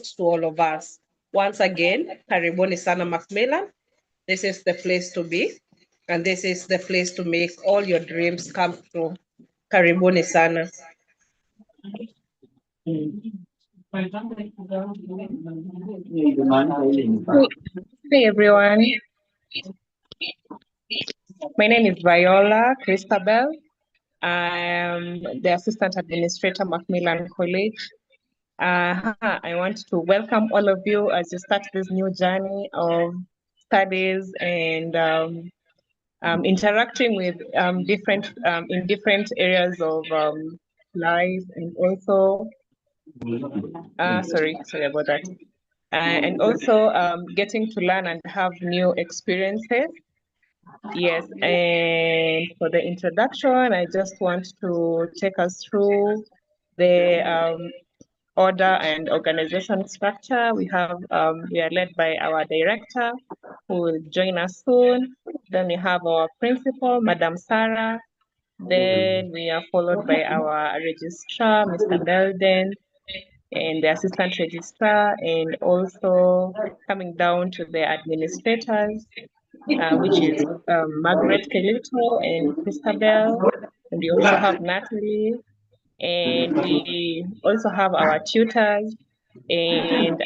to all of us. Once again, karibuni sana Macmillan. This is the place to be, and this is the place to make all your dreams come true. Karibuni sana. Hey everyone, my name is Viola Christabel. I am the Assistant Administrator, Macmillan College. I want to welcome all of you as you start this new journey of studies and interacting with different in different areas of life, and also sorry about that. And also getting to learn and have new experiences. Yes, and for the introduction, I just want to take us through the order and organization structure. We are led by our director, who will join us soon. Then we have our principal, Madam Sarah. Then we are followed by our registrar, Mr. Belden, and the assistant registrar, and also coming down to the administrators, which is Margaret Kelito and Christabel. And we also have Natalie, and we also have our tutors and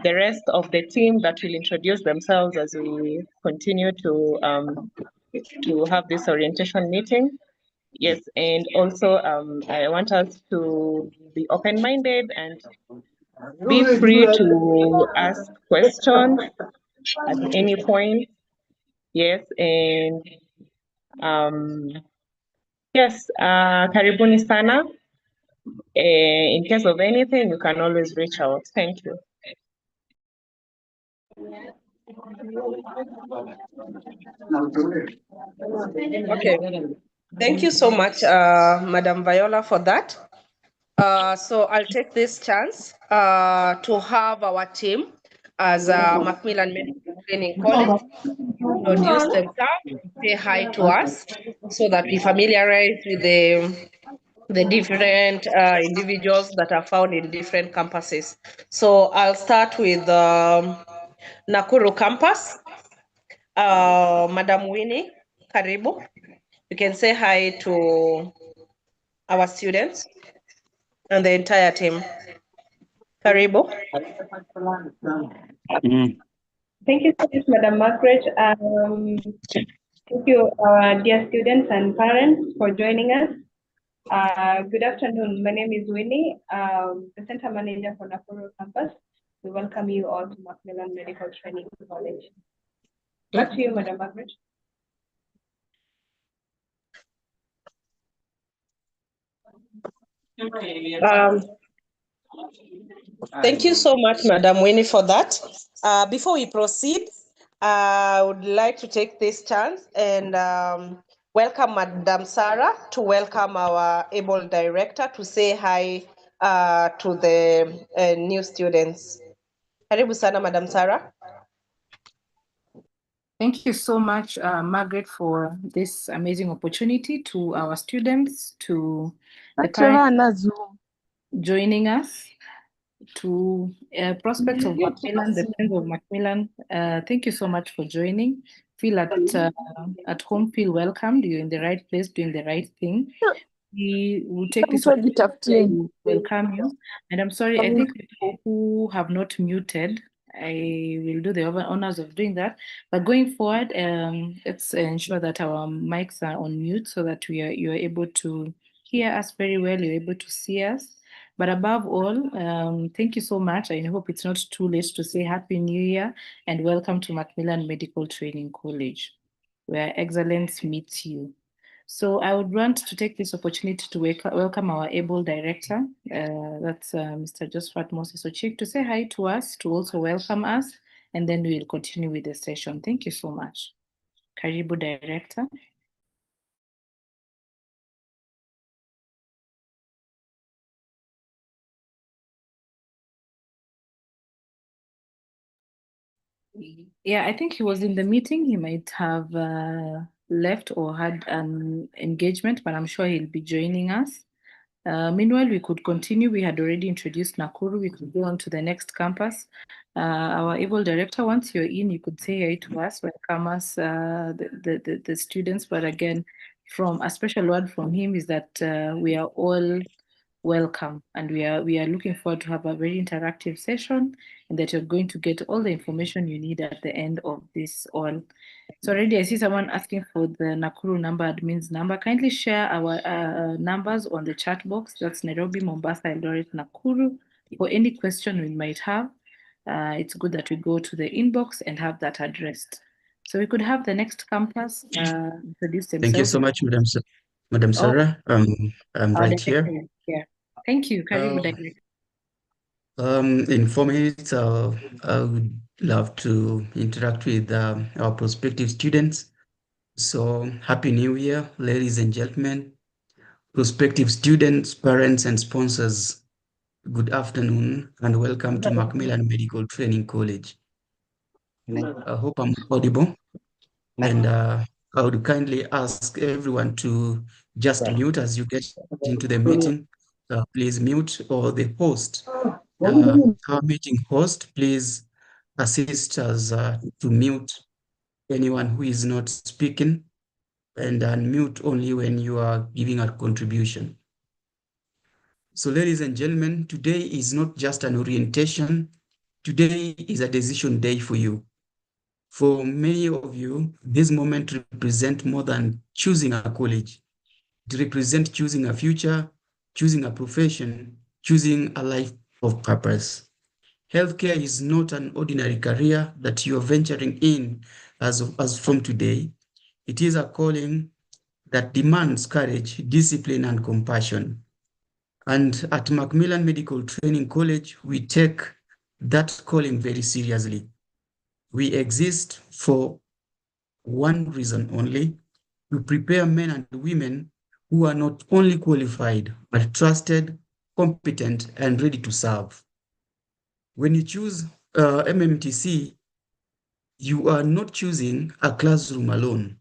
the rest of the team that will introduce themselves as we continue to have this orientation meeting. Yes, and also I want us to be open-minded and be free to ask questions at any point. Yes, and yes, karibuni sana. In case of anything, you can always reach out. Thank you. Okay. Thank you so much, Madam Viola, for that. So I'll take this chance to have our team as Macmillan Medical Training College introduce themselves, say hi to us, so that we familiarize with the different individuals that are found in different campuses. So I'll start with Nakuru campus. Madam Winnie, karibu. You can say hi to our students and the entire team. Karibu. Thank you so much, Madam Margaret. Thank you, dear students and parents, for joining us. Good afternoon. My name is Winnie, the Center Manager for Nakuru Campus. We welcome you all to Macmillan Medical Training College. Back to you, Madam Margaret. Thank you so much, Madam Winnie, for that. Before we proceed, I would like to take this chance and welcome Madam Sarah to welcome our able director to say hi to the new students. Karibu sana, Madam Sarah. Thank you so much, Margaret, for this amazing opportunity, to our students, to the parents joining us, to prospects of Macmillan, the friends of Macmillan. Thank you so much for joining. Feel at home, feel welcomed. You're in the right place, doing the right thing. We will take this opportunity to welcome you. And I'm sorry, I think people who have not muted, I will do the honors of doing that. But going forward, let's ensure that our mics are on mute so that you're able to hear us very well, you're able to see us. But above all, thank you so much. I hope it's not too late to say Happy New Year and welcome to Macmillan Medical Training College, where excellence meets you. So I would want to take this opportunity to welcome our able director, that's Mr. Josephat Moses Ochik, to say hi to us, to also welcome us, and then we will continue with the session. Thank you so much. Karibu, Director. Yeah, I think he was in the meeting. He might have left or had an engagement, but I'm sure he'll be joining us. Meanwhile, we could continue. We had already introduced Nakuru. We could go on to the next campus. Our able director, once you're in, you could say hi to us, welcome us, the students. But again, from a special word from him is that we are all welcome, and we are looking forward to have a very interactive session, and that you're going to get all the information you need at the end of this all. So already I see someone asking for the Nakuru number, admin's number. Kindly share our numbers on the chat box. That's Nairobi, Mombasa, Eldoret, Nakuru. For any question we might have, it's good that we go to the inbox and have that addressed. So we could have the next campus introduce themselves. Thank you so much, Madam Sarah. I'm right here. Yeah. Thank you. Karibu, Director. In 4 minutes, I would love to interact with our prospective students. So happy New Year, ladies and gentlemen, prospective students, parents, and sponsors. Good afternoon and welcome to Macmillan Medical Training College. I hope I'm audible. And I would kindly ask everyone to just mute as you get into the meeting. Please mute, or the host, our meeting host, please assist us to mute anyone who is not speaking and unmute only when you are giving a contribution. So ladies and gentlemen, today is not just an orientation. Today is a decision day for you. For many of you, this moment represents more than choosing a college. It represents choosing a future, choosing a profession, choosing a life of purpose. Healthcare is not an ordinary career that you are venturing in as from today. It is a calling that demands courage, discipline, and compassion. And at Macmillan Medical Training College, we take that calling very seriously. We exist for one reason only: to prepare men and women who are not only qualified, but trusted, competent, and ready to serve. When you choose MMTC, you are not choosing a classroom alone.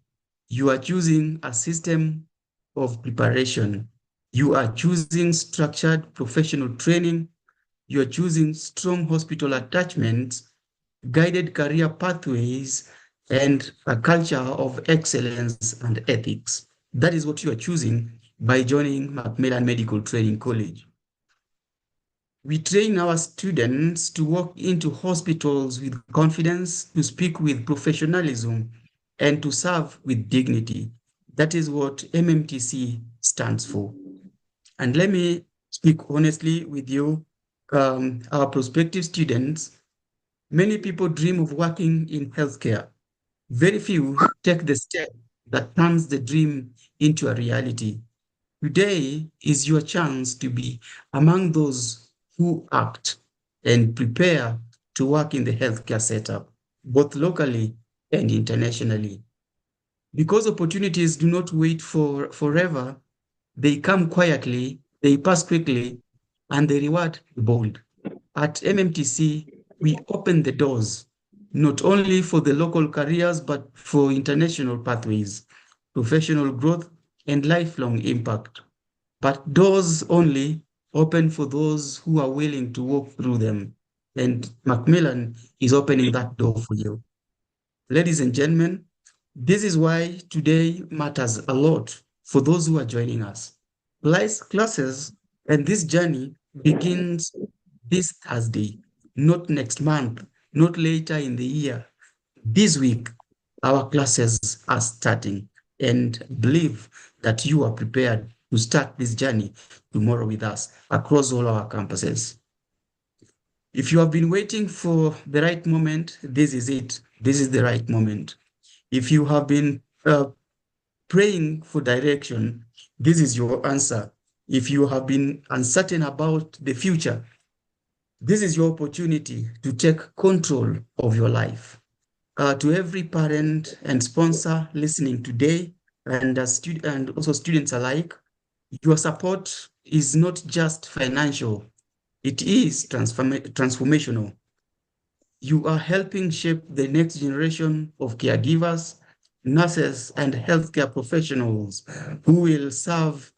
You are choosing a system of preparation. You are choosing structured professional training. You are choosing strong hospital attachments, guided career pathways, and a culture of excellence and ethics. That is what you are choosing by joining Macmillan Medical Training College. We train our students to walk into hospitals with confidence, to speak with professionalism, and to serve with dignity. That is what MMTC stands for. And let me speak honestly with you, our prospective students. Many people dream of working in healthcare. Very few take the step that turns the dream into a reality. Today is your chance to be among those who act and prepare to work in the healthcare setup, both locally and internationally. Because opportunities do not wait forever, they come quietly, they pass quickly, and they reward the bold. At MMTC, we open the doors, not only for the local careers, but for international pathways, professional growth, and lifelong impact. But doors only open for those who are willing to walk through them. And Macmillan is opening that door for you. Ladies and gentlemen, this is why today matters a lot for those who are joining us. Classes and this journey begins this Thursday, not next month, not later in the year. This week, our classes are starting, and believe that you are prepared to start this journey tomorrow with us across all our campuses. If you have been waiting for the right moment, this is it. This is the right moment. If you have been praying for direction, this is your answer. If you have been uncertain about the future, this is your opportunity to take control of your life. To every parent and sponsor listening today, and also students alike, your support is not just financial, it is transformational. You are helping shape the next generation of caregivers, nurses, and healthcare professionals who will serve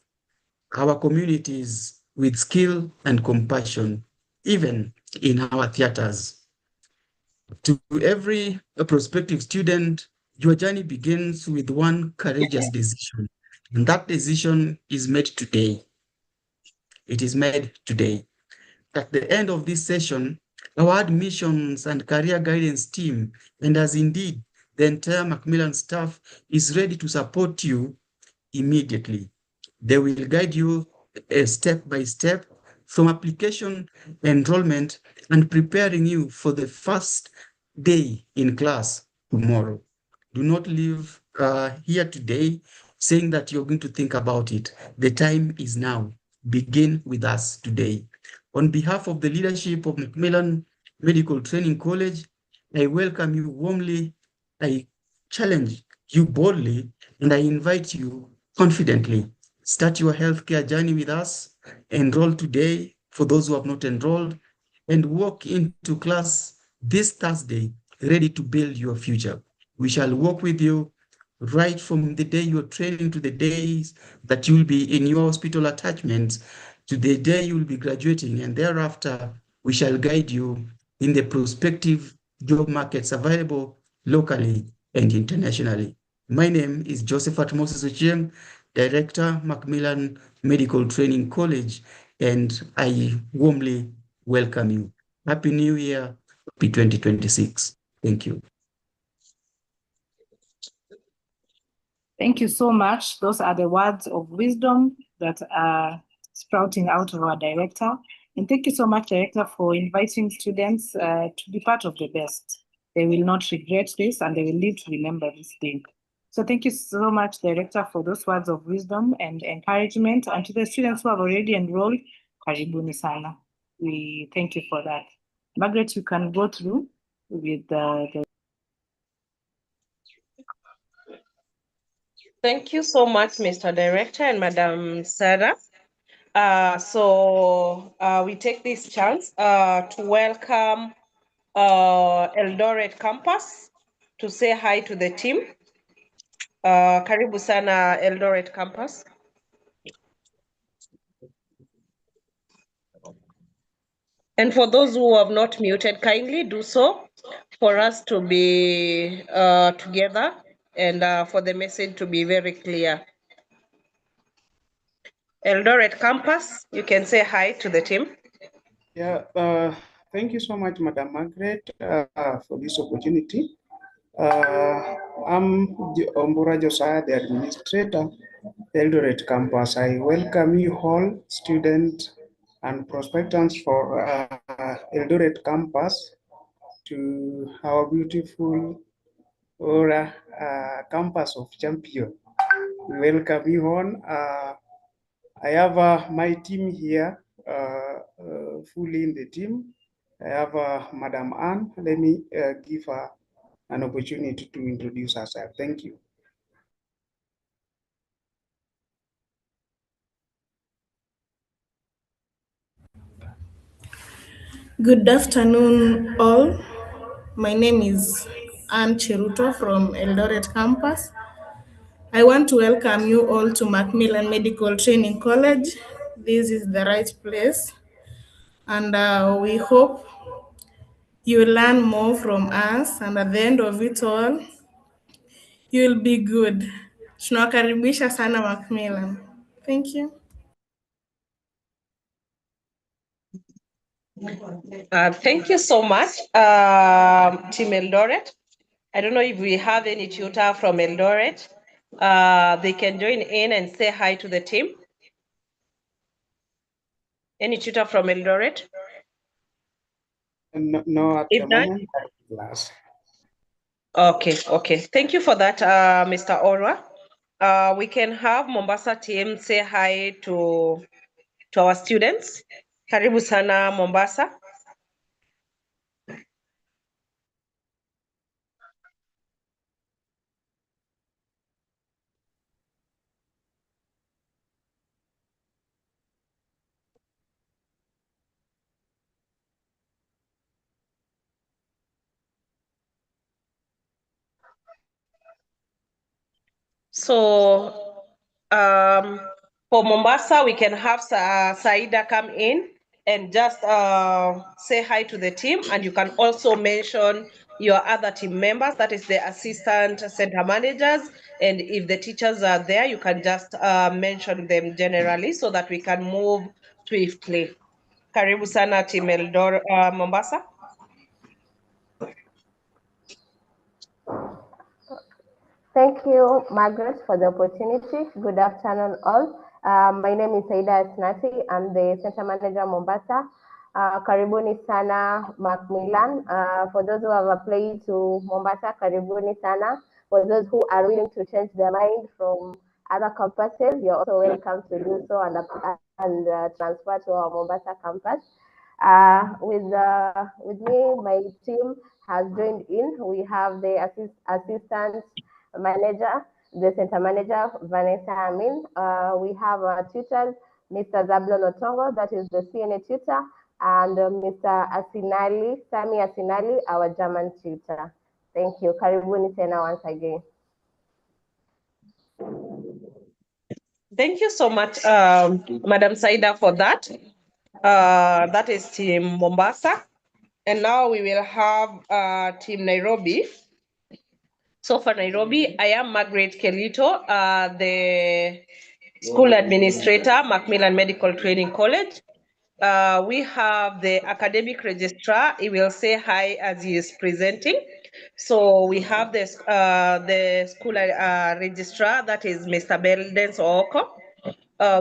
our communities with skill and compassion, even in our theaters. To every prospective student, your journey begins with one courageous decision, and that decision is made today. It is made today. At the end of this session, our admissions and career guidance team, and as indeed the entire Macmillan staff, is ready to support you immediately. They will guide you step by step from application, enrollment, and preparing you for the first day in class tomorrow. Do not leave here today saying that you're going to think about it. The time is now. Begin with us today. On behalf of the leadership of Macmillan Medical Training College, I welcome you warmly. I challenge you boldly, and I invite you confidently. Start your healthcare journey with us. Enroll today for those who have not enrolled, and walk into class this Thursday ready to build your future. We shall walk with you right from the day you're training to the days that you'll be in your hospital attachments to the day you'll be graduating, and thereafter we shall guide you in the prospective job markets available locally and internationally. My name is Josephat Moses Ochieng, Director, Macmillan Medical Training College, and I warmly welcome you. Happy New Year, happy 2026. Thank you. Thank you so much. Those are the words of wisdom that are sprouting out of our director. And thank you so much, Director, for inviting students to be part of the best. They will not regret this and they will live to remember this day. So thank you so much, Director, for those words of wisdom and encouragement. And to the students who have already enrolled, karibuni sana. We thank you for that. Margaret, you can go through with the Thank you so much, Mr. Director and Madam Sarah. We take this chance to welcome Eldoret campus to say hi to the team. Karibu sana Eldoret campus. And for those who have not muted, kindly do so for us to be together and for the message to be very clear. Eldoret campus, you can say hi to the team. Yeah, thank you so much, Madam Margaret, for this opportunity. I'm Ombura Josiah, the administrator, Eldoret campus. I welcome you all, students and prospectants for Eldoret campus to our beautiful Aura campus of champion. We welcome you on. I have my team here, fully in the team. I have Madam Anne. Let me give her an opportunity to introduce herself. Thank you. Good afternoon, all. My name is Anne Cheruto from Eldoret campus. I want to welcome you all to Macmillan Medical Training College. This is the right place, and we hope you will learn more from us, and at the end of it all, you will be good. Tunawakaribisha sana Macmillan. Thank you. Thank you so much, Team Eldoret. I don't know if we have any tutor from Eldoret. They can join in and say hi to the team. Any tutor from Eldoret? No, at If the not, moment, class. Okay. Thank you for that, Mr. Orwa. We can have Mombasa team say hi to our students. Karibu sana Mombasa. So For Mombasa, we can have Saida come in and just say hi to the team, and you can also mention your other team members, that is the assistant center managers, and if the teachers are there, you can just mention them generally so that we can move swiftly. Karibu sana team Mombasa. Thank you, Margaret, for the opportunity. Good afternoon, all. My name is Saida Asnati. I'm the Center Manager, Mombasa. Karibuni sana, Macmillan. For those who have applied to Mombasa, karibuni sana. For those who are willing to change their mind from other campuses, you're also welcome to do so and transfer to our Mombasa campus. With me, my team has joined in. We have the assistant manager, the center manager, Vanessa Amin. We have our tutors, Mr. Zablon Otongo, that is the CNA tutor, and Mr. Asinali, Sami Asinali, our German tutor. Thank you. Karibuni tena once again. Thank you so much, Madam Saida, for that. That is Team Mombasa. And now we will have Team Nairobi. So for Nairobi, I am Margaret Kelito, the school administrator, Macmillan Medical Training College. We have the academic registrar. He will say hi as he is presenting. So we have the school registrar, that is Mr. Beldens Ooko.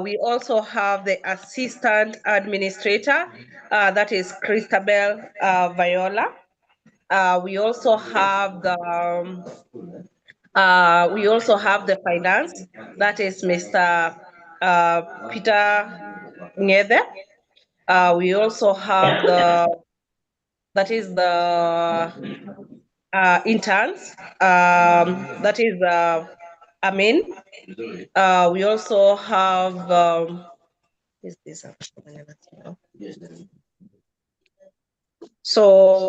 We also have the assistant administrator, that is Christabel Viola. We also have the finance, that is Mr. Peter Ngede. We also have the interns, that is Amin. We also have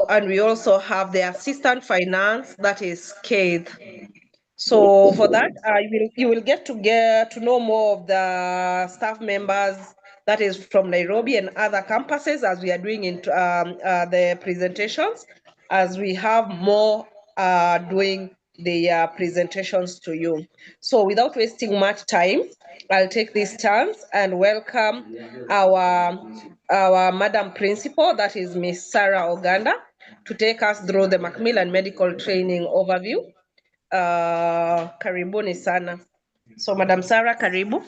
and we also have the assistant finance, that is Keith. So for that, you will get to know more of the staff members, that is from Nairobi and other campuses, as we are doing in the presentations, as we have more doing the presentations to you. So without wasting much time, I'll take this chance and welcome our Madam Principal, that is Miss Sarah Oganda, to take us through the Macmillan Medical Training overview. Karibuni sana. So Madam Sarah, karibu.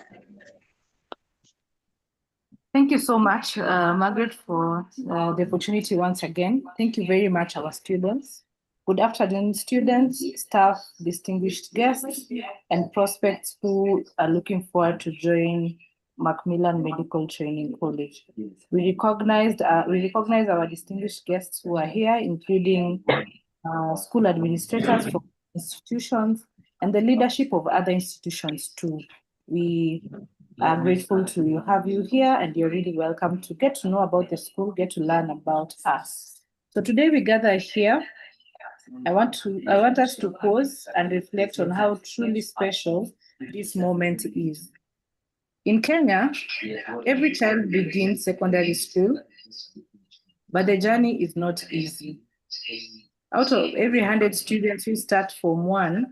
Thank you so much, Margaret, for the opportunity once again. Thank you very much, our students. Good afternoon, students, staff, distinguished guests, and prospects who are looking forward to join Macmillan Medical Training College. We recognize our distinguished guests who are here, including school administrators from institutions and the leadership of other institutions too. We are grateful to have you here, and you're really welcome to get to know about the school, get to learn about us. So today we gather here. I want us to pause and reflect on how truly special this moment is. In Kenya, every child begins secondary school, but the journey is not easy. Out of every 100 students who start Form 1,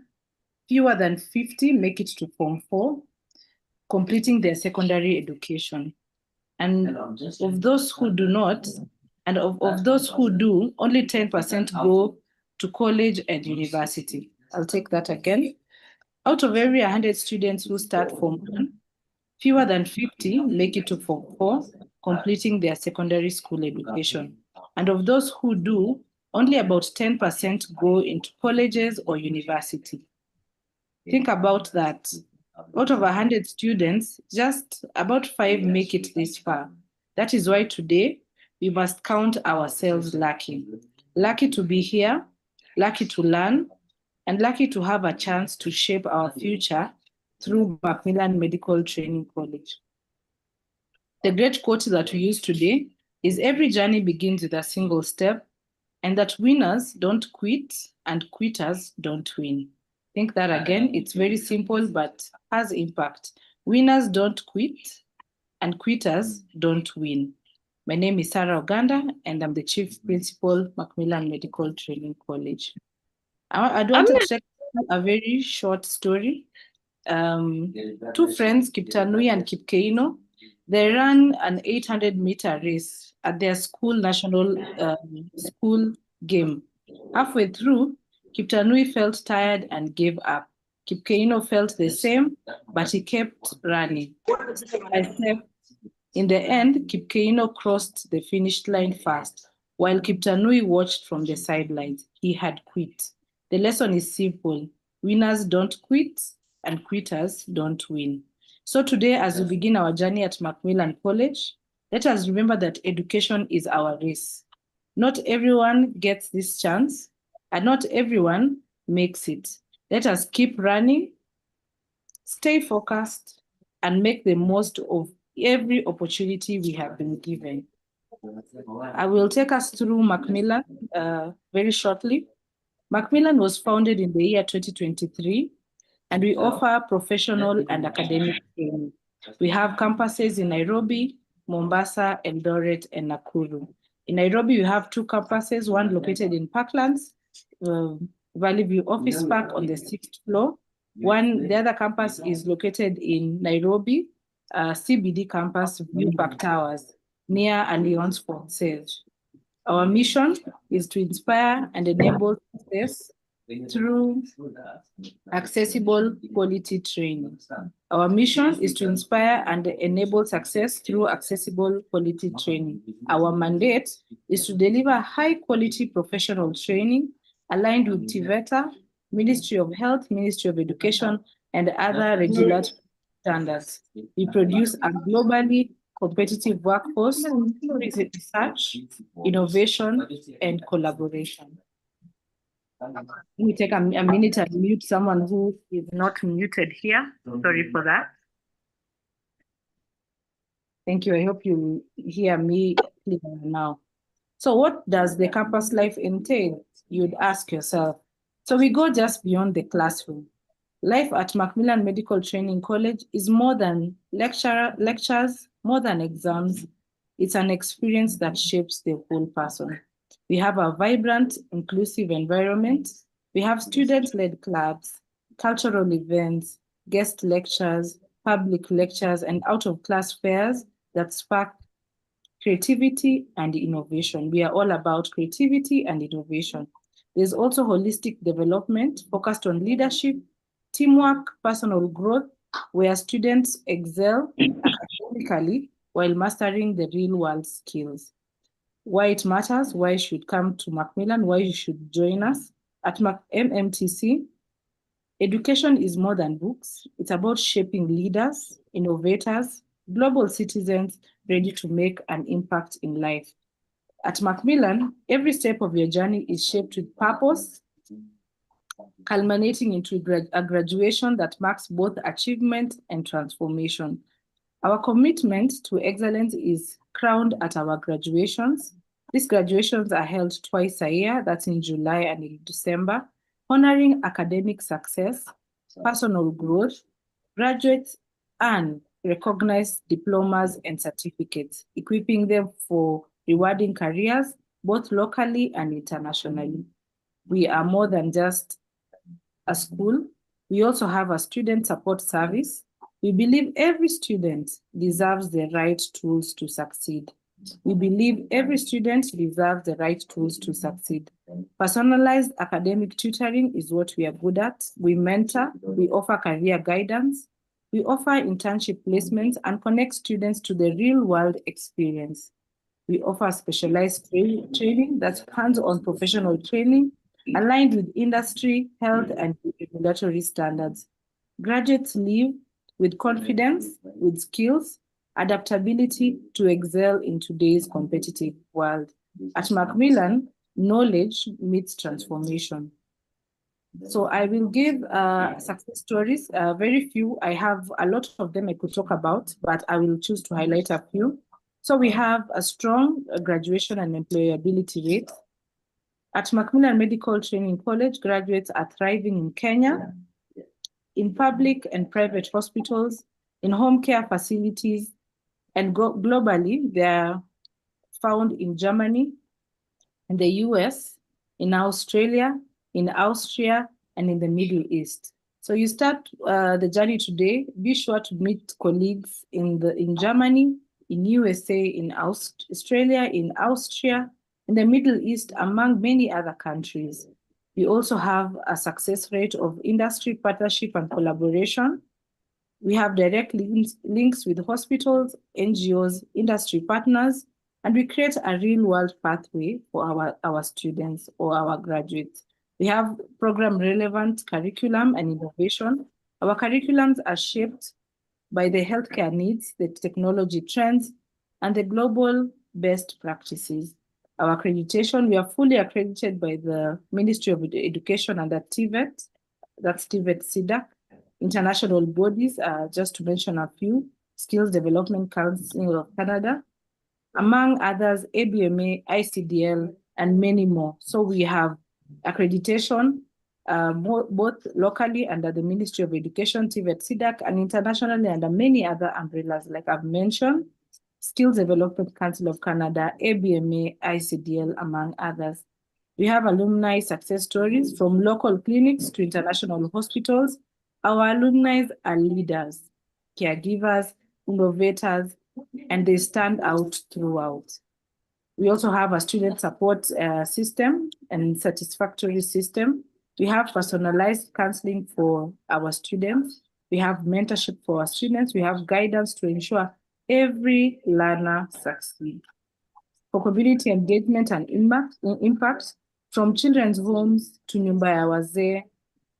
fewer than 50 make it to Form 4, completing their secondary education. And of those who do not, and of those who do, only 10% go to college and university. I'll take that again. Out of every 100 students who start Form 1, fewer than 50 make it to Form 4, completing their secondary school education. And of those who do, only about 10% go into colleges or university. Think about that. Out of 100 students, just about 5 make it this far. That is why today we must count ourselves lucky. Lucky to be here, lucky to learn, and lucky to have a chance to shape our future through Macmillan Medical Training College. The great quote that we use today is every journey begins with a single step, and that winners don't quit and quitters don't win. Think that again. It's very simple, but has impact. Winners don't quit, and quitters don't win. My name is Sarah Oganda, and I'm the Chief Principal, Macmillan Medical Training College. I wanted to tell a very short story. Two friends, Kiptanui and Kipkeino, they ran an 800-meter race at their school national school game. Halfway through, Kiptanui felt tired and gave up. Kipkeino felt the same, but he kept running. In the end, Kipkeino crossed the finish line fast, while Kiptanui watched from the sidelines. He had quit. The lesson is simple. Winners don't quit, and quitters don't win. So today, as we begin our journey at Macmillan College, let us remember that education is our race. Not everyone gets this chance, and not everyone makes it. Let us keep running, stay focused, and make the most of every opportunity we have been given. I will take us through Macmillan very shortly. Macmillan was founded in the year 2023, and we offer professional and academic training. We have campuses in Nairobi, Mombasa, Eldoret, and Nakuru. In Nairobi, we have two campuses, one located in Parklands, Valley View Office Park on the 6th floor. The other campus is located in Nairobi, CBD campus, View Park Towers, near Alliance Française. Our mission is to inspire and enable success through accessible quality training. Our mission is to inspire and enable success through accessible quality training. Our mandate is to deliver high quality professional training aligned with TVETA, Ministry of Health, Ministry of Education, and other regulatory standards. We produce a globally competitive workforce through research, innovation, and collaboration. Let me take a minute and mute someone who is not muted here. Sorry for that. Thank you. I hope you hear me clearly now. So what does the campus life entail? You'd ask yourself. So we go just beyond the classroom. Life at Macmillan Medical Training College is more than lectures, more than exams. It's an experience that shapes the whole person. We have a vibrant, inclusive environment. We have student-led clubs, cultural events, guest lectures, public lectures, and out-of-class fairs that spark creativity and innovation. We are all about creativity and innovation. There's also holistic development focused on leadership, teamwork, personal growth, where students excel academically while mastering the real-world skills. Why it matters, why you should come to Macmillan, why you should join us. At MMTC, education is more than books. It's about shaping leaders, innovators, global citizens ready to make an impact in life. At Macmillan, every step of your journey is shaped with purpose, culminating into a graduation that marks both achievement and transformation. Our commitment to excellence is crowned at our graduations. These graduations are held twice a year, that's in July and in December, honoring academic success, personal growth. Graduates earn recognized diplomas and certificates, equipping them for rewarding careers, both locally and internationally. We are more than just a school. We also have a student support service. We believe every student deserves the right tools to succeed. We believe every student deserves the right tools to succeed. Personalized academic tutoring is what we are good at. We mentor, we offer career guidance, we offer internship placements and connect students to the real world experience. We offer specialized training that's hands-on professional training aligned with industry, health, and regulatory standards. Graduates leave with confidence, with skills, adaptability to excel in today's competitive world. At Macmillan, knowledge meets transformation. So I will give success stories, very few. I have a lot of them I could talk about, but I will choose to highlight a few. So we have a strong graduation and employability rate. At Macmillan Medical Training College, graduates are thriving in Kenya. In public and private hospitals, in home care facilities, and globally, they are found in Germany, in the US, in Australia, in Austria, and in the Middle East. So you start the journey today, be sure to meet colleagues in Germany, in USA, in Australia, in Austria, in the Middle East, among many other countries. We also have a success rate of industry partnership and collaboration. We have direct links with hospitals, NGOs, industry partners, and we create a real-world pathway for our students or our graduates. We have program-relevant curriculum and innovation. Our curriculums are shaped by the healthcare needs, the technology trends, and the global best practices. Our accreditation, we are fully accredited by the Ministry of Education and TVET, that's TVET CEDAC, international bodies, just to mention a few, Skills Development Council of Canada, among others, ABMA, ICDL, and many more. So we have accreditation both locally under the Ministry of Education, TVET CEDAC, and internationally under many other umbrellas, like I've mentioned, Skills Development Council of Canada, ABMA, ICDL, among others. We have alumni success stories from local clinics to international hospitals. Our alumni are leaders, caregivers, innovators, and they stand out throughout. We also have a student support system and satisfactory system. We have personalized counseling for our students. We have mentorship for our students. We have guidance to ensure every learner succeeds. For community engagement and impact, from children's homes to Nyumba ya Wazee,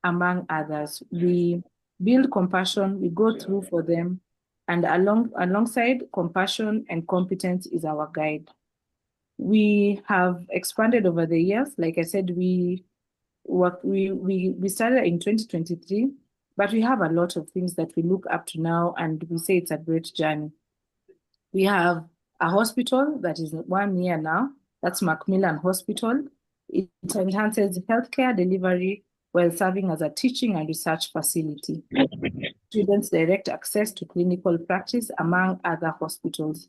among others, we build compassion, we go through for them, and alongside compassion and competence is our guide. We have expanded over the years. Like I said, we started in 2023, but we have a lot of things that we look up to now, and we say it's a great journey. We have a hospital that is 1 year now. That's Macmillan Hospital. It enhances healthcare delivery while serving as a teaching and research facility. Students direct access to clinical practice among other hospitals.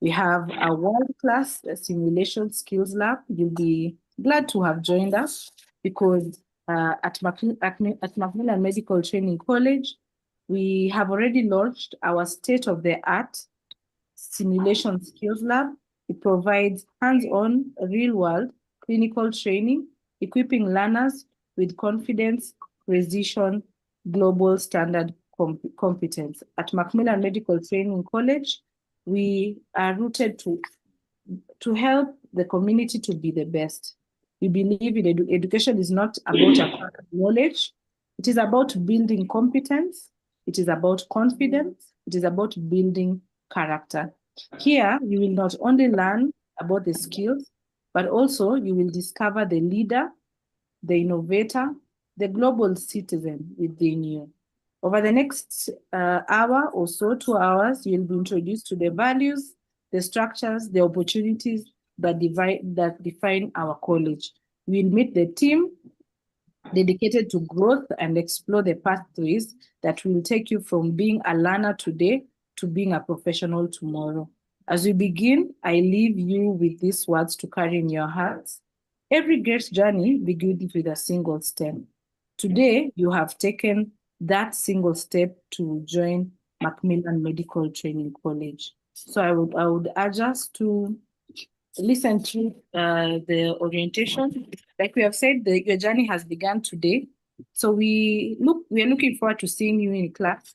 We have a world-class simulation skills lab. You'll be glad to have joined us because at Macmillan Medical Training College, we have already launched our state-of-the-art simulation skills lab. It provides hands-on, real-world clinical training, equipping learners with confidence, precision, global standard competence. At Macmillan Medical Training College, we are rooted to help the community to be the best. We believe in education is not about knowledge. It is about building competence. It is about confidence. It is about building character. Here, you will not only learn about the skills, but also you will discover the leader, the innovator, the global citizen within you. Over the next hour or so, 2 hours, you'll be introduced to the values, the structures, the opportunities that define our college. We'll meet the team dedicated to growth and explore the pathways that will take you from being a learner today to being a professional tomorrow. As we begin, I leave you with these words to carry in your hearts. Every great journey begins with a single step. Today, you have taken that single step to join Macmillan Medical Training College. So I would urge us to listen to the orientation. Like we have said, your journey has begun today. So we are looking forward to seeing you in class.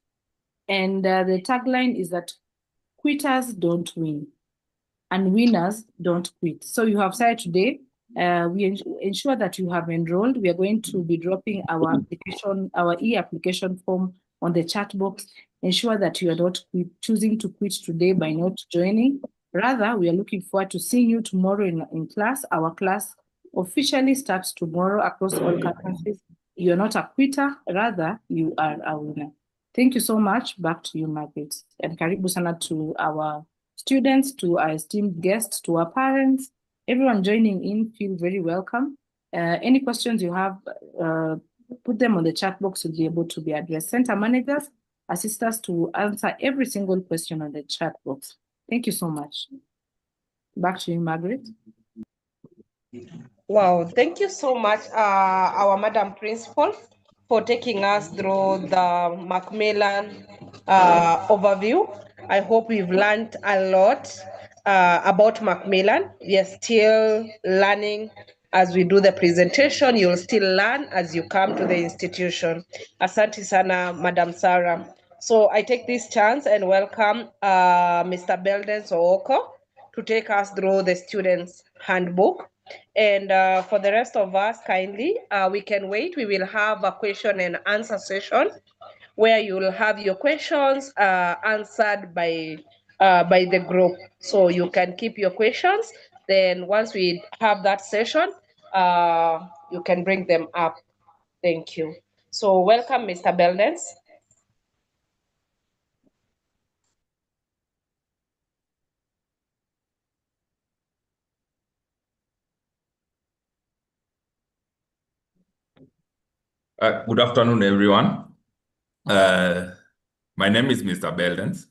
And the tagline is that quitters don't win and winners don't quit. So you have started today. We ensure that you have enrolled. We are going to be dropping our application, our e-application form on the chat box. Ensure that you are not choosing to quit today by not joining. Rather, we are looking forward to seeing you tomorrow in class. Our class officially starts tomorrow across all campuses. You are not a quitter, rather you are a winner. Thank you so much. Back to you, Margaret. And karibu sana to our students, to our esteemed guests, to our parents, everyone joining in, feel very welcome. Any questions you have, put them on the chat box to be able to be addressed. Center managers, assist us to answer every single question on the chat box. Thank you so much. Back to you, Margaret. Wow, thank you so much, our Madam Principal, for taking us through the Macmillan overview. I hope we've learned a lot about Macmillan. We are still learning as we do the presentation. You'll still learn as you come to the institution. Asante sana, Madam Sarah. So I take this chance and welcome Mr. Belden Sooko to take us through the student's handbook. And for the rest of us, kindly, we can wait. We will have a question and answer session where you will have your questions answered by the group. So you can keep your questions. Then once we have that session, you can bring them up. Thank you. So welcome, Mr. Beldens. Good afternoon, everyone. My name is Mr. Beldens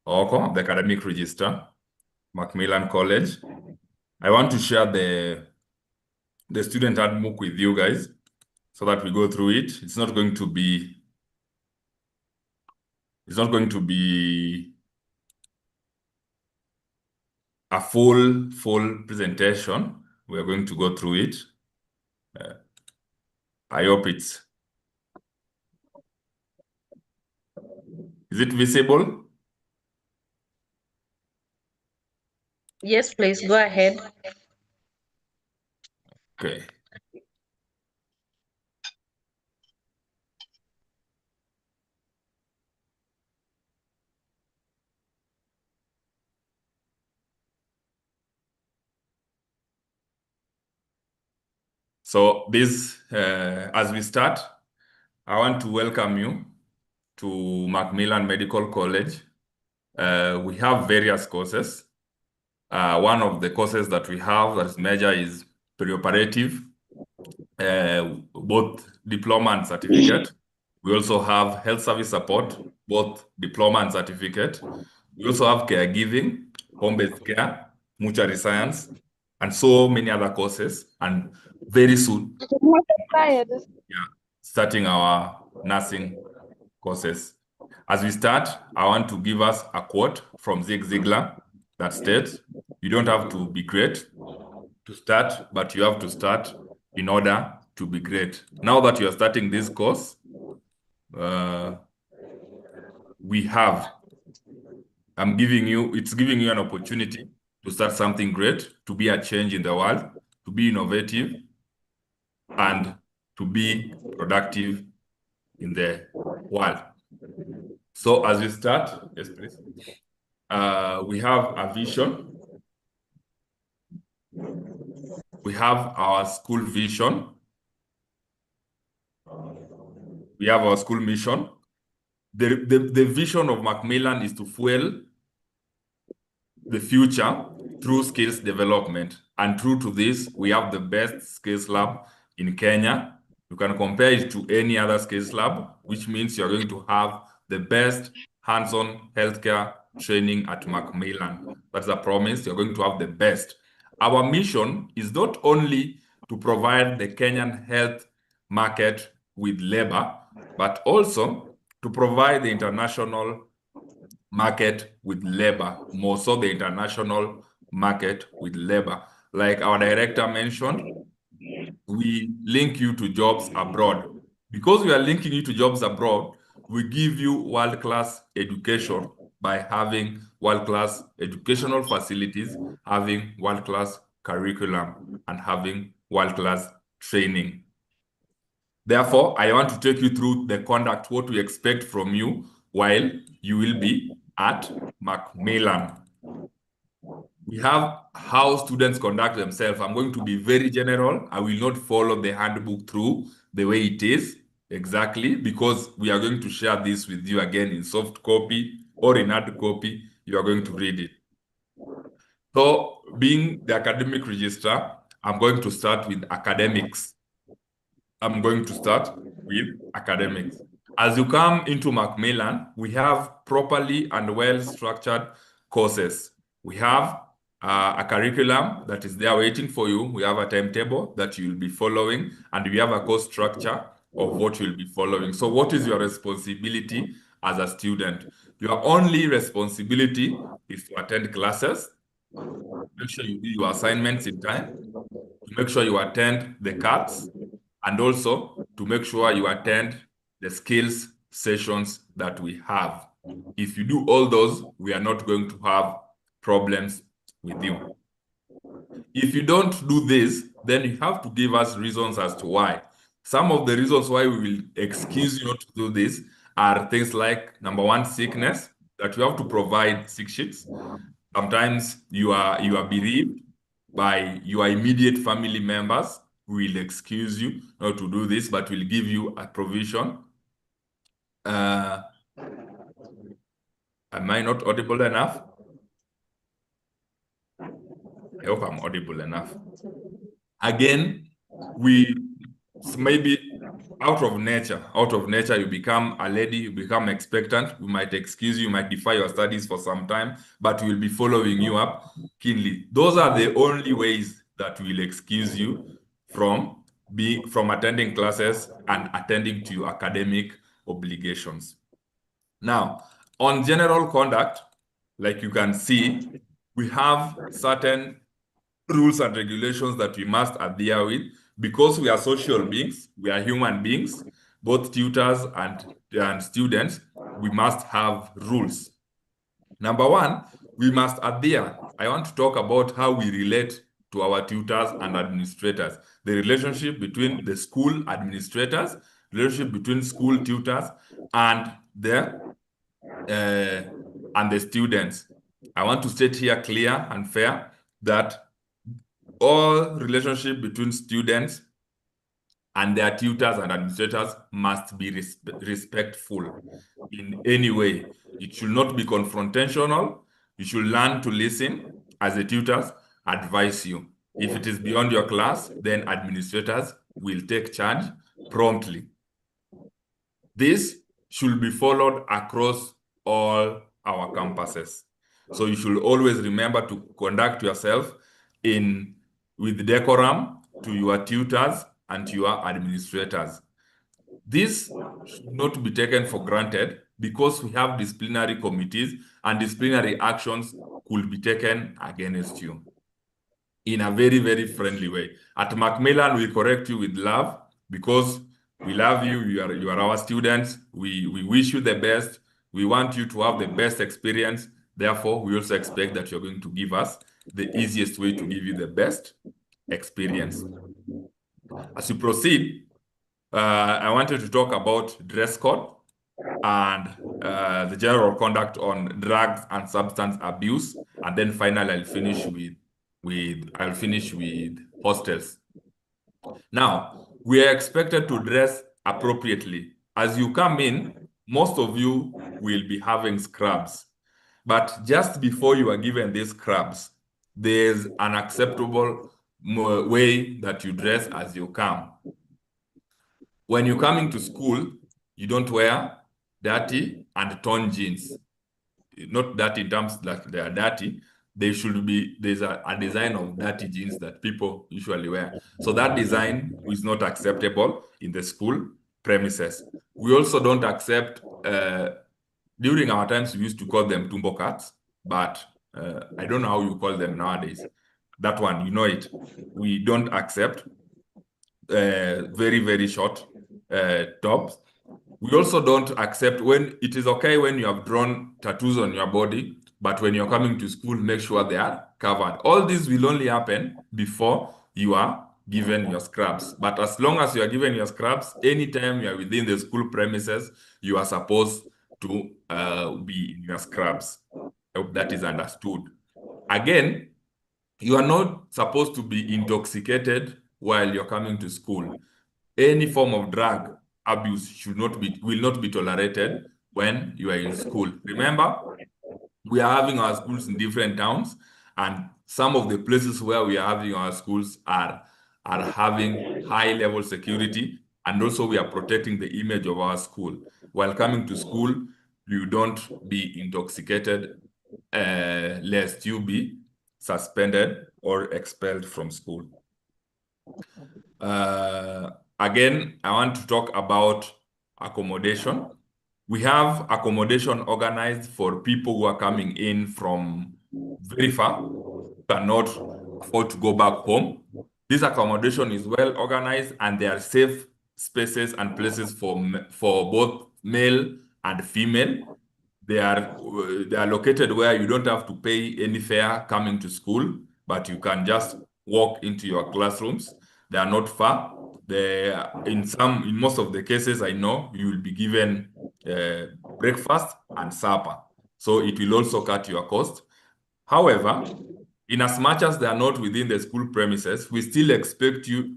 Oko, the academic registrar, Macmillan College. I want to share the student handbook with you guys so that we go through it. It's not going to be a full presentation. We are going to go through it. I hope is it visible? Yes, please go ahead. Okay. So this, as we start, I want to welcome you to Macmillan Medical College. We have various courses. One of the courses that we have that is major is preoperative, both diploma and certificate. We also have health service support, both diploma and certificate. We also have caregiving, home-based care, mortuary science, and so many other courses. And very soon, starting our nursing courses. As we start, I want to give us a quote from Zig Ziglar that states, "You don't have to be great to start, but you have to start in order to be great." Now that you are starting this course, it's giving you an opportunity to start something great, to be a change in the world, to be innovative, and to be productive in the world. So as we start, yes, please. We have a vision. We have our school vision. We have our school mission. The vision of Macmillan is to fuel the future through skills development. And true to this, we have the best skills lab in Kenya. You can compare it to any other skills lab, which means you're going to have the best hands-on healthcare training at Macmillan. That's a promise. You're going to have the best. Our mission is not only to provide the Kenyan health market with labor, but also to provide the international market with labor, more so the international market with labor. Like our director mentioned, we link you to jobs abroad. Because we are linking you to jobs abroad, we give you world-class education by having world-class educational facilities, having world-class curriculum, and having world-class training. Therefore, I want to take you through the conduct, what we expect from you while you will be at Macmillan. We have how students conduct themselves. I'm going to be very general. I will not follow the handbook through the way it is exactly, because we are going to share this with you again in soft copy or in hard copy. You are going to read it. So being the academic registrar, I'm going to start with academics. I'm going to start with academics. As you come into Macmillan, we have properly and well-structured courses. We have a curriculum that is there waiting for you. We have a timetable that you'll be following, and we have a course structure of what you'll be following. So what is your responsibility as a student? Your only responsibility is to attend classes, make sure you do your assignments in time, to make sure you attend the CATs, and also to make sure you attend the skills sessions that we have. If you do all those, we are not going to have problems with you. If you don't do this, then you have to give us reasons as to why. Some of the reasons why we will excuse you not to do this are things like, number one, sickness, that we have to provide sick sheets. Sometimes you are bereaved by your immediate family members. We will excuse you not to do this, but we'll give you a provision. Am I not audible enough? I hope I'm audible enough. Again, maybe out of nature, you become a lady, you become expectant. We might excuse you, might defer your studies for some time, but we'll be following you up keenly. Those are the only ways that we'll excuse you from attending classes and attending to your academic obligations. Now, on general conduct, like you can see, we have certain rules and regulations that we must adhere with. Because we are social beings, we are human beings, both tutors and students, we must have rules. Number one, we must adhere. I want to talk about how we relate to our tutors and administrators. The relationship between the school administrators, relationship between school tutors and the students. I want to state here clear and fair that all relationship between students and their tutors and administrators must be respectful in any way. It should not be confrontational. You should learn to listen as the tutors advise you. If it is beyond your class, then administrators will take charge promptly. This should be followed across all our campuses. So you should always remember to conduct yourself with decorum to your tutors and to your administrators. This should not be taken for granted because we have disciplinary committees and disciplinary actions could be taken against you in a very, very friendly way. At Macmillan, we correct you with love because we love you. You are our students. We wish you the best. We want you to have the best experience. Therefore, we also expect that you're going to give us the easiest way to give you the best experience. As we proceed, I wanted to talk about dress code and the general conduct on drugs and substance abuse, and then finally I'll finish with hostels. Now, we are expected to dress appropriately. As you come in, most of you will be having scrubs, but just before you are given these scrubs, there's an acceptable way that you dress as you come. When you're coming to school, you don't wear dirty and torn jeans. Not dirty in terms that they are dirty. There's a design of dirty jeans that people usually wear. So that design is not acceptable in the school premises. We also don't accept, during our times, we used to call them tumbo cuts, but I don't know how you call them nowadays. That one, you know it. We don't accept very, very short tops. We also don't accept when it is okay when you have drawn tattoos on your body, but when you're coming to school, make sure they are covered. All this will only happen before you are given your scrubs. But as long as you are given your scrubs, anytime you are within the school premises, you are supposed to be in your scrubs. I hope that is understood. Again, you are not supposed to be intoxicated while you're coming to school. Any form of drug abuse will not be tolerated when you are in school. Remember, we are having our schools in different towns, and some of the places where we are having our schools are having high level security. And also we are protecting the image of our school. While coming to school, you don't be intoxicated, lest you be suspended or expelled from school. Again, I want to talk about accommodation. We have accommodation organized for people who are coming in from very far, cannot afford to go back home. This accommodation is well organized and there are safe spaces and places for both male and female. They are located where you don't have to pay any fare coming to school, but you can just walk into your classrooms. They are not far. In most of the cases I know, you will be given breakfast and supper. So it will also cut your cost. However, in as much as they are not within the school premises, we still expect you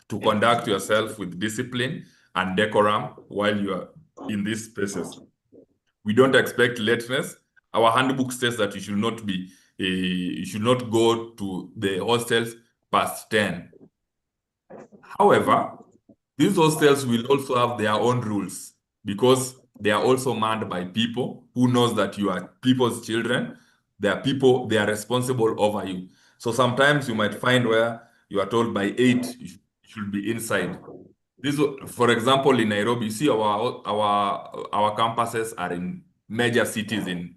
to conduct yourself with discipline and decorum while you are in these spaces. We don't expect lateness. Our handbook says that you should not go to the hostels past 10. However, these hostels will also have their own rules because they are also manned by people who knows that you are people's children. They are responsible over you. So sometimes you might find where you are told by 8 you should be inside. For example, in Nairobi, you see our campuses are in major cities in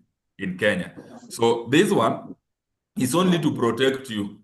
Kenya. So this one is only to protect you.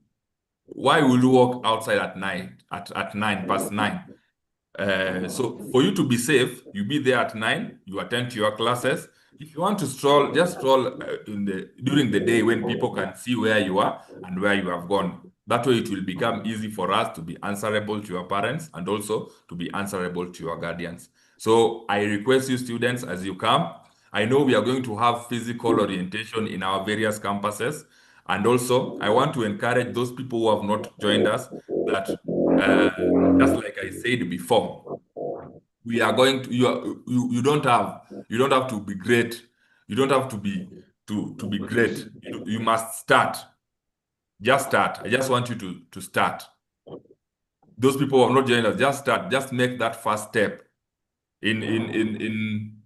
Why will you walk outside at night at 9 past 9? So for you to be safe, you be there at 9, you attend to your classes. If you want to stroll, just stroll during the day when people can see where you are and where you have gone. That way it will become easy for us to be answerable to your parents and also to be answerable to your guardians. So I request you students, as you come, I know we are going to have physical orientation in our various campuses. And also, I want to encourage those people who have not joined us that just like I said before, we are going to you don't have to be great. You don't have to be great. You must start. Just start. I just want you to start. Those people who have not joined us, just start. Just make that first step. In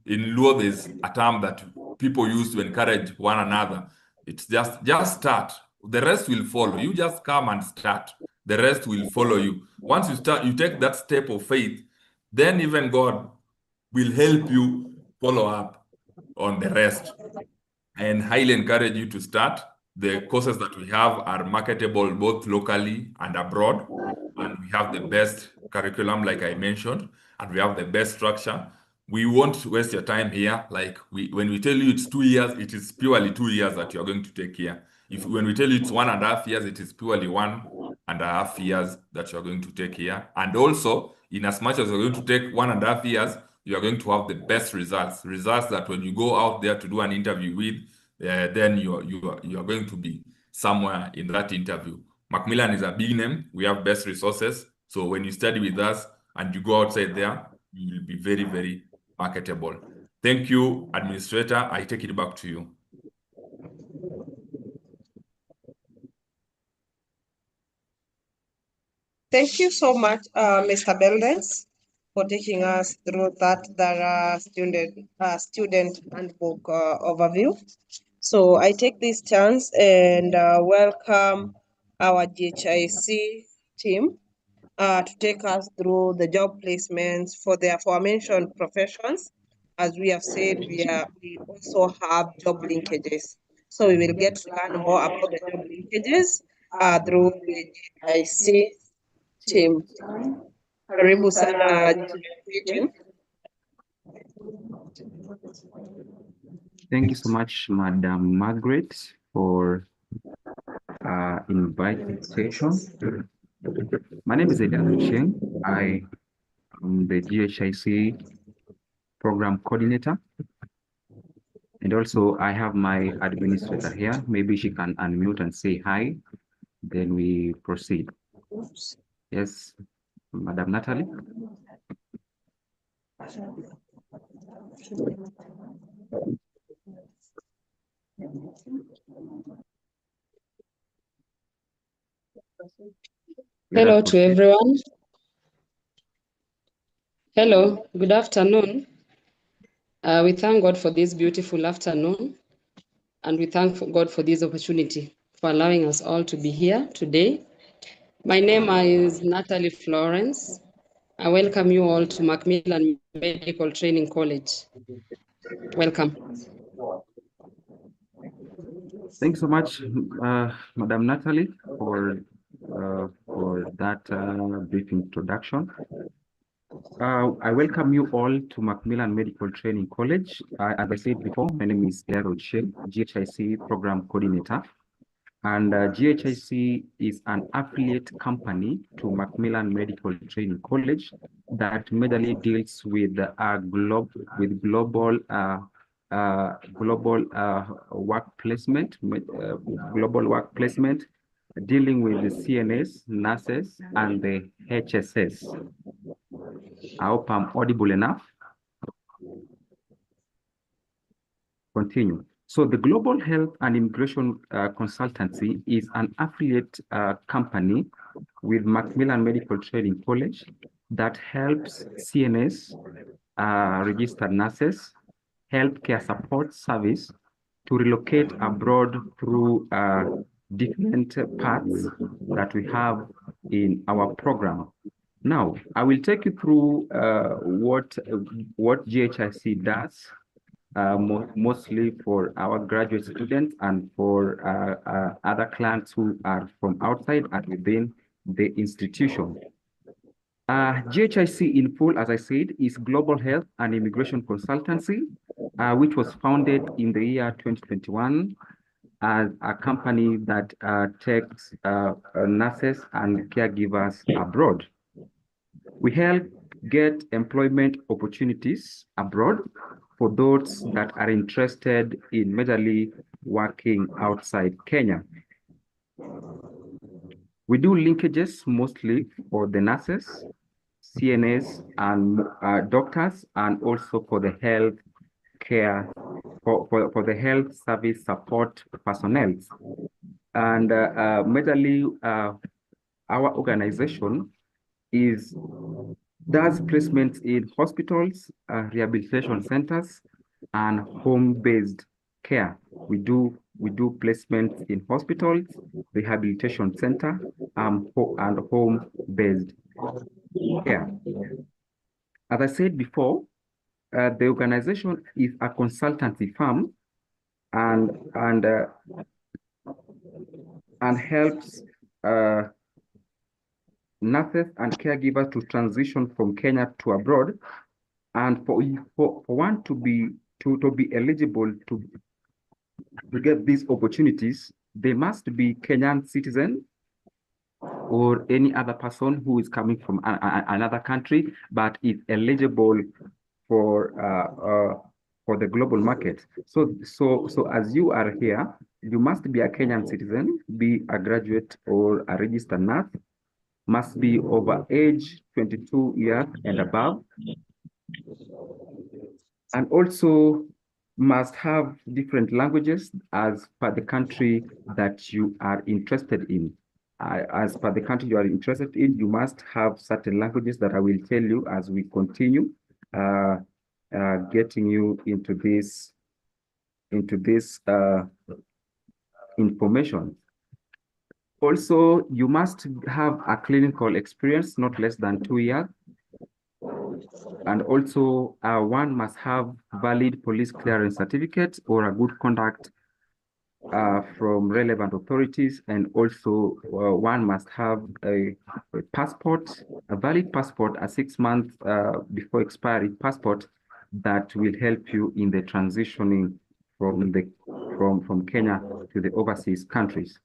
Luo, there's a term that people use to encourage one another. It's just start. The rest will follow. You just come and start. The rest will follow you. Once you start, you take that step of faith, then even God will help you follow up on the rest. And highly encourage you to start. The courses that we have are marketable both locally and abroad. And we have the best curriculum, like I mentioned, and we have the best structure. We won't waste your time here. Like when we tell you it's 2 years, it is purely 2 years that you're going to take here. When we tell you it's 1.5 years, it is purely 1.5 years that you're going to take here. And also, in as much as you're going to take 1.5 years, you are going to have the best results that when you go out there to do an interview with, then you are going to be somewhere in that interview. Macmillan is a big name. We have best resources. So when you study with us and you go outside there, you will be very, very marketable. Thank you, Administrator. I take it back to you. Thank you so much, Mr. Beldens, for taking us through that student handbook overview. So I take this chance and welcome our GHIC team to take us through the job placements for the aforementioned professions. As we have said, we also have job linkages. So we will get to learn more about the job linkages through the GHIC team. Karibu sana team. Thank you so much, Madam Margaret, for invitation. My name is Edan Cheng. I am the GHIC program coordinator. And also I have my administrator here. Maybe she can unmute and say hi. Then we proceed. Yes, Madam Natalie. Hello to everyone. Hello, good afternoon. We thank God for this beautiful afternoon, and we thank God for this opportunity for allowing us all to be here today. My name is Natalie Florence. I welcome you all to Macmillan Medical Training College. Welcome. Thanks so much, Madam Natalie, for that brief introduction. I welcome you all to Macmillan Medical Training College. As I said before, my name is Daryl Shell, GHIC Program Coordinator. And GHIC is an affiliate company to Macmillan Medical Training College that majorly deals with global work placement, dealing with the CNS, nurses, and the HSS. I hope I'm audible enough. Continue. So the Global Health and Immigration Consultancy is an affiliate company with Macmillan Medical Training College that helps CNS, registered nurses, healthcare support service to relocate abroad through different paths that we have in our program. Now, I will take you through what GHIC does, mostly for our graduate students and for other clients who are from outside and within the institution. GHIC in full, as I said, is Global Health and Immigration Consultancy, which was founded in the year 2021 as a company that takes nurses and caregivers abroad. We help get employment opportunities abroad for those that are interested in majorly working outside Kenya. We do linkages mostly for the nurses, CNS, and doctors, and also for the health care, for the health service support personnel. And majorly, our organization does placements in hospitals, rehabilitation centers, and home-based care. We do placements in hospitals, rehabilitation center, and home-based care. As I said before, the organization is a consultancy firm and helps nurses and caregivers to transition from Kenya to abroad, and for one to be eligible to get these opportunities, they must be Kenyan citizen or any other person who is coming from another country but is eligible for the global market. So as you are here, you must be a Kenyan citizen, be a graduate or a registered nurse, must be over age 22 years and above, and also must have different languages as per the country that you are interested in. As per the country you are interested in, you must have certain languages that I will tell you as we continue getting you into this information. Also, you must have a clinical experience, not less than 2 years. And also, one must have valid police clearance certificate or a good conduct from relevant authorities. And also, one must have a passport, a valid passport, a 6 months before expiry passport that will help you in the transitioning from Kenya to the overseas countries.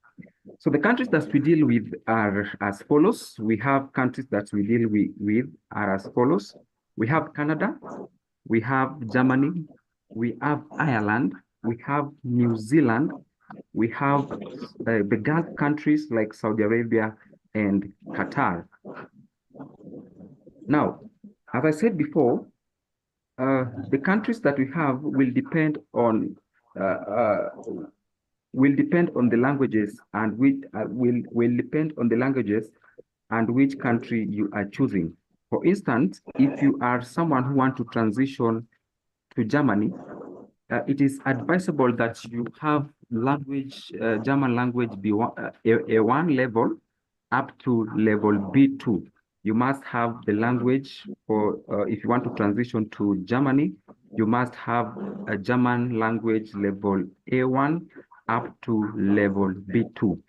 So the countries that we deal with are as follows. We have countries that we deal with are as follows. We have Canada, we have Germany, we have Ireland, we have New Zealand, we have the Gulf countries like Saudi Arabia and Qatar. Now, as I said before, the countries that we have will depend on the languages and will depend on the languages and which country you are choosing. For instance, if you are someone who wants to transition to Germany, it is advisable that you have language, German language B1, A1 level up to level B2. You must have the language for, if you want to transition to Germany, you must have a German language level A1 up to level B2.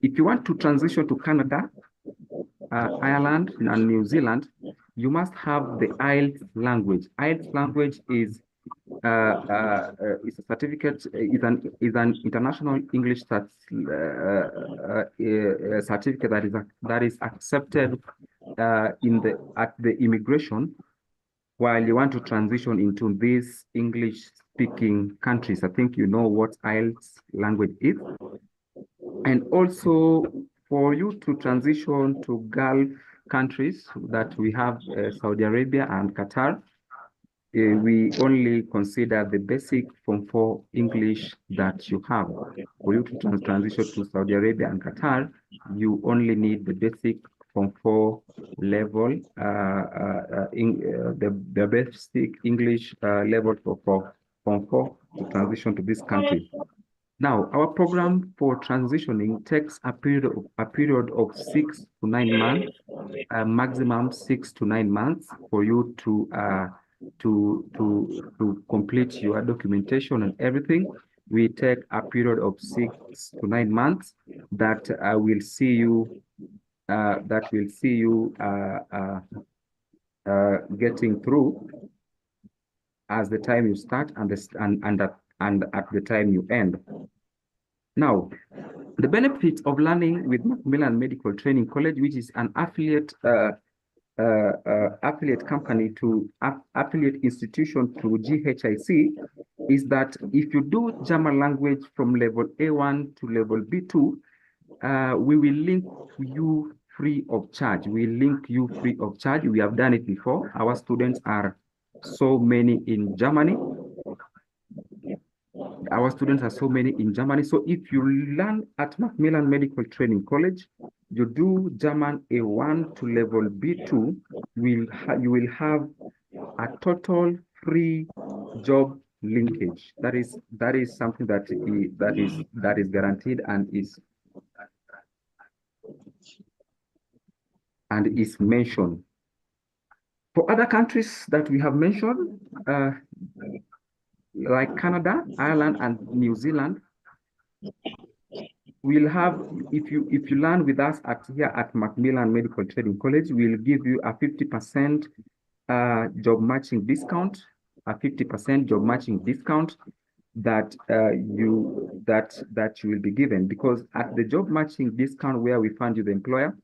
If you want to transition to Canada, Ireland, and New Zealand, you must have the IELTS language. IELTS language is a certificate, is an international English certificate that is accepted at the immigration while you want to transition into these English-speaking countries. I think you know what IELTS language is. And also, for you to transition to Gulf countries that we have, Saudi Arabia and Qatar, we only consider the basic Form 4 English that you have. For you to transition to Saudi Arabia and Qatar, you only need the basic Form 4 level, the basic English level for Form 4 to transition to this country. Now, our program for transitioning takes a period of 6 to 9 months, maximum 6 to 9 months for you to complete your documentation and everything. We take a period of 6 to 9 months that will see you getting through as the time you start and at the time you end. Now, the benefit of learning with Macmillan Medical Training College, which is an affiliate company to affiliate institution to GHIC, is that if you do German language from level A1 to level B2, we will link you free of charge. We link you free of charge. We have done it before. Our students are so many in Germany. Our students are so many in Germany. So if you learn at Macmillan Medical Training College, you do German A1 to level B2, you will have a total free job linkage. That is something that is guaranteed and is mentioned. For other countries that we have mentioned, like Canada, Ireland, and New Zealand, we'll have, if you learn with us here at Macmillan Medical Training College, we'll give you a 50% job matching discount, that you will be given, because at the job matching discount where we fund you the employer,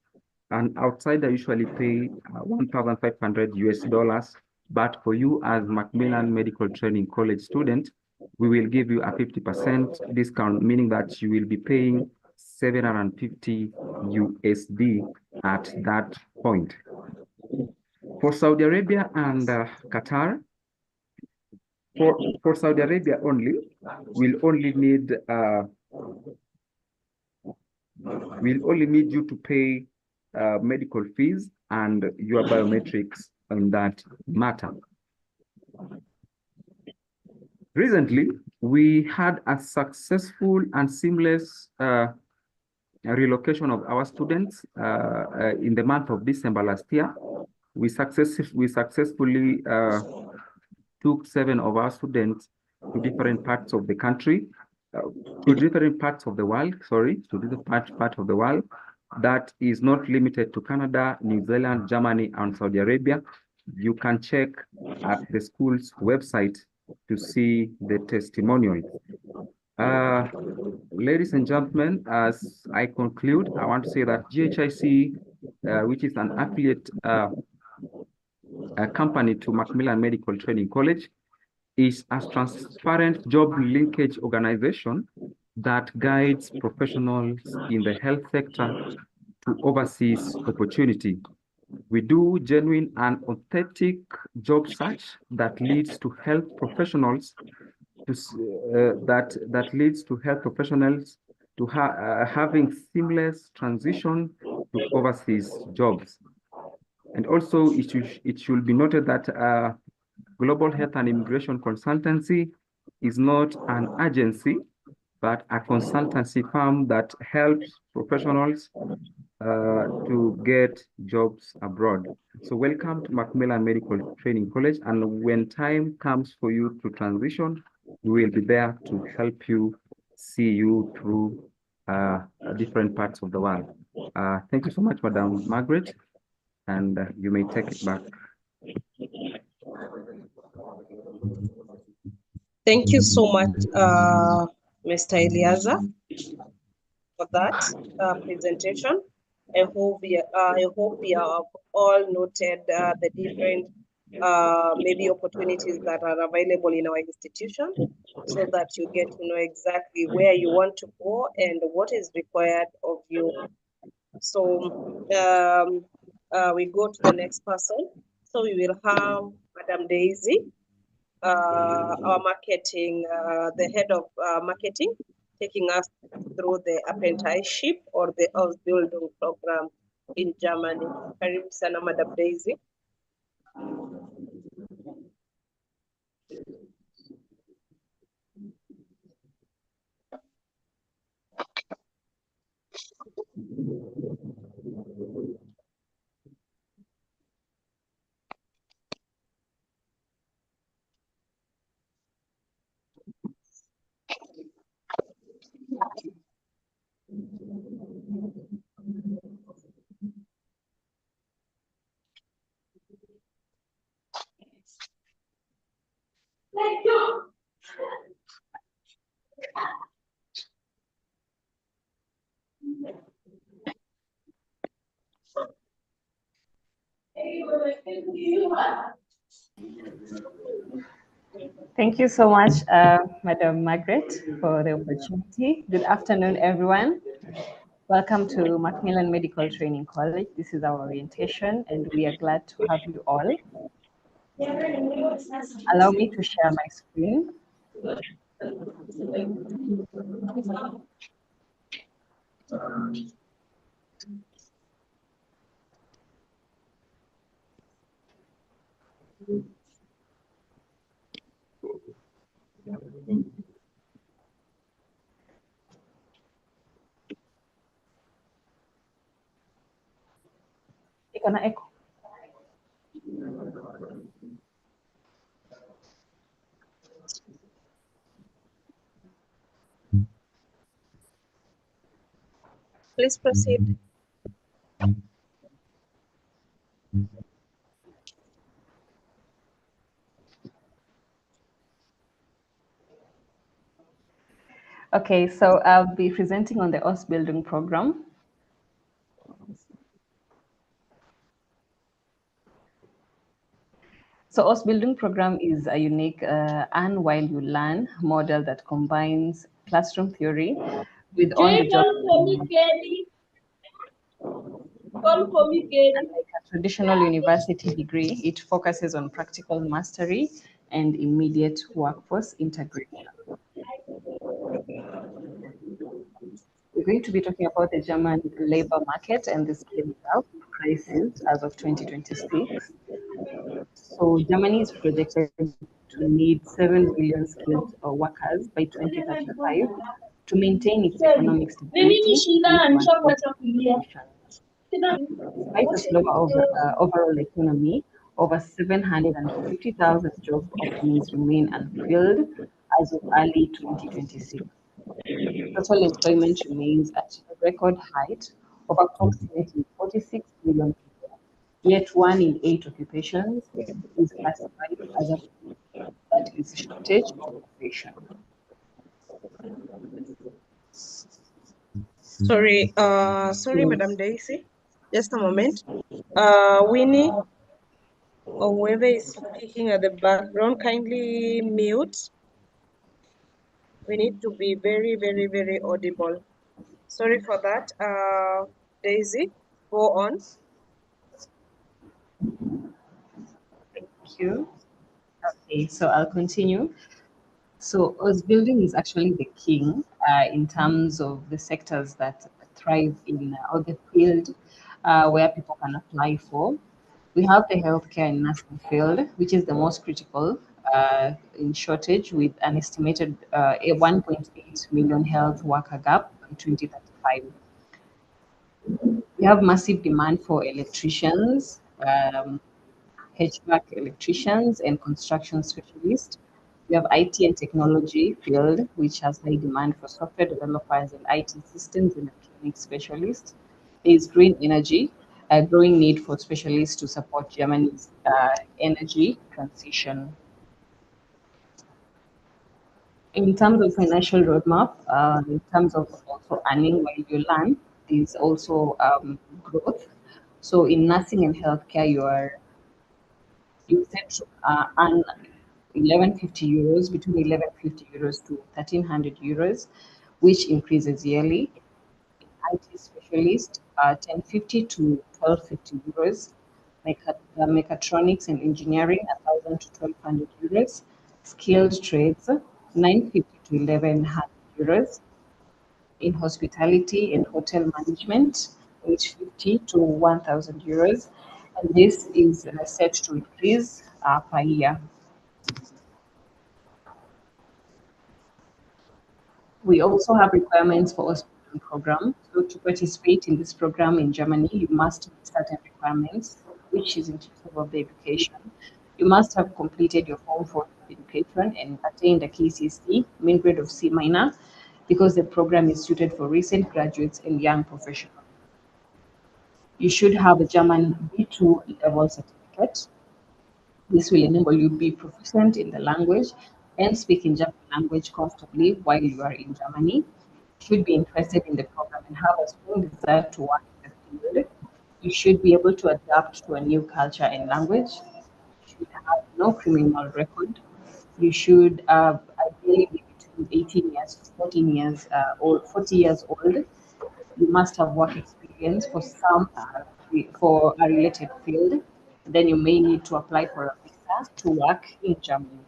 an outsider usually pay $1,500 US. But for you as Macmillan Medical Training College student, we will give you a 50% discount, meaning that you will be paying $750 USD at that point. For Saudi Arabia and Qatar, for Saudi Arabia only, we'll only need you to pay medical fees and your biometrics in that matter. Recently, we had a successful and seamless relocation of our students in the month of December last year. We successfully took 7 of our students to different parts of the country, to different parts of the world, to different part of the world. That is not limited to Canada, New Zealand, Germany, and Saudi Arabia. You can check at the school's website to see the testimonials. Ladies and gentlemen, as I conclude, I want to say that GHIC, which is an affiliate company to Macmillan Medical Training College, is a transparent job linkage organization that guides professionals in the health sector to overseas opportunity. We do genuine and authentic job search that leads to health professionals having seamless transition to overseas jobs. And also, it should be noted that Global Health and Immigration Consultancy is not an agency, but a consultancy firm that helps professionals to get jobs abroad. So welcome to Macmillan Medical Training College. And when time comes for you to transition, we will be there to help you see you through different parts of the world. Thank you so much, Madam Margaret, and you may take it back. Thank you so much, Mr. Eliaza, for that presentation. I hope we have all noted the different maybe opportunities that are available in our institution, so that you get to know exactly where you want to go and what is required of you. So we go to the next person. So we will have Madam Daisy, our marketing, the head of marketing, taking us through the apprenticeship or the Ausbildung program in Germany. Karibu sana, Madam Daisy. Thank you so much, Madam Margaret, for the opportunity. Good afternoon, everyone. Welcome to Macmillan Medical Training College. This is our orientation, and we are glad to have you all. Allow me to share my screen. Iko na echo. Please proceed. Okay, so I'll be presenting on the Ausbildung program. So Ausbildung program is a unique and while you learn model that combines classroom theory with on-the-job. Unlike a traditional university degree, it focuses on practical mastery and immediate workforce integration. We're going to be talking about the German labor market and the skill gap crisis as of 2026. So Germany is projected to need 7 million skilled workers by 2035 to maintain its economic stability. Despite a slower overall economy, over 750,000 job openings remain unfilled as of early 2026. Total employment remains at a record height of approximately 46 million people, yet 1 in 8 occupations is classified as a that is shortage of occupation. Sorry, Madam Daisy. Just a moment. Winnie, or whoever is speaking at the background, kindly mute. We need to be very, very, very audible. Sorry for that. Daisy, go on. Thank you. Okay, so I'll continue. So Ausbildung is actually the king in terms of the sectors that thrive in or the field where people can apply for. We have the healthcare and nursing field, which is the most critical in shortage, with an estimated a 1.8 million health worker gap by 2035. We have massive demand for electricians, HVAC electricians, and construction specialists. We have IT and technology field, which has high demand for software developers and IT systems and electronic specialists. There is green energy, a growing need for specialists to support Germany's energy transition. In terms of financial roadmap, in terms of also earning while you learn, there's also growth. So in nursing and healthcare, you set to earn 1150 euros, between 1150 euros to 1300 euros, which increases yearly. IT specialist, 1050 to 1250 euros. Mechatronics and engineering, 1000 to 1200 euros. Skilled trades, 950 to 1100 euros. In hospitality and hotel management, 850 to 1000 euros. And this is set to increase per year. We also have requirements for Ausbildung program. So to participate in this program in Germany, you must meet certain requirements, which is inclusive of the education. You must have completed your Form 4 education and attained a KCSE, mean grade of C minor, because the program is suited for recent graduates and young professionals. You should have a German B2 level certificate. This will enable you to be proficient in the language and speak in German language comfortably while you are in Germany. You should be interested in the program and have a strong desire to work in the field. You should be able to adapt to a new culture and language. You should have no criminal record. You should ideally be between 18 years to 14 years or 40 years old. You must have work experience for for a related field. Then you may need to apply for a visa to work in Germany.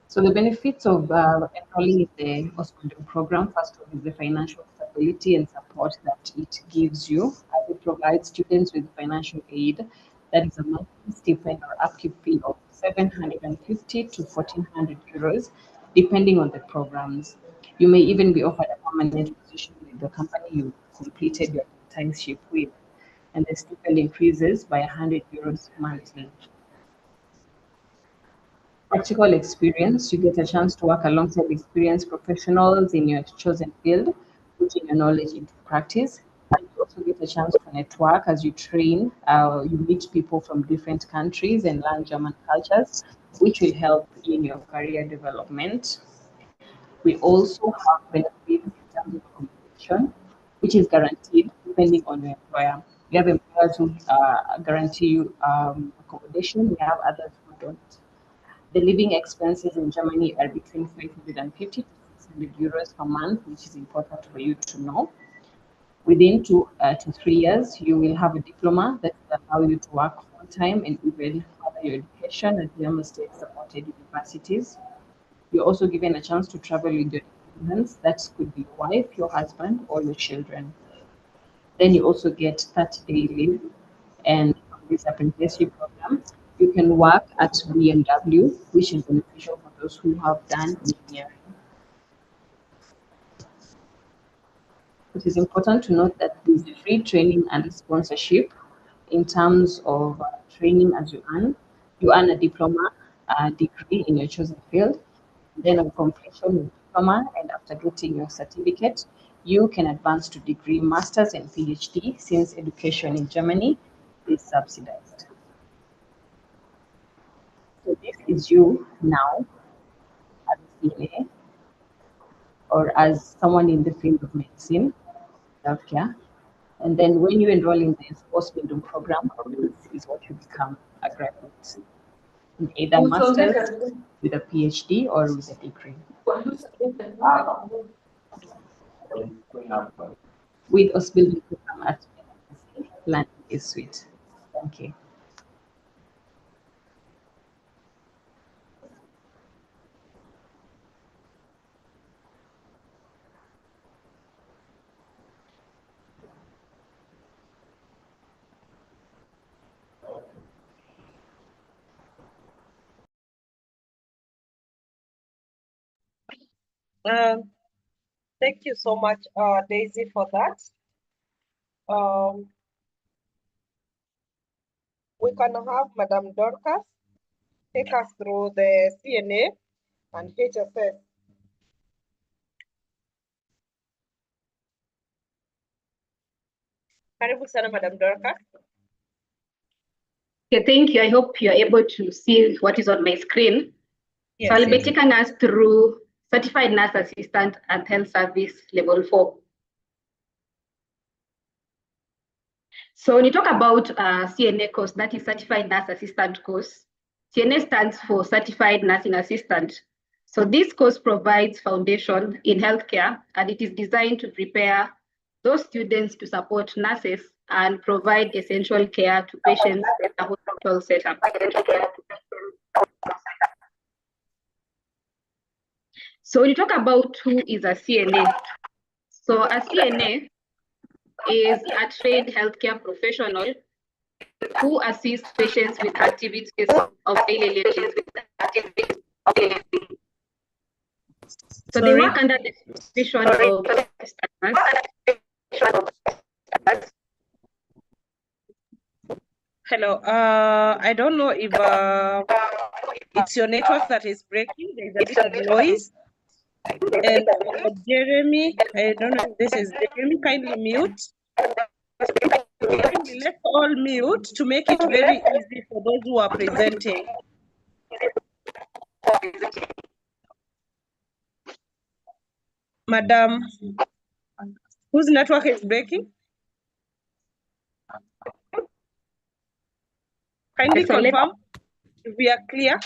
So the benefits of enrolling in the Ausbildung program, first one is the financial stability and support that it gives you, as it provides students with financial aid, that is a monthly stipend or upkeep fee of 750 to 1400 euros, depending on the programs. You may even be offered a permanent position with the company you completed your internship with, and the stipend increases by 100 euros monthly. Practical experience, you get a chance to work alongside experienced professionals in your chosen field, putting your knowledge into practice. And you also get a chance to network as you train. You meet people from different countries and learn German cultures, which will help in your career development. We also have benefits in terms of accommodation, which is guaranteed depending on your employer. We have employers who guarantee you accommodation. We have others who don't. The living expenses in Germany are between 550 to 600 euros per month, which is important for you to know. Within 2 to 3 years, you will have a diploma that will allow you to work full time and even further your education at member state supported universities. You're also given a chance to travel with your dependents. That could be your wife, your husband, or your children. Then you also get 30-day leave. And from this apprenticeship program, you can work at BMW, which is beneficial for those who have done engineering. It is important to note that there is free training and sponsorship in terms of training as you earn. You earn a diploma, a degree in your chosen field. Then on completion of diploma and after getting your certificate, you can advance to degree, master's and PhD, since education in Germany is subsidized. So this is you now as a CNA or as someone in the field of medicine, healthcare. And then when you enroll in this Ausbildung program, this is what you become, a graduate in either master's with a PhD or with a degree. With Ausbildung program at MMTC, learning is sweet. Thank you. Thank you so much, Daisy, for that. We can have Madam Dorcas take us through the CNA and HSS. Karibu sana, Madam Dorcas. Okay, thank you. I hope you're able to see what is on my screen. Yes, so I'll be taking us through Certified Nurse Assistant and Health Service Level 4. So when you talk about CNA course, that is Certified Nurse Assistant course, CNA stands for Certified Nursing Assistant. So this course provides foundation in healthcare, and it is designed to prepare those students to support nurses and provide essential care to patients in a hospital setup. So when you talk about who is a CNA, so a CNA is a trained healthcare professional who assists patients with activities of daily living. So they work under the supervision of Hello, I don't know if it's your network that is breaking. There's a bit of noise. And Jeremy, I don't know if this is Jeremy, kindly mute. Kindly let's all mute to make it very easy for those who are presenting. Madam, whose network is breaking? Kindly confirm if we are clear.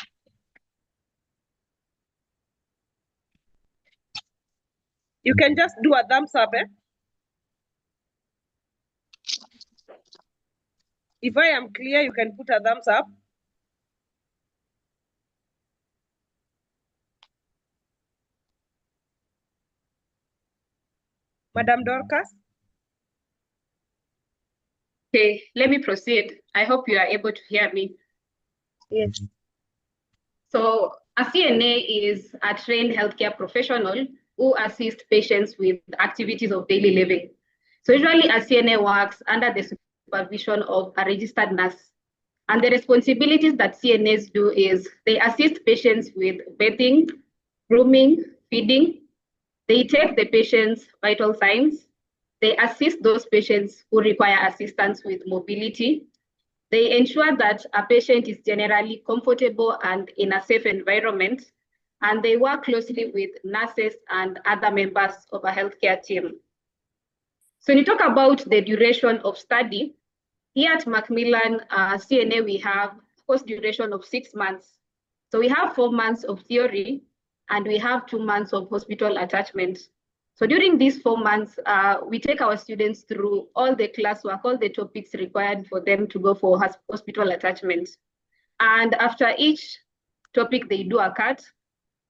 You can just do a thumbs up. If I am clear, you can put a thumbs up. Madam Dorcas? Okay, let me proceed. I hope you are able to hear me. Yes. So a CNA is a trained healthcare professional who assists patients with activities of daily living. So usually a CNA works under the supervision of a registered nurse. And the responsibilities that CNAs do is they assist patients with bathing, grooming, feeding. They take the patient's vital signs. They assist those patients who require assistance with mobility. They ensure that a patient is generally comfortable and in a safe environment, and they work closely with nurses and other members of a healthcare team. So when you talk about the duration of study, here at Macmillan CNA, we have course duration of 6 months. So we have 4 months of theory, and we have 2 months of hospital attachment. So during these 4 months, we take our students through all the classwork, all the topics required for them to go for hospital attachment. And after each topic, they do a cut,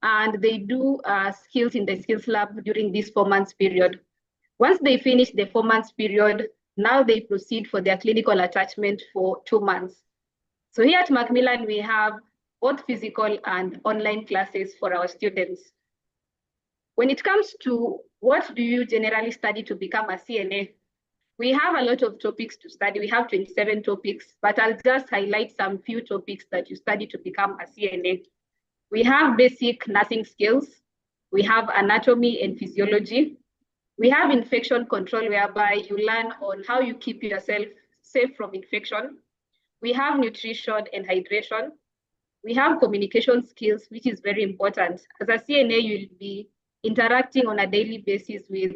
and they do skills in the skills lab during this 4 months period. Once they finish the 4 months period, now they proceed for their clinical attachment for 2 months. So here at Macmillan, we have both physical and online classes for our students. When it comes to what do you generally study to become a CNA, we have a lot of topics to study. We have 27 topics, but I'll just highlight some few topics that you study to become a CNA. We have basic nursing skills. We have anatomy and physiology. We have infection control, whereby you learn on how you keep yourself safe from infection. We have nutrition and hydration. We have communication skills, which is very important. As a CNA, you'll be interacting on a daily basis with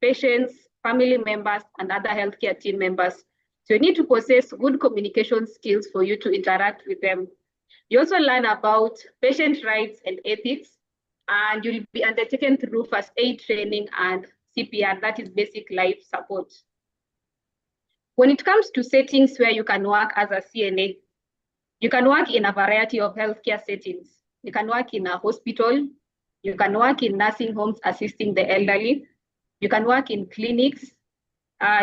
patients, family members, and other healthcare team members. So you need to possess good communication skills for you to interact with them. You also learn about patient rights and ethics, and you'll be undertaken through first aid training and CPR, that is basic life support. When it comes to settings where you can work as a CNA, you can work in a variety of healthcare settings. You can work in a hospital. You can work in nursing homes assisting the elderly. You can work in clinics.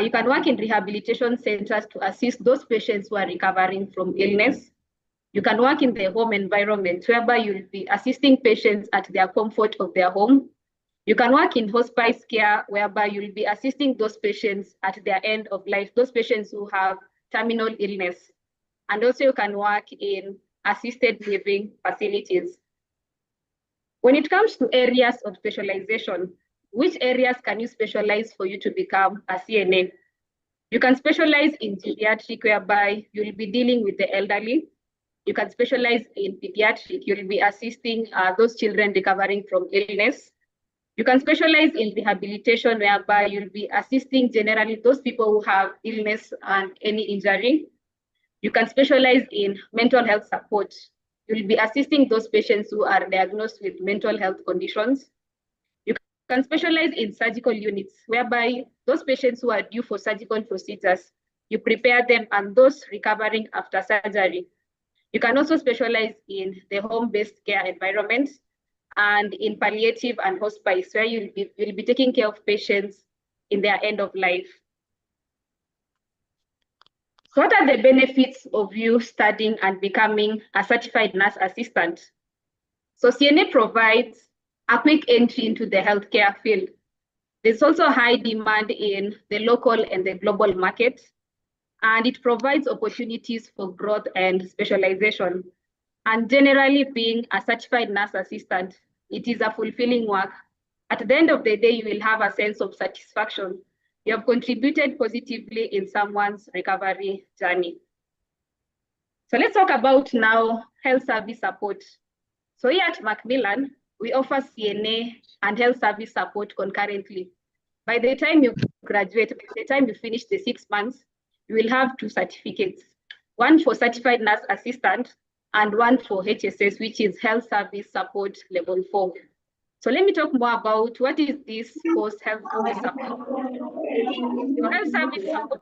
You can work in rehabilitation centers to assist those patients who are recovering from illness. You can work in the home environment, whereby you'll be assisting patients at their comfort of their home. You can work in hospice care, whereby you'll be assisting those patients at their end of life, those patients who have terminal illness. And also you can work in assisted living facilities. When it comes to areas of specialization, which areas can you specialize for you to become a CNA? You can specialize in geriatric, whereby you'll be dealing with the elderly. You can specialize in pediatric, you'll be assisting those children recovering from illness. You can specialize in rehabilitation, whereby you'll be assisting generally those people who have illness and any injury. You can specialize in mental health support. You'll be assisting those patients who are diagnosed with mental health conditions. You can specialize in surgical units, whereby those patients who are due for surgical procedures, you prepare them, and those recovering after surgery. You can also specialize in the home-based care environment and in palliative and hospice, where you'll be taking care of patients in their end of life. So what are the benefits of you studying and becoming a certified nurse assistant? So CNA provides a quick entry into the healthcare field. There's also high demand in the local and the global market, and it provides opportunities for growth and specialization. And generally, being a certified nurse assistant, it is a fulfilling work. At the end of the day, you will have a sense of satisfaction. You have contributed positively in someone's recovery journey. So let's talk about now health service support. So here at Macmillan, we offer CNA and health service support concurrently. By the time you graduate, by the time you finish the 6 months, you will have 2 certificates, one for certified nurse assistant and one for HSS, which is health service support level 4. So let me talk more about what is this post health service support. Your health service support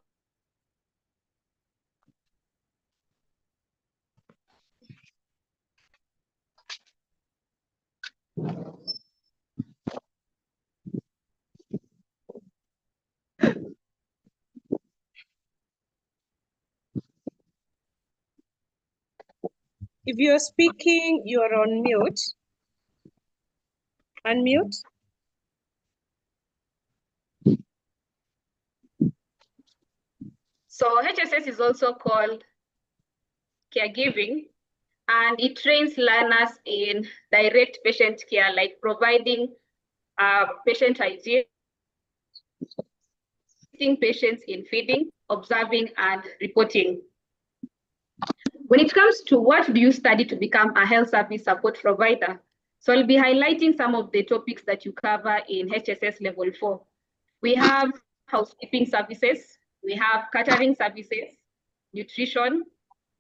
If you're speaking, you're on mute. Unmute. So HSS is also called caregiving, and it trains learners in direct patient care, like providing patient hygiene, assisting patients in feeding, observing, and reporting. When it comes to what do you study to become a health service support provider, so I'll be highlighting some of the topics that you cover in HSS level 4. We have housekeeping services, we have catering services, nutrition,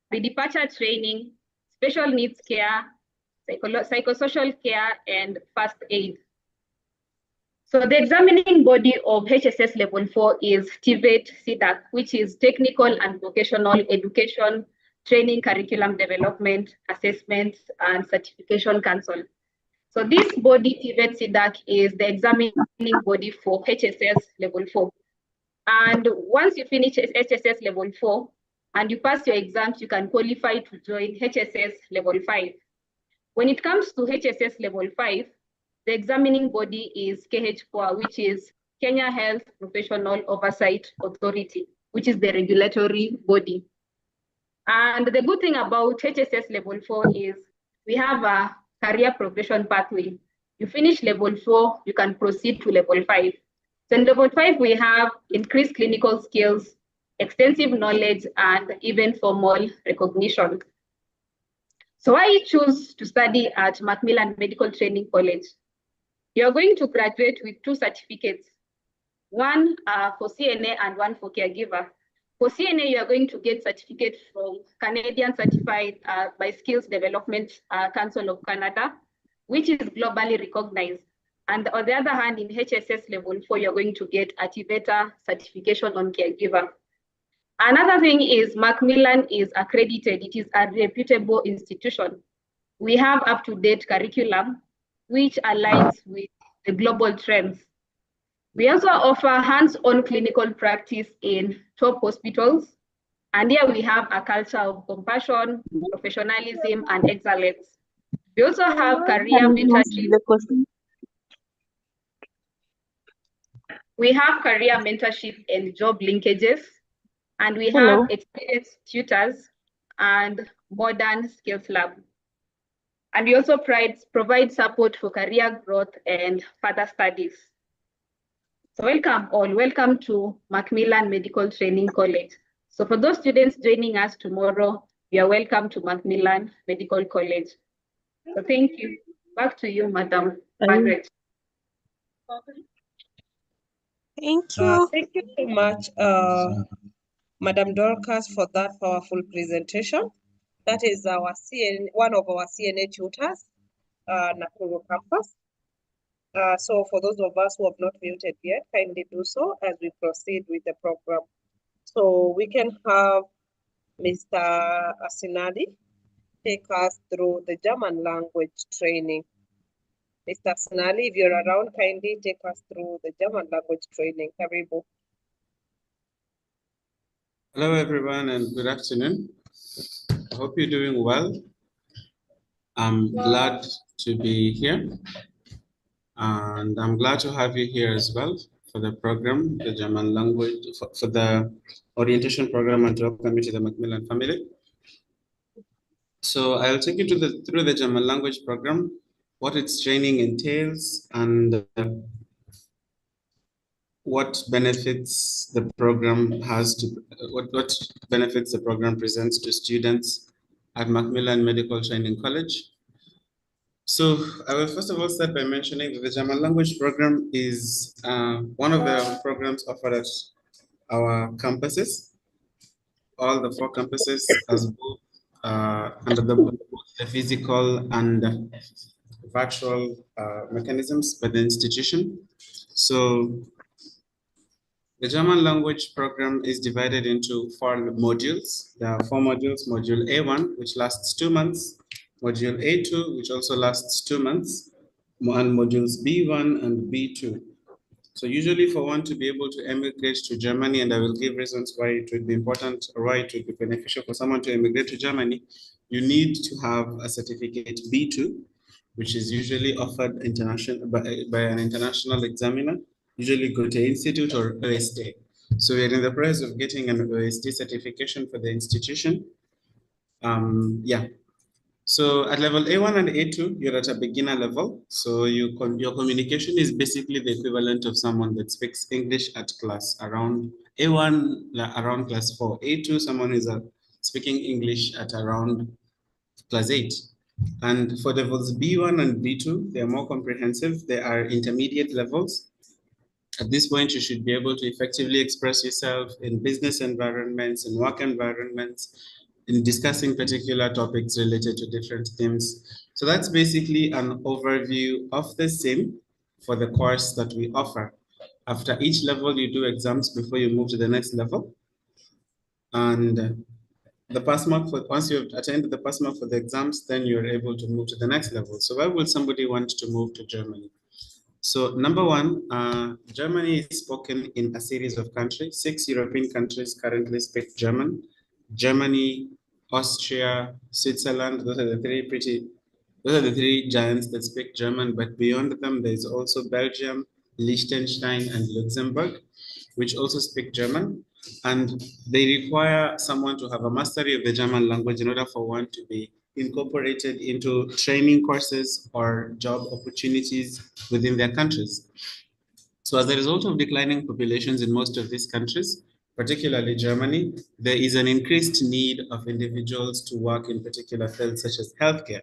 pre-departure training, special needs care, psychosocial care, and first aid. So the examining body of HSS level 4 is TVET-CDAC, which is Technical and Vocational Education, Training, Curriculum Development, Assessment, and Certification Council. So this body, TVET-CDAC, is the examining body for HSS level 4. And once you finish HSS level 4 and you pass your exams, you can qualify to join HSS level 5. When it comes to HSS level 5, the examining body is KH4, which is Kenya Health Professional Oversight Authority, which is the regulatory body. And the good thing about HSS level 4 is we have a career progression pathway. You finish level 4, you can proceed to level 5. So in level 5, we have increased clinical skills, extensive knowledge, and even formal recognition. So why choose to study at Macmillan Medical Training College? You're going to graduate with 2 certificates, one for CNA and one for caregiver. For CNA, you are going to get certificate from Canadian Certified by Skills Development Council of Canada, which is globally recognized. And on the other hand, in HSS level 4, you're going to get a TVETA certification on caregiver. Another thing is Macmillan is accredited. It is a reputable institution. We have up-to-date curriculum, which aligns with the global trends. We also offer hands-on clinical practice in top hospitals. And here we have a culture of compassion, professionalism, and excellence. We also have career mentorship. We have career mentorship and job linkages, and we Hello. have experienced tutors and modern skills lab. And we also provide support for career growth and further studies. So welcome all, welcome to Macmillan Medical Training College. So for those students joining us tomorrow, you are welcome to Macmillan Medical College. So thank you. Back to you, Madam Margaret. Thank you so much, Madam Dorcas, for that powerful presentation. That is our one of our CNA tutors, Nakuru campus. So for those of us who have not muted yet, kindly do so as we proceed with the program. So we can have Mr. Asinadi take us through the German language training. Mr. Asinadi, if you're around, kindly take us through the German language training. Karibu. Hello, everyone, and good afternoon. I hope you're doing well. I'm glad to be here, and I'm glad to have you here as well for the program, the German language, for the orientation program, and to welcome you to the Macmillan family. So I'll take you through the German language program, what its training entails, and what benefits the program has to, what benefits the program presents to students at Macmillan Medical Training College. So I will first of all start by mentioning that the German language program is one of the programs offered at our campuses, all the 4 campuses, as both under both the physical and virtual mechanisms by the institution. So the German language program is divided into 4 modules. There are 4 modules. Module A1, which lasts 2 months. Module A2, which also lasts 2 months. And modules B1 and B2. So usually for one to be able to emigrate to Germany, and I will give reasons why it would be important or why it would be beneficial for someone to emigrate to Germany, you need to have a certificate B2, which is usually offered by an international examiner, usually Goethe Institute or OST. So we're in the process of getting an OST certification for the institution. So at level A1 and A2, you're at a beginner level. So your communication is basically the equivalent of someone that speaks English at class around A1, around class 4. A2, someone who's speaking English at around class 8. And for levels B1 and B2, they are more comprehensive. They are intermediate levels. At this point, you should be able to effectively express yourself in business environments, in work environments, in discussing particular topics related to different themes. So that's basically an overview of the same for the course that we offer. After each level, you do exams before you move to the next level. And the pass mark once you've attended the pass mark for the exams, then you're able to move to the next level. So why would somebody want to move to Germany? So number one, Germany is spoken in a series of countries. 6 European countries currently speak German. Germany, Austria, Switzerland, those are the 3 giants that speak German, but beyond them, there's also Belgium, Liechtenstein, and Luxembourg, which also speak German. And they require someone to have a mastery of the German language in order for one to be incorporated into training courses or job opportunities within their countries. So as a result of declining populations in most of these countries, particularly Germany, there is an increased need of individuals to work in particular fields such as healthcare.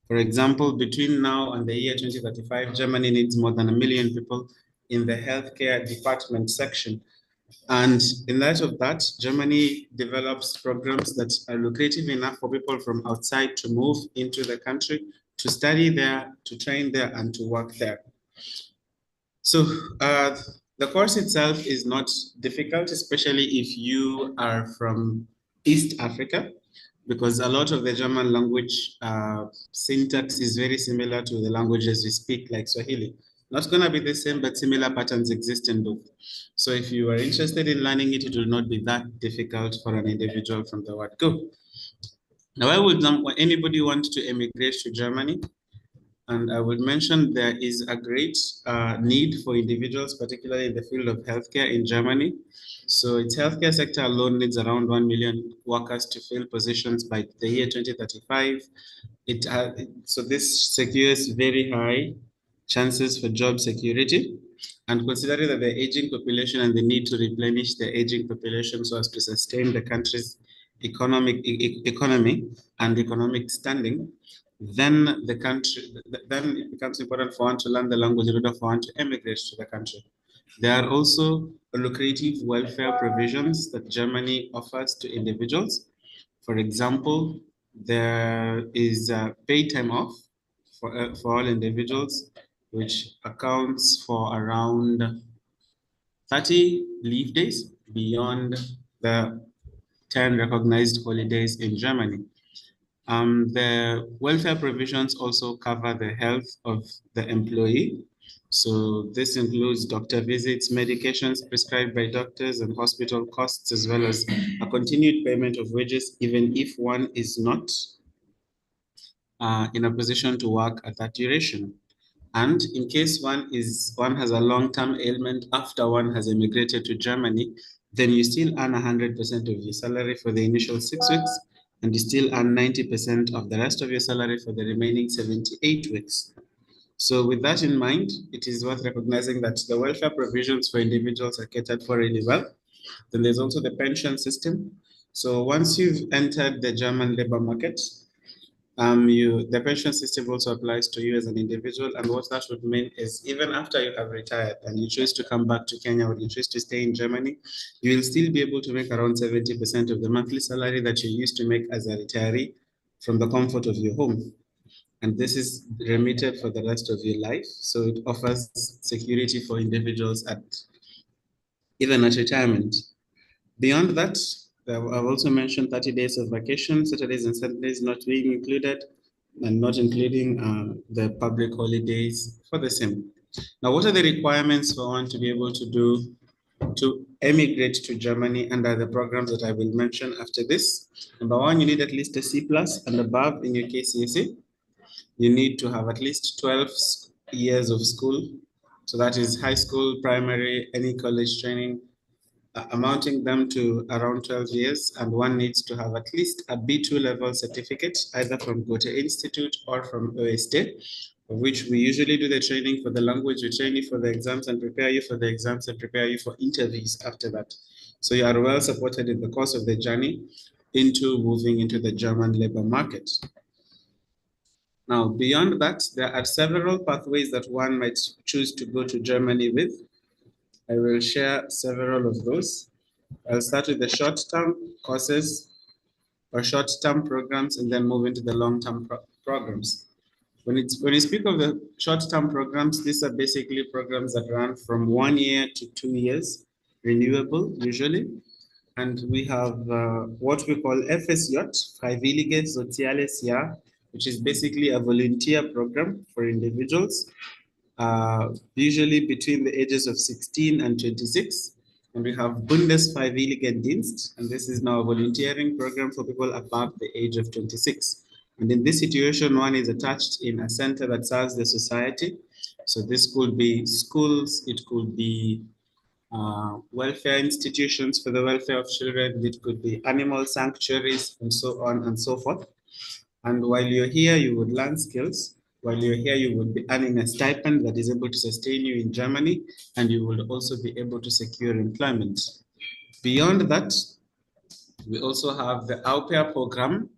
For example, between now and the year 2035, Germany needs more than 1 million people in the healthcare department section. And in light of that, Germany develops programs that are lucrative enough for people from outside to move into the country, to study there, to train there, and to work there. So the course itself is not difficult, especially if you are from East Africa, because a lot of the German language syntax is very similar to the languages we speak, like Swahili. Not going to be the same, but similar patterns exist in both. So if you are interested in learning it, it will not be that difficult for an individual from the word go. Now, why would anybody want to emigrate to Germany? And I would mention there is a great need for individuals, particularly in the field of healthcare in Germany. So its healthcare sector alone needs around 1 million workers to fill positions by the year 2035. So this secures very high chances for job security. And considering that the aging population and the need to replenish the aging population so as to sustain the country's economy and economic standing, then then it becomes important for one to learn the language in order for one to emigrate to the country. There are also lucrative welfare provisions that Germany offers to individuals. For example, there is paid time off for all individuals, which accounts for around 30 leave days beyond the 10 recognized holidays in Germany. The welfare provisions also cover the health of the employee. So this includes doctor visits, medications prescribed by doctors, and hospital costs, as well as a continued payment of wages, even if one is not in a position to work at that duration. And in case one has a long-term ailment after one has immigrated to Germany, then you still earn 100% of your salary for the initial 6 weeks, and you still earn 90% of the rest of your salary for the remaining 78 weeks. So with that in mind, it is worth recognizing that the welfare provisions for individuals are catered for really well. Then there's also the pension system. So once you've entered the German labor market, the pension system also applies to you as an individual, and what that would mean is even after you have retired and you choose to come back to Kenya or you choose to stay in Germany, you will still be able to make around 70% of the monthly salary that you used to make as a retiree from the comfort of your home. And this is remitted for the rest of your life. So it offers security for individuals even at retirement. Beyond that, I've also mentioned 30 days of vacation, Saturdays and Sundays not being included, and not including the public holidays for the same. Now, what are the requirements for one to be able to emigrate to Germany under the programs that I will mention after this? Number one, you need at least a C+ and above in your KCSE. You need to have at least 12 years of school. So that is high school, primary, any college training, amounting them to around 12 years, and one needs to have at least a B2 level certificate, either from Goethe Institute or from OSD, of which we usually do the training for the language, we train you for the exams and prepare you for the exams and prepare you for interviews after that. So you are well supported in the course of the journey into moving into the German labor market. Now, beyond that, there are several pathways that one might choose to go to Germany with. I will share several of those. I'll start with the short-term courses or short-term programs and then move into the long-term programs. When you speak of the short-term programs, these are basically programs that run from 1 year to 2 years, renewable usually. And we have what we call FSJ, Freiwilliges Soziales Jahr, which is basically a volunteer program for individuals, usually between the ages of 16 and 26. And we have Bundesfreiwilligendienst, and this is now a volunteering program for people above the age of 26. And in this situation, one is attached in a center that serves the society. So this could be schools, it could be welfare institutions for the welfare of children, it could be animal sanctuaries, and so on and so forth. And while you're here, you would learn skills. While you're here, you would be earning a stipend that is able to sustain you in Germany, and you will also be able to secure employment. Beyond that, we also have the au pair program.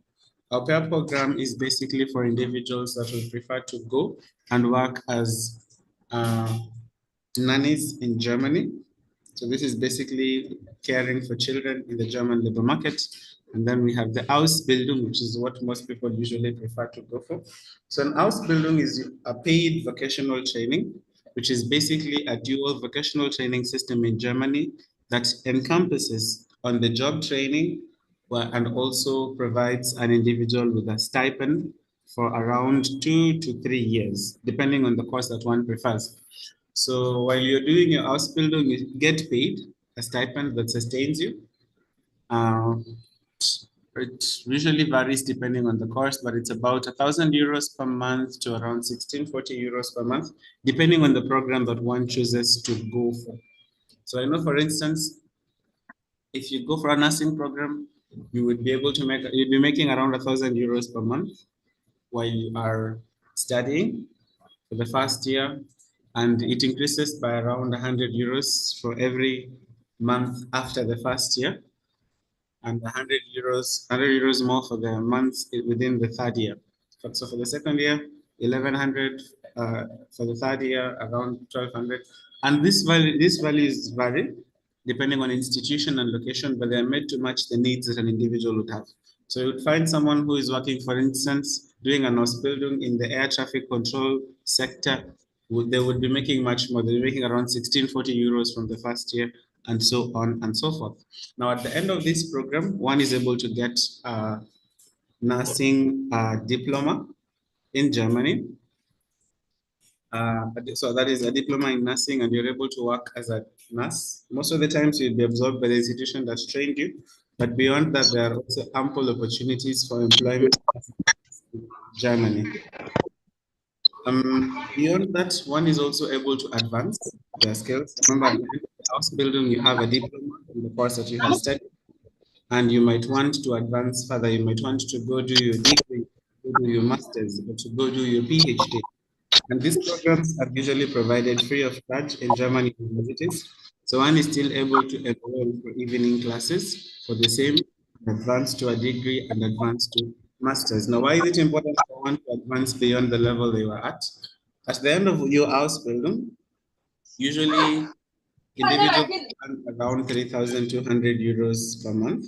Au pair program is basically for individuals that would prefer to go and work as nannies in Germany. So this is basically caring for children in the German labor market. And then we have the Ausbildung, which is what most people usually prefer to go for. So an Ausbildung is a paid vocational training, which is basically a dual vocational training system in Germany that encompasses on-the-job training and also provides an individual with a stipend for around 2 to 3 years, depending on the course that one prefers. So while you're doing your Ausbildung, you get paid a stipend that sustains you. it usually varies depending on the course, but it's about 1,000 euros per month to around 1640 euros per month, depending on the program that one chooses to go for. So I know, for instance, if you go for a nursing program, you would be able to you'd be making around 1,000 euros per month while you are studying for the first year, and it increases by around 100 euros for every month after the first year, and 100 euros more for the months within the third year. So for the second year, 1,100, for the third year, around 1,200. And these values vary depending on institution and location, but they are made to match the needs that an individual would have. So you would find someone who is working, for instance, doing an Ausbildung in the air traffic control sector, they would be making much more. They're making around 1640 euros from the first year, and so on and so forth. Now, at the end of this program, one is able to get a nursing diploma in Germany. So that is a diploma in nursing, and you're able to work as a nurse. Most of the times you'll be absorbed by the institution that's trained you, but beyond that, there are also ample opportunities for employment in Germany. Beyond that, one is also able to advance their skills. Remember, at the end of the Ausbildung, you have a diploma in the course that you have studied, and you might want to advance further. You might want to go do your degree, go do your master's, or to go do your PhD. And these programs are usually provided free of charge in German universities. So one is still able to enroll for evening classes for the same, advance to a degree and advance to master's. Now, why is it important for one to advance beyond the level they were at? At the end of your Ausbildung, usually individuals earn around 3,200 euros per month,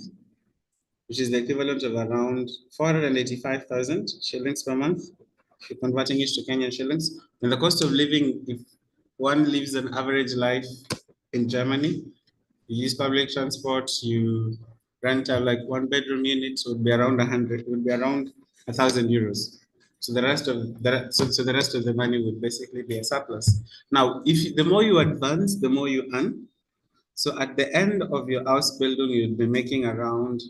which is the equivalent of around 485,000 shillings per month. If you're converting it to Kenyan shillings, and the cost of living, if one lives an average life in Germany, you use public transport, you rent a like one bedroom unit, would be around 1,000 euros. So the rest of the rest of the money would basically be a surplus. Now, if the more you advance, the more you earn. So at the end of your Ausbildung, you'd be making around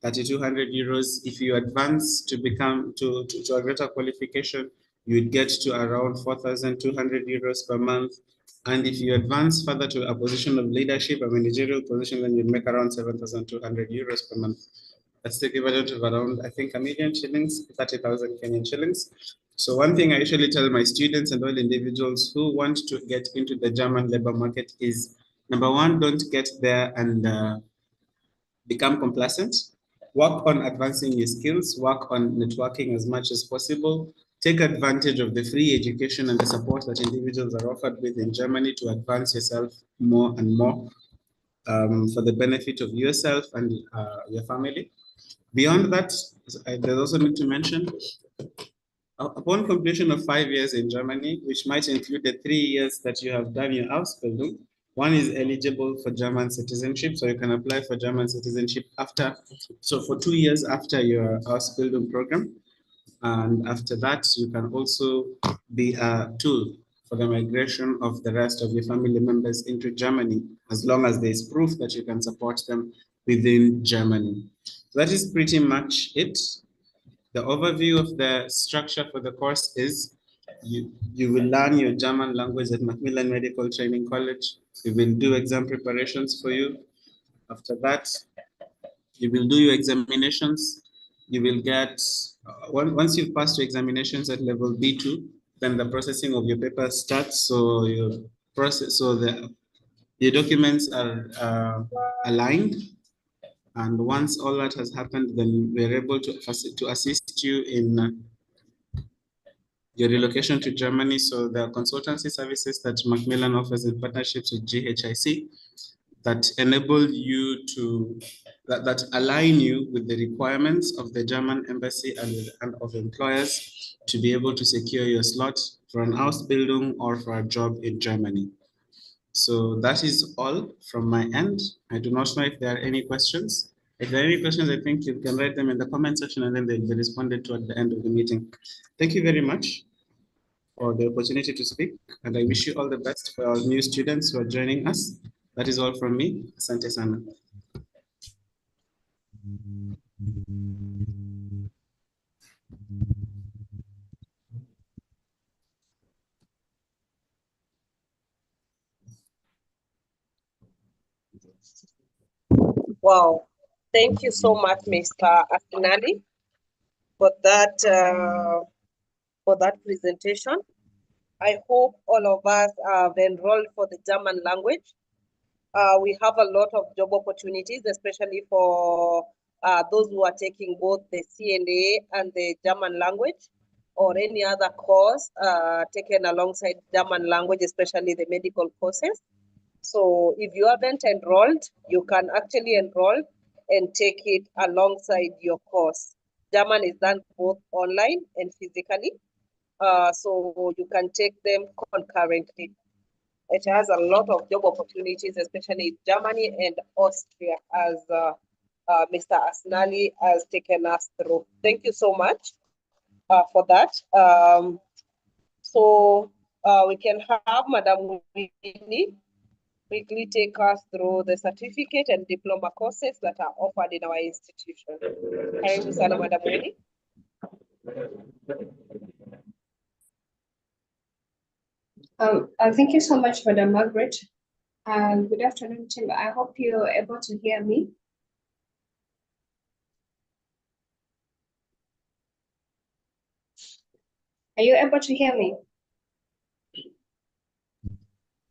3,200 euros. If you advance to become to a greater qualification, you would get to around 4,200 euros per month. And if you advance further to a position of leadership, a managerial position, then you'd make around 7,200 euros per month. That's the equivalent of around, I think, 1,000,000 shillings, 30,000 Kenyan shillings. So one thing I usually tell my students and all individuals who want to get into the German labor market is, number one, don't get there and become complacent. Work on advancing your skills, work on networking as much as possible. Take advantage of the free education and the support that individuals are offered with in Germany to advance yourself more and more for the benefit of yourself and your family. Beyond that, there's also need to mention, upon completion of 5 years in Germany, which might include the 3 years that you have done your Ausbildung, one is eligible for German citizenship. So you can apply for German citizenship for 2 years after your Ausbildung program. And after that, you can also be a tool for the migration of the rest of your family members into Germany, as long as there's proof that you can support them within Germany. So that is pretty much it. The overview of the structure for the course is you will learn your German language at Macmillan Medical Training College. We will do exam preparations for you. After that, you will do your examinations. You will get, once you've passed your examinations at level B2, then the processing of your papers starts. So your documents are aligned. And once all that has happened, then we're able to assist you in your relocation to Germany. So there are consultancy services that Macmillan offers in partnerships with GHIC that enable you that align you with the requirements of the German embassy and of employers to be able to secure your slot for an Ausbildung or for a job in Germany. So that is all from my end. I do not know if there are any questions. If there are any questions, I think you can write them in the comment section and then they'll be responded to at the end of the meeting. Thank you very much for the opportunity to speak, and I wish you all the best for our new students who are joining us. That is all from me. Asante sana. Wow. Thank you so much, Mr. Akinali, for that presentation. I hope all of us have enrolled for the German language. We have a lot of job opportunities, especially for those who are taking both the CNA and the German language, or any other course taken alongside German language, especially the medical courses. So if you haven't enrolled, you can actually enroll and take it alongside your course. German is done both online and physically, so you can take them concurrently. It has a lot of job opportunities, especially in Germany and Austria, as Mr. Asnali has taken us through. Thank you so much for that. So we can have Madam Winnie quickly take us through the certificate and diploma courses that are offered in our institution. Karibu sana, Madam Winnie. Thank you so much, Madam Margaret. Good afternoon, team. I hope you're able to hear me. Are you able to hear me?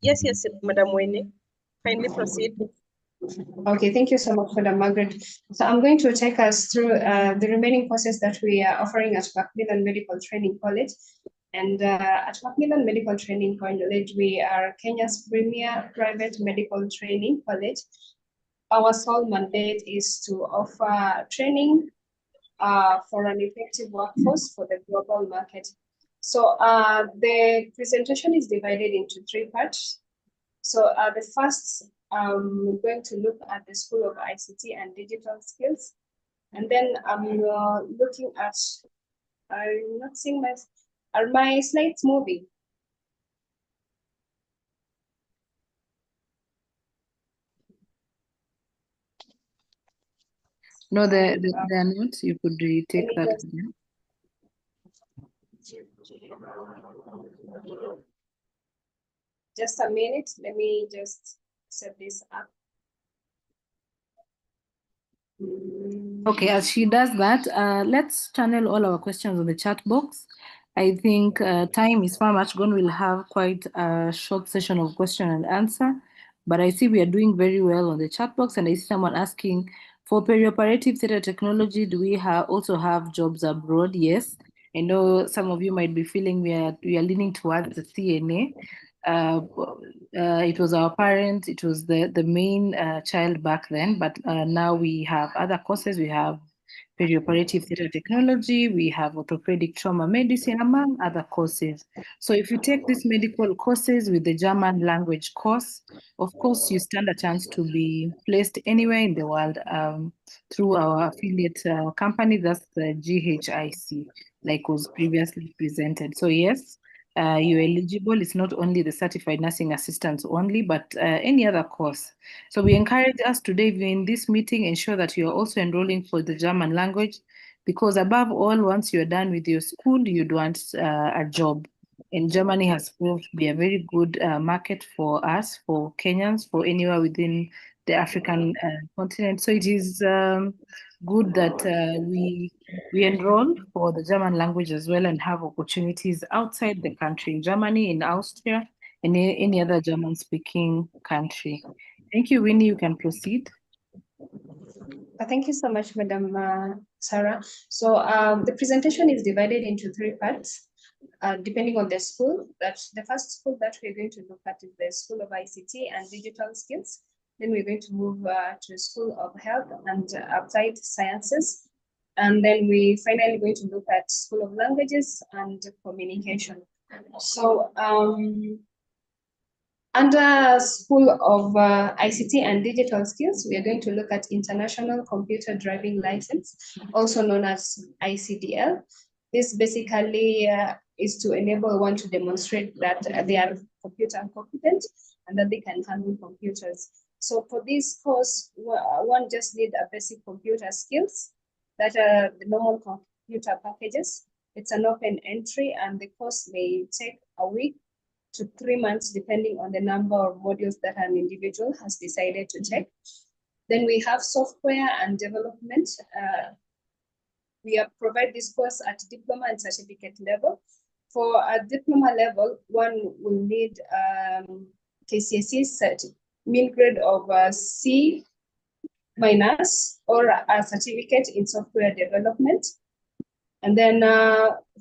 Yes, Madam Winnie. Kindly proceed. Okay, thank you so much, Madam Margaret. So I'm going to take us through the remaining courses that we are offering at Macmillan Medical Training College. And at Macmillan Medical Training College, we are Kenya's premier private medical training college. Our sole mandate is to offer training for an effective workforce for the global market. So the presentation is divided into three parts. So the first, we're going to look at the School of ICT and Digital Skills. And then I'm looking at, I'm not seeing are my slides moving? No, they're not. You could retake that again. Just a minute, let me just set this up. Okay, as she does that, let's channel all our questions on the chat box. I think time is far much gone. We'll have quite a short session of question and answer, but I see we are doing very well on the chat box, and I see someone asking, for perioperative theater technology, do we also have jobs abroad? Yes. I know some of you might be feeling we are leaning towards the CNA. It was our parent, it was the main child back then, but now we have other courses. We have perioperative theater technology, we have orthopedic trauma medicine, among other courses. So if you take these medical courses with the German language course, of course, you stand a chance to be placed anywhere in the world through our affiliate company, that's the GHIC, like was previously presented. So yes, you're eligible. It's not only the certified nursing assistants only, but any other course. So we encourage us today in this meeting, ensure that you are also enrolling for the German language, because above all, once you're done with your school, you'd want a job. And Germany has proved to be a very good market for us, for Kenyans, for anywhere within the African continent. So it is good that we enroll for the German language as well and have opportunities outside the country, in Germany, in Austria, and any other German-speaking country. Thank you, Winnie. You can proceed. Thank you so much, Madam Sarah. So the presentation is divided into three parts, depending on the school. That's the first school that we're going to look at is the School of ICT and Digital Skills. Then we're going to move to School of Health and Applied Sciences. And then we finally going to look at School of Languages and Communication. So under School of ICT and Digital Skills, we are going to look at International Computer Driving License, also known as ICDL. This basically is to enable one to demonstrate that they are computer competent and that they can handle computers. So for this course, one just need a basic computer skills that are the normal computer packages. It's an open entry and the course may take a week to 3 months, depending on the number of modules that an individual has decided to take. Then we have software and development. We provide this course at diploma and certificate level. For a diploma level, one will need KCSE mean grade of C minus or a certificate in software development. And then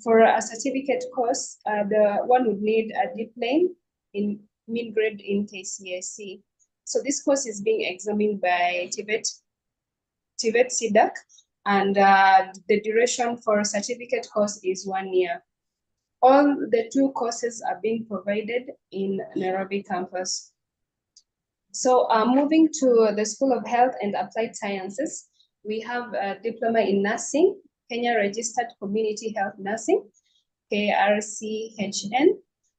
for a certificate course, the one would need a diploma in mean grade in KCSE. So this course is being examined by TVET CDAC, and the duration for a certificate course is 1 year. All the 2 courses are being provided in Nairobi campus. So moving to the School of Health and Applied Sciences, we have a diploma in nursing, Kenya Registered Community Health Nursing, KRCHN.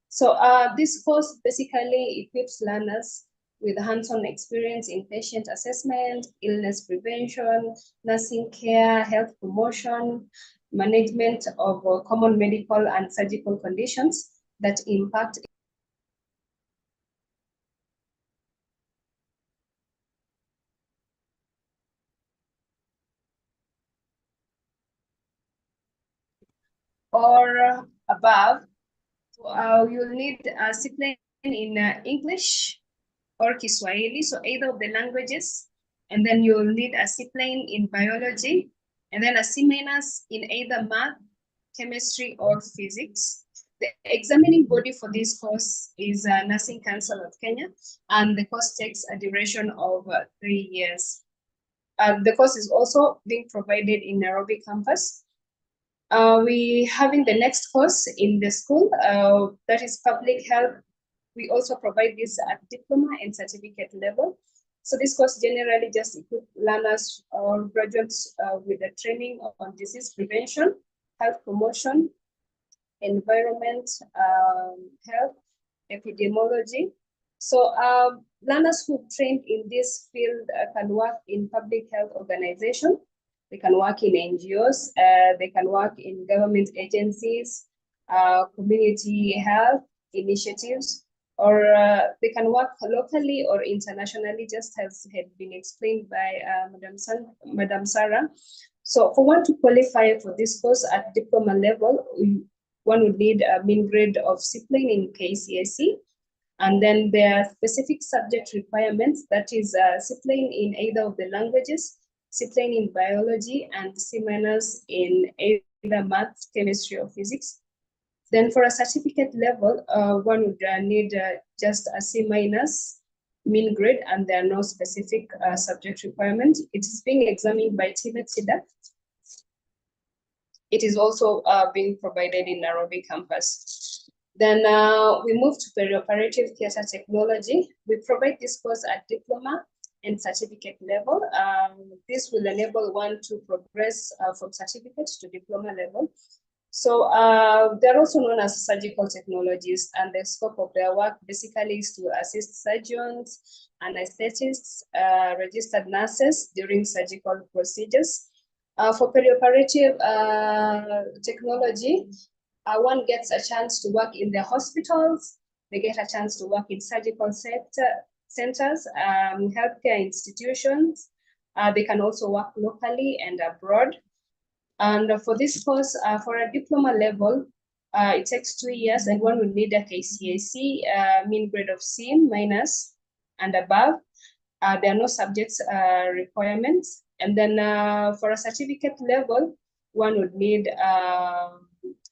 So this course basically equips learners with hands-on experience in patient assessment, illness prevention, nursing care, health promotion, management of common medical and surgical conditions that impact or above. You'll need a discipline in English or Kiswahili, so either of the languages, and then you'll need a discipline in biology, and then a C- in either math, chemistry, or physics. The examining body for this course is Nursing Council of Kenya, and the course takes a duration of 3 years. The course is also being provided in Nairobi campus. We having the next course in the school, that is public health. We also provide this at diploma and certificate level. So this course generally just equips learners or graduates with a training on disease prevention, health promotion, environment, health, epidemiology. So learners who trained in this field can work in public health organizations. They can work in NGOs, they can work in government agencies, community health initiatives, or they can work locally or internationally, just as had been explained by Madam Sarah. So for one to qualify for this course at diploma level, one would need a mean grade of discipline in KCSE, and then there are specific subject requirements, that is discipline in either of the languages, discipline in biology, and C- in either math, chemistry, or physics. Then for a certificate level, one would need just a C- mean grade, and there are no specific subject requirements. It is being examined by TVET CDAC. It is also being provided in Nairobi campus. Then we move to perioperative theatre technology. We provide this course at diploma and certificate level. This will enable one to progress from certificate to diploma level. So they're also known as surgical technologies, and the scope of their work basically is to assist surgeons, anesthetists, registered nurses during surgical procedures. For perioperative technology, one gets a chance to work in the hospitals, they get a chance to work in surgical centers, healthcare institutions. They can also work locally and abroad. And for this course, for a diploma level, it takes 2 years, and one will need a KCSE mean grade of C- and above. There are no subjects requirements. And then for a certificate level, one would need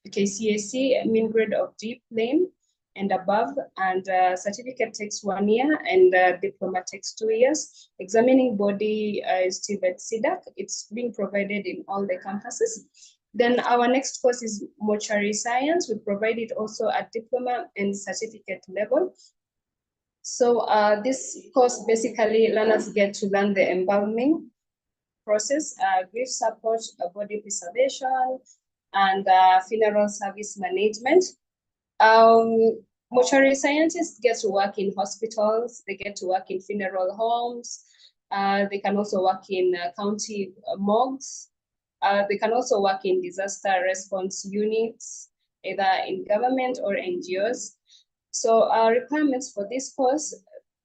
KCSE mean grade of D plane and above, and certificate takes 1 year, and diploma takes 2 years. Examining body is TVET CDAC. It's being provided in all the campuses. Then our next course is mortuary science. We provide it also at diploma and certificate level. So this course, basically learners get to learn the embalming process, grief support, body preservation, and funeral service management. Mortuary scientists get to work in hospitals, they get to work in funeral homes, they can also work in county morgues, they can also work in disaster response units, either in government or NGOs. So requirements for this course,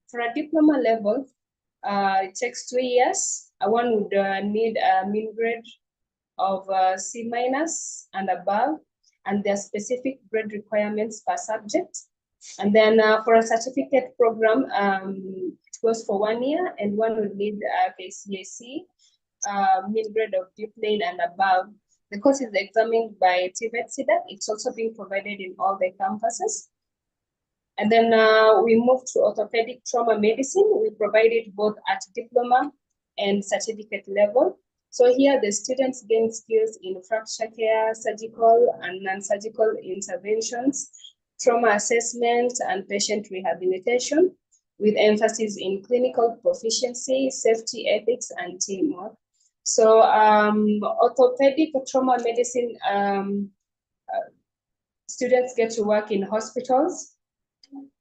for a diploma level, it takes 2 years. One would need a mean grade of C- and above, and there are specific grade requirements per subject. And then for a certificate program, it goes for 1 year, and one would need a KCAC, mean grade of D plane and above. The course is examined by TVET-SIDA. It's also being provided in all the campuses. And then we move to orthopedic trauma medicine. We provide it both at diploma and certificate level. So here the students gain skills in fracture care, surgical and non-surgical interventions, trauma assessment and patient rehabilitation, with emphasis in clinical proficiency, safety ethics, and teamwork. So orthopedic trauma medicine students get to work in hospitals,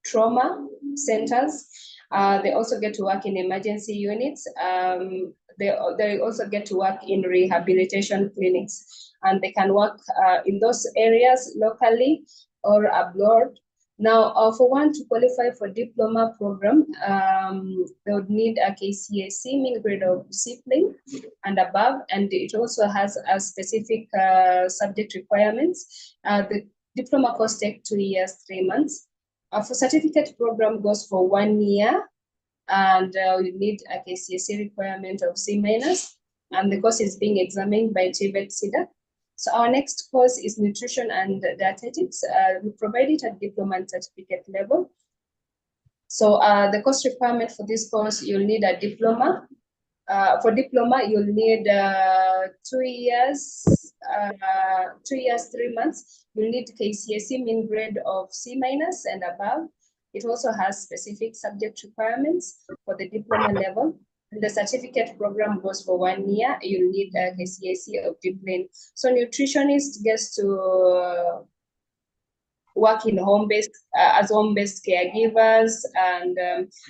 trauma centers. They also get to work in emergency units. They also get to work in rehabilitation clinics, and they can work in those areas locally or abroad. Now, for one to qualify for diploma program, they would need a KCAC, mean grade of C plane and above, and it also has a specific subject requirements. The diploma course takes 2 years, 3 months. For certificate program goes for 1 year, and we need a KCSE requirement of C-, and the course is being examined by TVET-SIDA. So our next course is nutrition and dietetics. We provide it at diploma and certificate level. So the course requirement for this course, you'll need a diploma. For diploma, you'll need 2 years, 3 months. You'll need KCSE mean grade of C- and above. It also has specific subject requirements for the diploma level. And the certificate program goes for 1 year. You'll need a KCSE of D plane. So nutritionist gets to work in home-based as home-based caregivers, and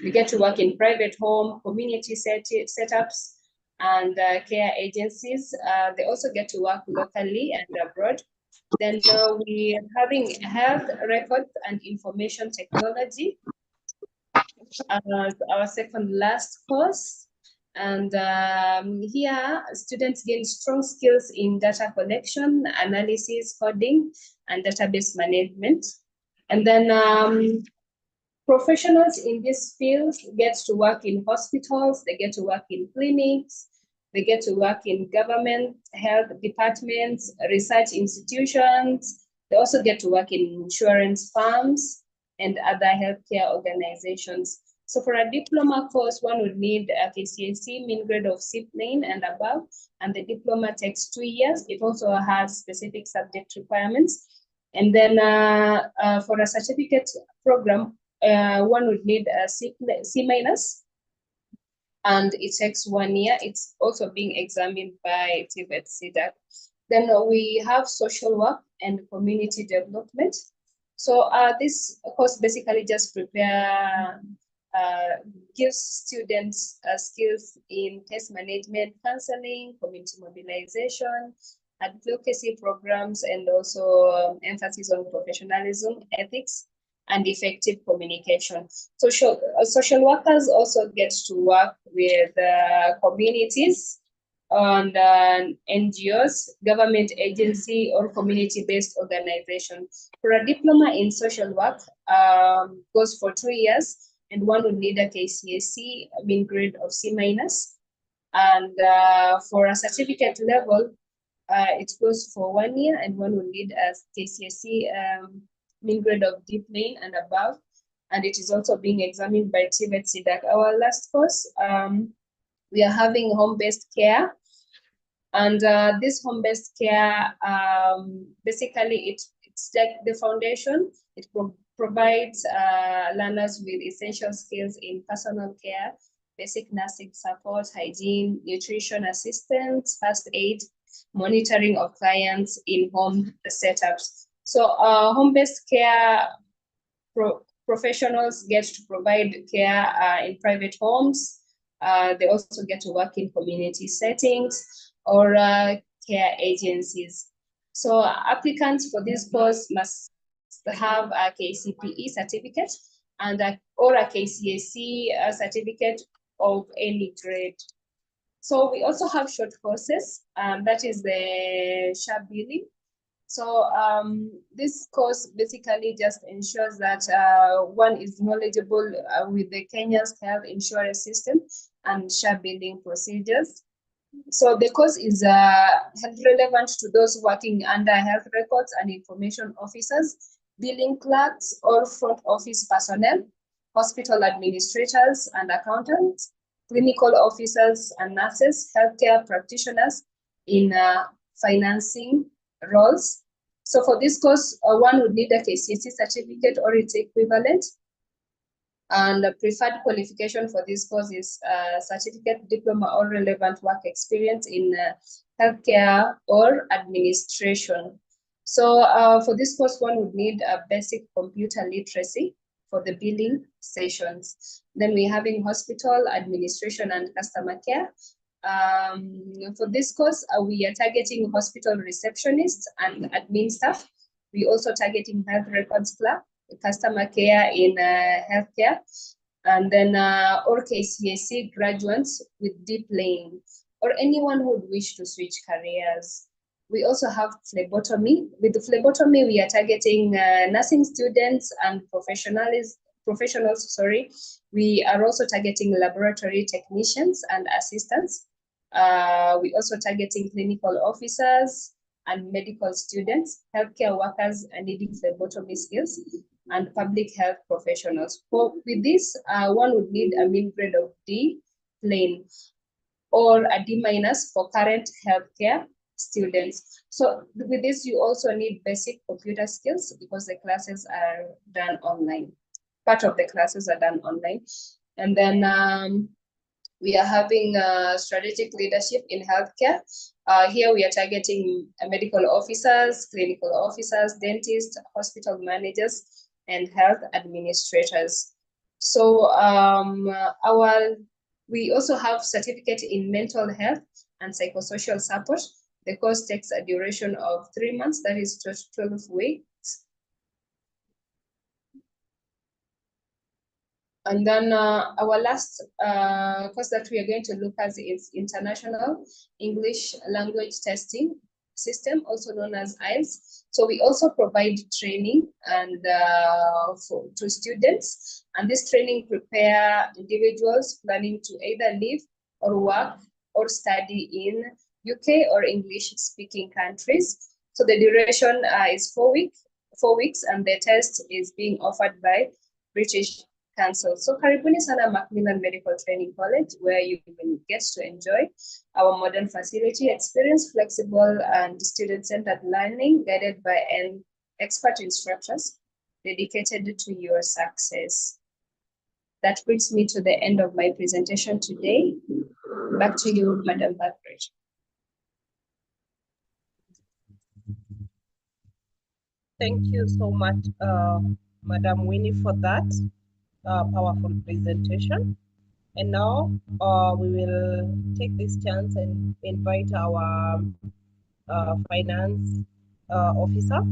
we get to work in private home, community setups, and care agencies. They also get to work locally and abroad. Then we are having health records and information technology as our second last course. And here, students gain strong skills in data collection, analysis, coding, and database management. And then professionals in this field get to work in hospitals, they get to work in clinics, they get to work in government health departments, research institutions. They also get to work in insurance firms and other healthcare organizations. So for a diploma course, one would need a KCSE mean grade of C plane and above, and the diploma takes 2 years. It also has specific subject requirements. And then for a certificate program, one would need a C-, and it takes 1 year. It's also being examined by TVET-SIDA. Then we have social work and community development. So this course basically just gives students skills in case management, counseling, community mobilization, advocacy programs, and also emphasis on professionalism, ethics, and effective communication. Social workers also get to work with communities and NGOs, government agency, or community-based organizations. For a diploma in social work, goes for 2 years, and one would need a KCSE mean grade of C-. And for a certificate level, it goes for 1 year, and one will need a KCSE mean grade of D plane and above, and it is also being examined by TVET-SIDA. Our last course, we are having home-based care, and this home-based care, basically it's like the foundation. It provides learners with essential skills in personal care, basic nursing support, hygiene, nutrition assistance, first aid, monitoring of clients in home setups. So home-based care professionals get to provide care in private homes. They also get to work in community settings or care agencies. So applicants for this course must have a KCPE certificate and or a KCAC certificate of any grade. So we also have short courses, that is the SHA billing. So this course basically just ensures that one is knowledgeable with the Kenya's health insurance system and SHA billing procedures. So the course is relevant to those working under health records and information officers, billing clerks, or front office personnel, hospital administrators and accountants, clinical officers and nurses, healthcare practitioners in financing roles. So for this course, one would need a KCSE certificate or its equivalent. And the preferred qualification for this course is certificate, diploma, or relevant work experience in healthcare or administration. So for this course, one would need a basic computer literacy for the billing sessions. Then we're having hospital administration and customer care. For this course, we are targeting hospital receptionists and admin staff. We're also targeting health records clerk, customer care in healthcare, and then or KCSE graduates with deep learning, or anyone who would wish to switch careers. We also have phlebotomy. With the phlebotomy, we are targeting nursing students and professionals. We are also targeting laboratory technicians and assistants. We also targeting clinical officers and medical students, healthcare workers needing phlebotomy skills, and public health professionals. With this, one would need a mean grade of D plain or a D- for current healthcare students. So with this, you also need basic computer skills because the classes are done online. Part of the classes are done online. And then we are having strategic leadership in healthcare. Here we are targeting medical officers, clinical officers, dentists, hospital managers, and health administrators. So we also have certificate in mental health and psychosocial support. The course takes a duration of 3 months, that is 12 weeks. And then our last course that we are going to look at is International English Language Testing System, also known as IELTS. So we also provide training and to students, and this training prepare individuals planning to either live or work or study in UK or English-speaking countries. So the duration is 4 weeks, and the test is being offered by British Council. So karibuni sana Macmillan Medical Training College, where you will get to enjoy our modern facility, experience flexible and student-centered learning guided by an expert instructors dedicated to your success. That brings me to the end of my presentation today. Back to you, Madam Margaret. Thank you so much, Madam Winnie, for that powerful presentation. And now we will take this chance and invite our finance officer,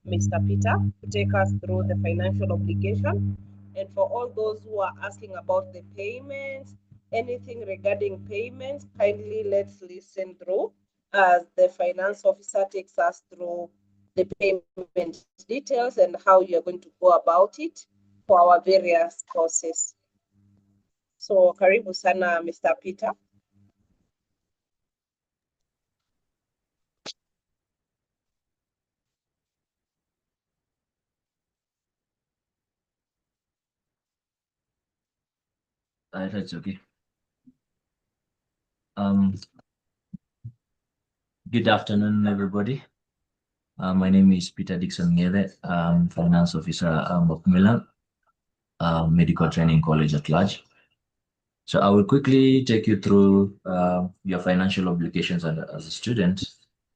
Mr. Peter, to take us through the financial obligation. And for all those who are asking about the payments, anything regarding payments, kindly let's listen through as the finance officer takes us through the payment details and how you're going to go about it for our various courses. So karibu sana, Mr. Peter. That's okay. Good afternoon, everybody. My name is Peter Dixon Ngele. I'm Finance Officer at Macmillan Medical Training College at large. So I will quickly take you through your financial obligations as a student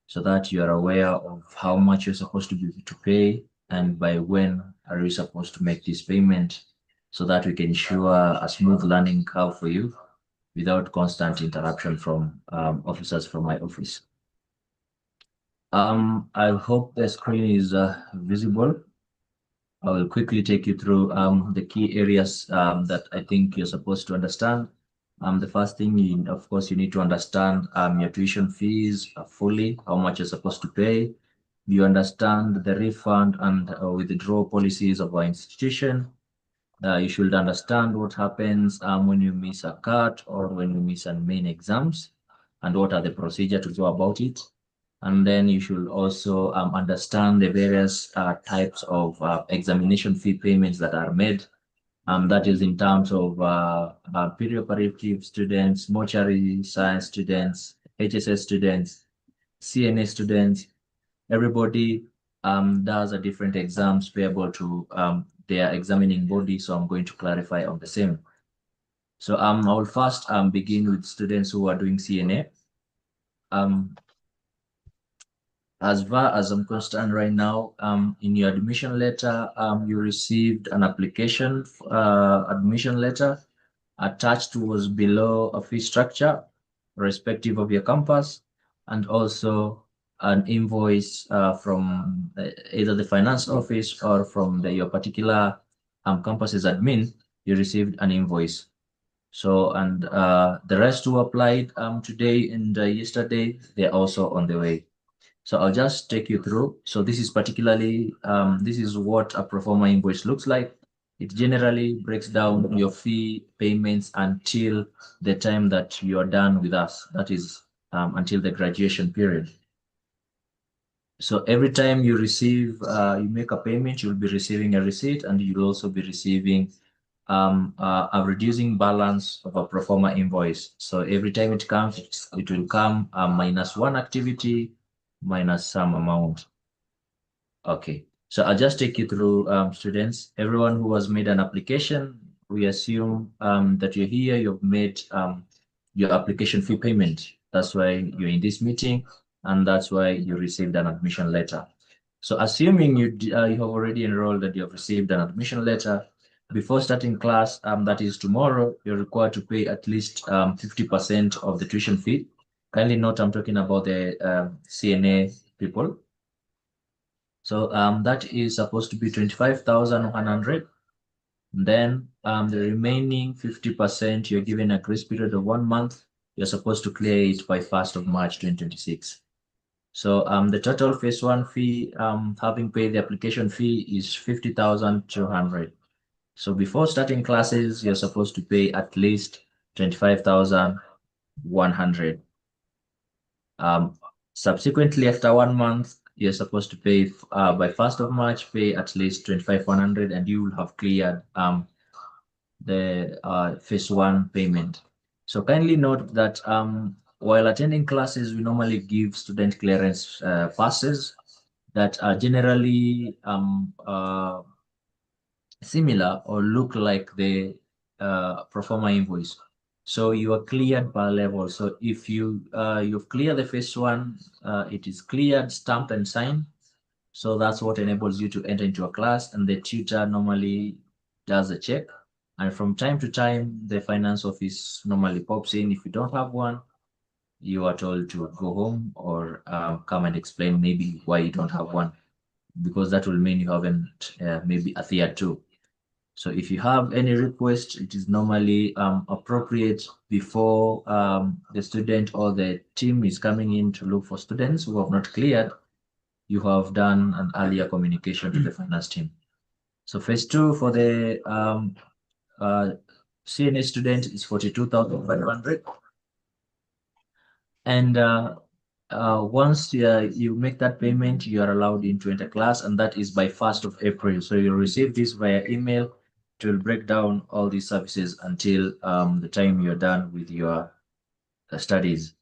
so that you are aware of how much you're supposed to be to pay and by when are you supposed to make this payment so that we can ensure a smooth learning curve for you without constant interruption from officers from my office. I hope the screen is visible. I will quickly take you through the key areas that I think you're supposed to understand. The first thing, of course, you need to understand your tuition fees fully, how much you're supposed to pay. You understand the refund and withdrawal policies of our institution. You should understand what happens when you miss a cut or when you miss a main exams and what are the procedure to go about it. And then you should also understand the various types of examination fee payments that are made. That is in terms of perioperative students, mortuary science students, HSS students, CNA students. Everybody does a different exams payable to their examining body, so I'm going to clarify on the same. So I will first begin with students who are doing CNA. As far as I'm concerned right now, in your admission letter, you received an application admission letter. Attached was below a fee structure, respective of your campus, and also an invoice from either the finance office or from your particular campus's admin. You received an invoice. So, and the rest who applied today and yesterday, they're also on the way. So I'll just take you through. So this is particularly, this is what a pro forma invoice looks like. It generally breaks down your fee payments until the time that you are done with us. That is until the graduation period. So every time you receive, you make a payment, you'll be receiving a receipt, and you'll also be receiving a reducing balance of a pro forma invoice. So every time it comes, it will come minus one activity, minus some amount. Okay, so I'll just take you through students. Everyone who has made an application, we assume that you're here, you've made your application fee payment. That's why you're in this meeting, and that's why you received an admission letter. So assuming you have already enrolled and you have received an admission letter, before starting class, that is tomorrow, you're required to pay at least 50% of the tuition fee. Kindly note, I'm talking about the CNA people. So that is supposed to be 25,100. Then the remaining 50%, you're given a grace period of 1 month. You're supposed to clear it by 1st of March 2026. So the total phase one fee, having paid the application fee, is 50,200. So before starting classes, you're supposed to pay at least 25,100. Subsequently, after 1 month, you're supposed to pay by 1st of March, pay at least 25,100, and you will have cleared the phase one payment. So kindly note that while attending classes, we normally give student clearance passes that are generally similar or look like the pro forma invoice. So you are cleared per level. So if you've cleared the phase one, it is cleared, stamped, and signed. So that's what enables you to enter into a class, and the tutor normally does a check. And from time to time, the finance office normally pops in. If you don't have one, you are told to go home or come and explain maybe why you don't have one, because that will mean you haven't maybe a tier two. So if you have any request, it is normally appropriate before the student or the team is coming in to look for students who have not cleared. You have done an earlier communication to the finance team. So phase two for the CNA student is 42,500. And once you make that payment, you are allowed into enter class, and that is by 1st of April. So you'll receive this via email. It will break down all these services until the time you're done with your studies.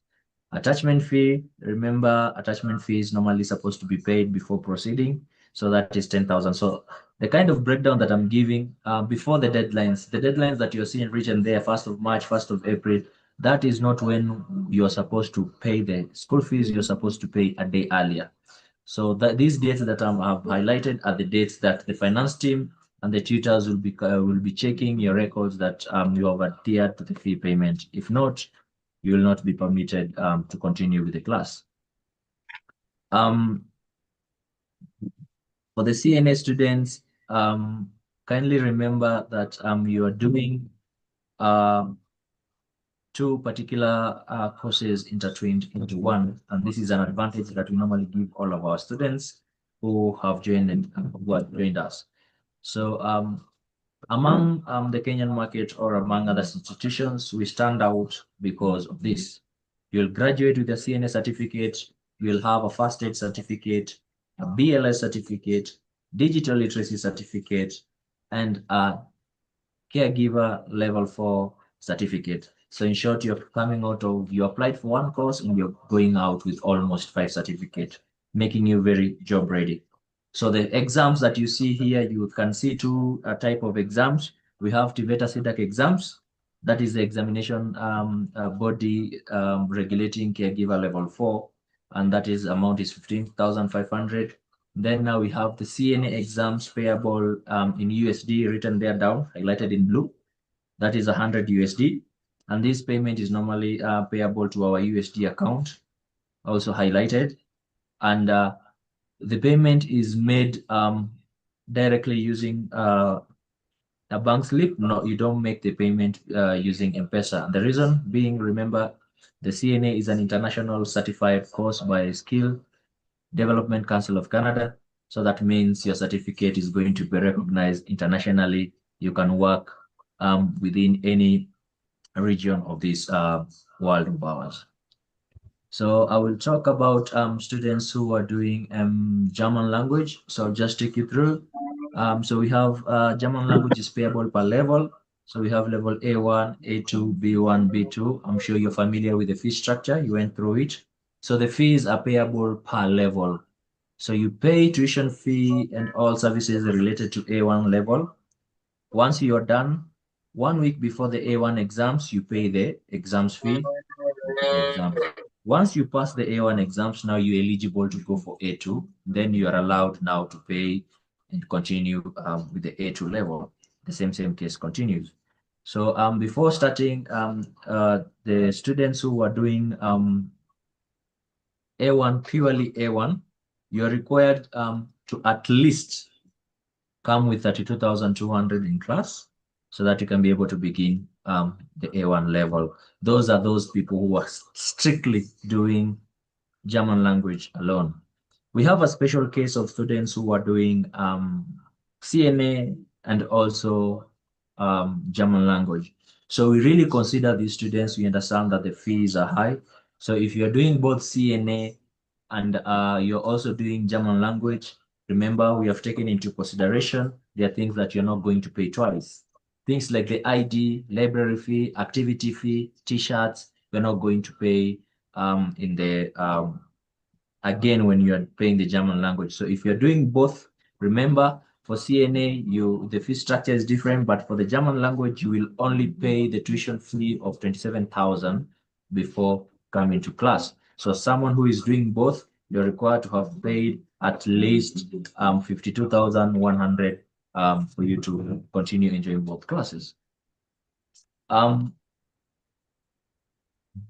Attachment fee, remember, attachment fee is normally supposed to be paid before proceeding. So that is 10,000. So the kind of breakdown that I'm giving before the deadlines that you're seeing written there, 1st of March, 1st of April, that is not when you're supposed to pay the school fees. You're supposed to pay a day earlier. So these dates that I've highlighted are the dates that the finance team and the tutors will be checking your records that you have adhered to the fee payment. If not, you will not be permitted to continue with the class. For the CNA students, kindly remember that you are doing two particular courses intertwined into one, and this is an advantage that we normally give all of our students who have joined us. So among the Kenyan market or among other institutions, we stand out because of this. You'll graduate with a CNA certificate, you'll have a first aid certificate, a BLS certificate, digital literacy certificate, and a caregiver level 4 certificate. So in short, you applied for one course and you're going out with almost 5 certificates, making you very job ready. So the exams that you see here, you can see two type of exams. We have TVETA SEDAC exams. That is the examination body regulating caregiver level 4, and that is amount is 15,500. Then now we have the CNA exams payable in USD written there down, highlighted in blue. That is 100 USD. And this payment is normally payable to our USD account, also highlighted. And the payment is made directly using a bank slip. No, you don't make the payment using M-Pesa. And the reason being, remember, the CNA is an international certified course by Skill Development Council of Canada. So that means your certificate is going to be recognized internationally. You can work within any region of this world of ours. So I will talk about students who are doing German language. So I'll just take you through. So we have German language is payable per level. So we have level A1, A2, B1, B2. I'm sure you're familiar with the fee structure. You went through it. So the fees are payable per level. So you pay tuition fee and all services related to A1 level. Once you're done, 1 week before the A1 exams, you pay the exams fee. The exams. Once you pass the A1 exams, now you're eligible to go for A2. Then you are allowed now to pay and continue with the A2 level. The same case continues. So before starting, the students who are doing A1, purely A1, you're required to at least come with 32,200 in class so that you can be able to begin the A1 level. Those are those people who are strictly doing German language alone. We have a special case of students who are doing CNA and also German language. So we really consider these students. We understand that the fees are high. So if you're doing both CNA and you're also doing German language, remember we have taken into consideration there are things that you're not going to pay twice. Things like the ID, library fee, activity fee, t-shirts, we're not going to pay in the again when you're paying the German language. So if you're doing both, remember for CNA, the fee structure is different, but for the German language, you will only pay the tuition fee of 27,000 before coming to class. So someone who is doing both, you're required to have paid at least 52,100 for you to continue enjoying both classes.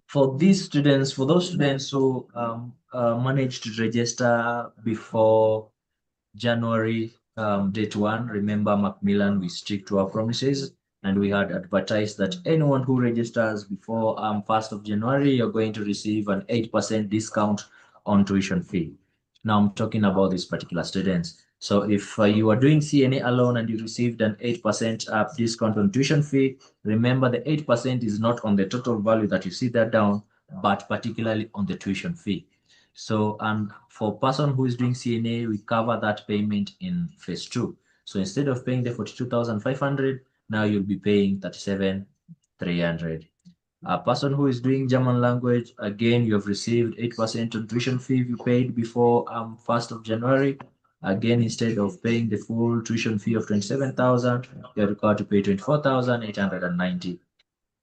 For those students who managed to register before January date 1, remember Macmillan, we stick to our promises, and we had advertised that anyone who registers before 1st of January, you're going to receive an 8% discount on tuition fee. Now I'm talking about these particular students. So if you are doing CNA alone and you received an 8% discount on tuition fee, remember the 8% is not on the total value that you see that down, but particularly on the tuition fee. So, and for person who is doing CNA, we cover that payment in phase 2. So instead of paying the 42,500, now you'll be paying 37,300. A person who is doing German language, again, you have received 8% on tuition fee you paid before 1st of January. Again, instead of paying the full tuition fee of 27,000, you're required to pay 24,890.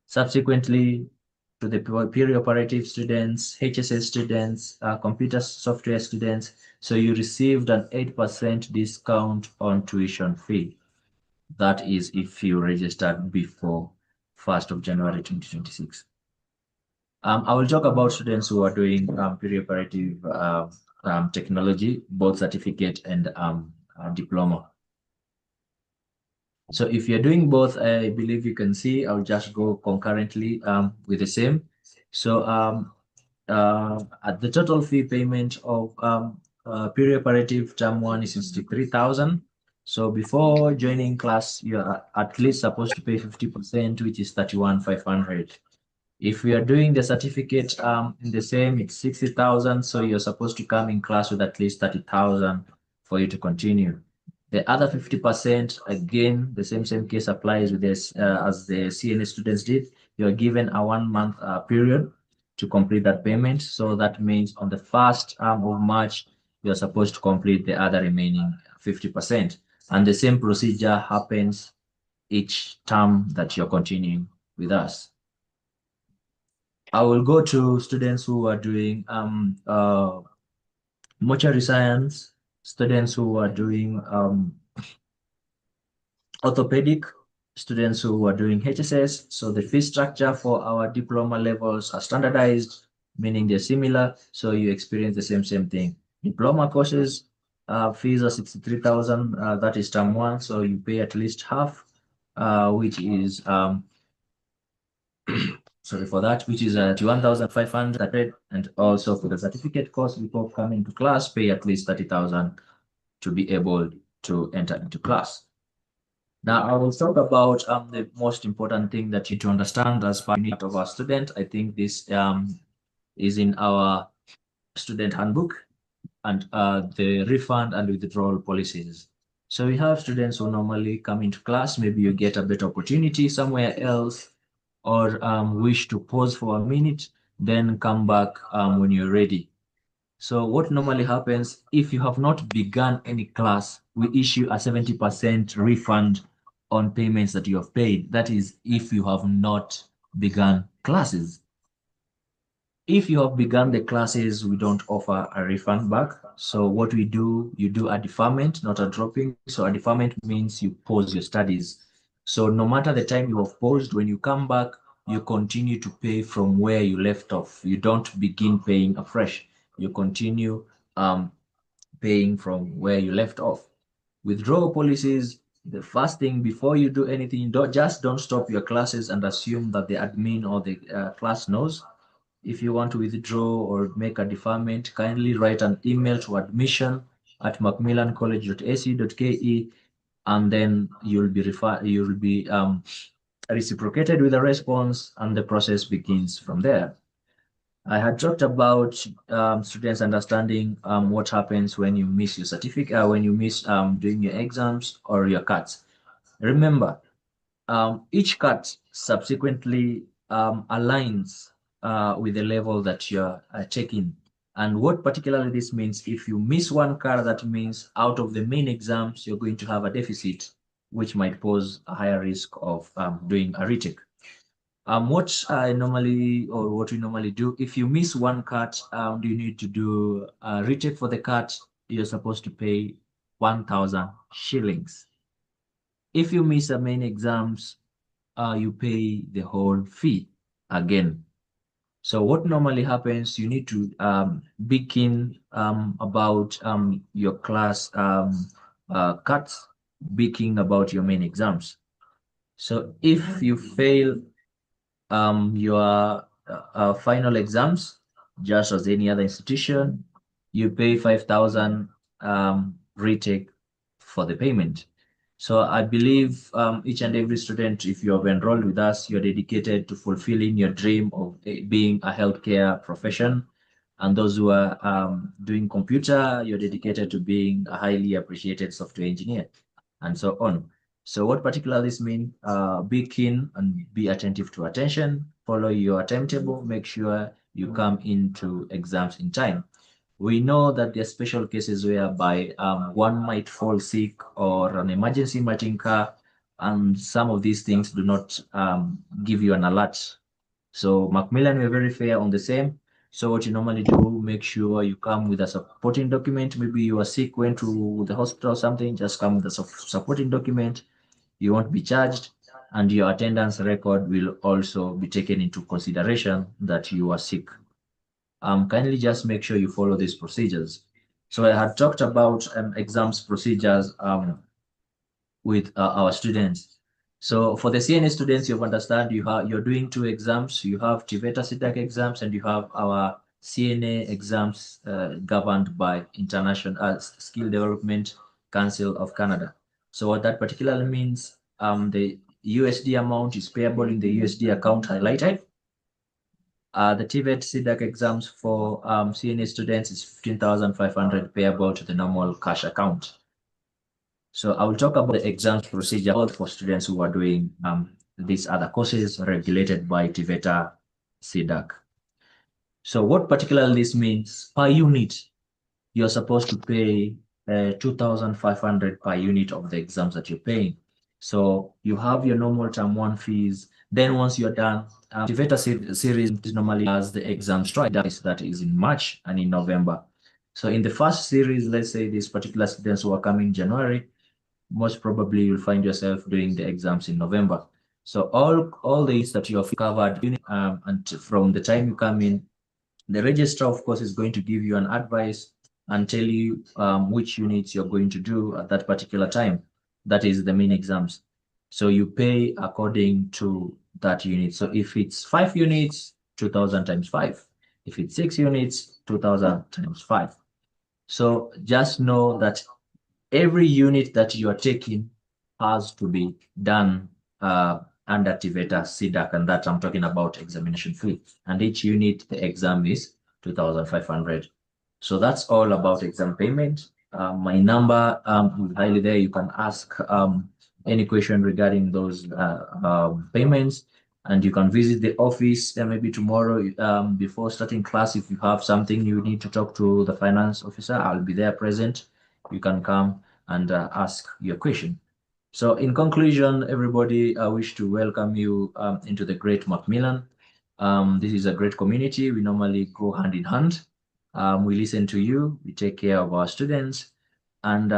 Subsequently, to the perioperative students, HSS students, computer software students. So you received an 8% discount on tuition fee. That is if you registered before 1st of January 2026. I will talk about students who are doing perioperative technology, both certificate and diploma. So if you're doing both, I believe you can see, I'll just go concurrently with the same. So at the total fee payment of perioperative term 1 is 63,000. So before joining class, you're at least supposed to pay 50%, which is 31,500. If we are doing the certificate in the same, it's 60,000. So you're supposed to come in class with at least 30,000 for you to continue. The other 50%, again, the same case applies with this as the CNA students did. You're given a 1-month period to complete that payment. So that means on the 1st of March, you're supposed to complete the other remaining 50%. And the same procedure happens each term that you're continuing with us. I will go to students who are doing mortuary science, students who are doing orthopedic, students who are doing HSS. So the fee structure for our diploma levels are standardized, meaning they're similar. So you experience the same thing. Diploma courses fees are 63,000. That is term 1. So you pay at least half, which is sorry for that, which is 1,500. And also for the certificate course before coming to class, pay at least 30,000 to be able to enter into class. Now I will talk about the most important thing that you need to understand as part of our student. I think this is in our student handbook and the refund and withdrawal policies. So we have students who normally come into class, maybe you get a better opportunity somewhere else, or wish to pause for a minute, then come back when you're ready. So what normally happens, if you have not begun any class, we issue a 70% refund on payments that you have paid. That is, if you have not begun classes. If you have begun the classes, we don't offer a refund back. So what we do, you do a deferment, not a dropping. So a deferment means you pause your studies. So no matter the time you have paused, when you come back, you continue to pay from where you left off. You don't begin paying afresh. You continue paying from where you left off. Withdrawal policies, the first thing before you do anything, don't stop your classes and assume that the admin or the class knows. If you want to withdraw or make a deferment, kindly write an email to admission@macmillancollege.ac.ke, and then you'll be reciprocated with a response, and the process begins from there. I had talked about students understanding what happens when you miss your certificate, when you miss doing your exams or your cuts. Remember, each cut subsequently aligns with the level that you're taking. And what particularly this means, if you miss one cut, that means out of the main exams, you're going to have a deficit, which might pose a higher risk of doing a retake. What we normally do, if you miss one cut, you need to do a retake for the cut, you're supposed to pay 1,000 shillings. If you miss the main exams, you pay the whole fee again. So what normally happens, you need to begin about your class cuts, begin about your main exams. So if you fail your final exams, just as any other institution, you pay 5,000 retake for the payment. So I believe each and every student, if you have enrolled with us, you're dedicated to fulfilling your dream of being a healthcare profession. And those who are doing computer, you're dedicated to being a highly appreciated software engineer, and so on. So what particularly this means, be keen and be attentive to attention, follow your timetable, make sure you come into exams in time. We know that there are special cases whereby one might fall sick or an emergency might incur, and some of these things do not give you an alert. So Macmillan, we're very fair on the same. So what you normally do, make sure you come with a supporting document. Maybe you are sick, went to the hospital or something, just come with a supporting document. You won't be charged, and your attendance record will also be taken into consideration that you are sick. Kindly just make sure you follow these procedures. So I had talked about exams procedures with our students. So for the CNA students, you understand you're doing two exams. You have TVETA SIDAC exams, and you have our CNA exams governed by International Skill Development Council of Canada. So what that particularly means, the USD amount is payable in the USD account highlighted. The TVET SIDAC exams for CNA students is 15,500 payable to the normal cash account. So I will talk about the exams procedure for students who are doing these other courses regulated by TVETA SIDAC. So what particularly this means, per unit, you're supposed to pay 2,500 per unit of the exams that you're paying. So you have your normal term one fees. Then once you're done, TVETA series normally has the exam strike that is in March and in November. So in the first series, let's say these particular students who are coming January, most probably you'll find yourself doing the exams in November. So all the units that you have covered, and from the time you come in, the registrar, of course, is going to give you an advice and tell you which units you're going to do at that particular time. That is the main exams. So you pay according to that unit. So if it's 5 units, 2,000 times 5. If it's 6 units, 2,000 times 5. So just know that every unit that you are taking has to be done under TVETA SIDAC, and that I'm talking about examination fee. And each unit, the exam is 2,500. So that's all about exam payment. My number is highly there. You can ask any question regarding those payments, and you can visit the office maybe tomorrow before starting class. If you have something you need to talk to the finance officer, I'll be there present. You can come and ask your question. So in conclusion, everybody, I wish to welcome you into the great Macmillan. This is a great community. We normally go hand in hand. We listen to you, we take care of our students, and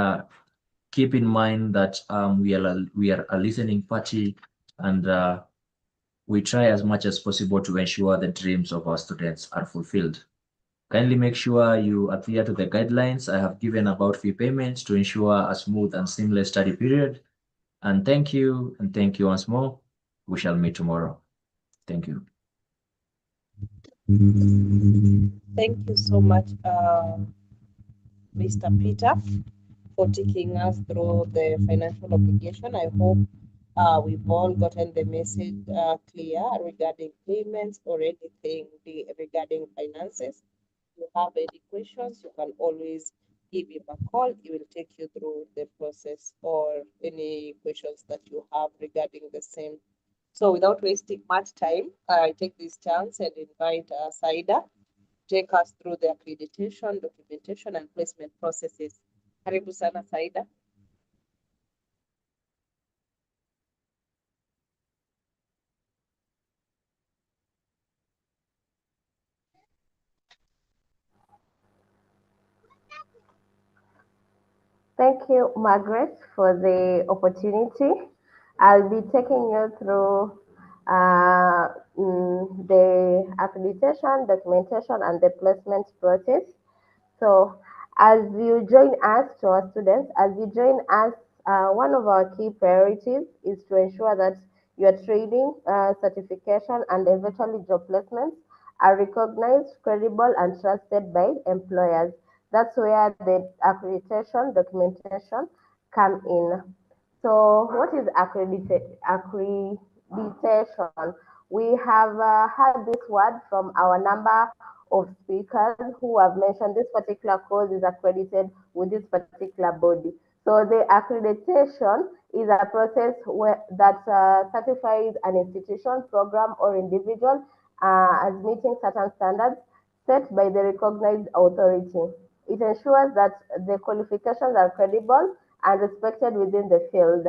keep in mind that we are a listening party, and we try as much as possible to ensure the dreams of our students are fulfilled. Kindly make sure you adhere to the guidelines I have given about fee payments to ensure a smooth and seamless study period. And thank you once more. We shall meet tomorrow. Thank you. Thank you so much, Mr. Peter, for taking us through the financial obligation. I hope we've all gotten the message clear regarding payments or anything regarding finances. If you have any questions, you can always give him a call. He will take you through the process or any questions that you have regarding the same. So without wasting much time, I take this chance and invite Saida to take us through the accreditation, documentation, and placement processes. Karibu sana, Saida. Thank you, Margaret, for the opportunity. I'll be taking you through the accreditation, documentation, and the placement process. So, as you join us, to our students, as you join us, one of our key priorities is to ensure that your training, certification, and eventually job placements are recognized, credible, and trusted by employers. That's where the accreditation documentation come in. So, what is accreditation? We have heard this word from our number of speakers who have mentioned this particular course is accredited with this particular body. So the accreditation is a process that certifies an institution, program, or individual as meeting certain standards set by the recognized authority. It ensures that the qualifications are credible and respected within the field.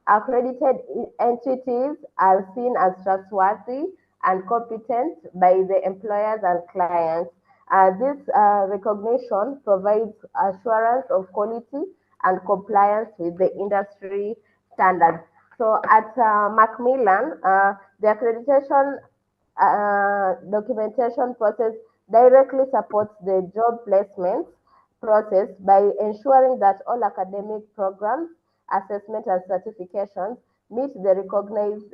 Accredited entities are seen as trustworthy and competent by the employers and clients. This recognition provides assurance of quality and compliance with the industry standards. So at Macmillan, the accreditation documentation process directly supports the job placement process by ensuring that all academic programs, assessment, and certifications meet the recognized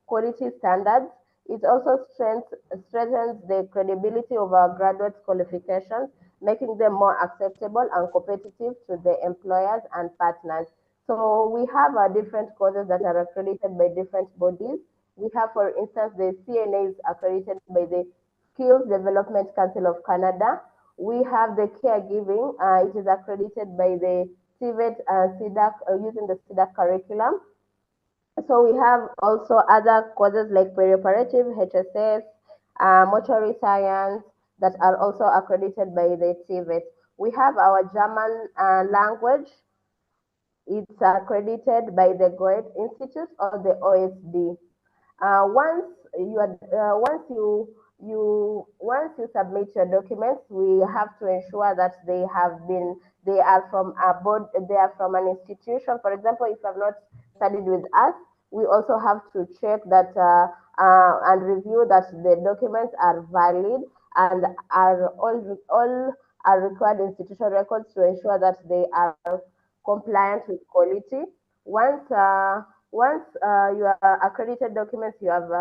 quality standards. It also strengthens the credibility of our graduate qualifications, making them more acceptable and competitive to the employers and partners. So we have different courses that are accredited by different bodies. We have, for instance, the CNA is accredited by the Skills Development Council of Canada. We have the caregiving. It is accredited by the TVET CDAC using the CDAC curriculum. So we have also other courses like perioperative, HSS, mortuary science that are also accredited by the TVET. We have our German language. It's accredited by the Goethe Institute or the OSD. Once you submit your documents, we have to ensure that they are from a board, they are from an institution. For example, if you have not studied with us, we also have to check that and review that the documents are valid and are all are required institutional records to ensure that they are compliant with quality. Once your accredited documents you have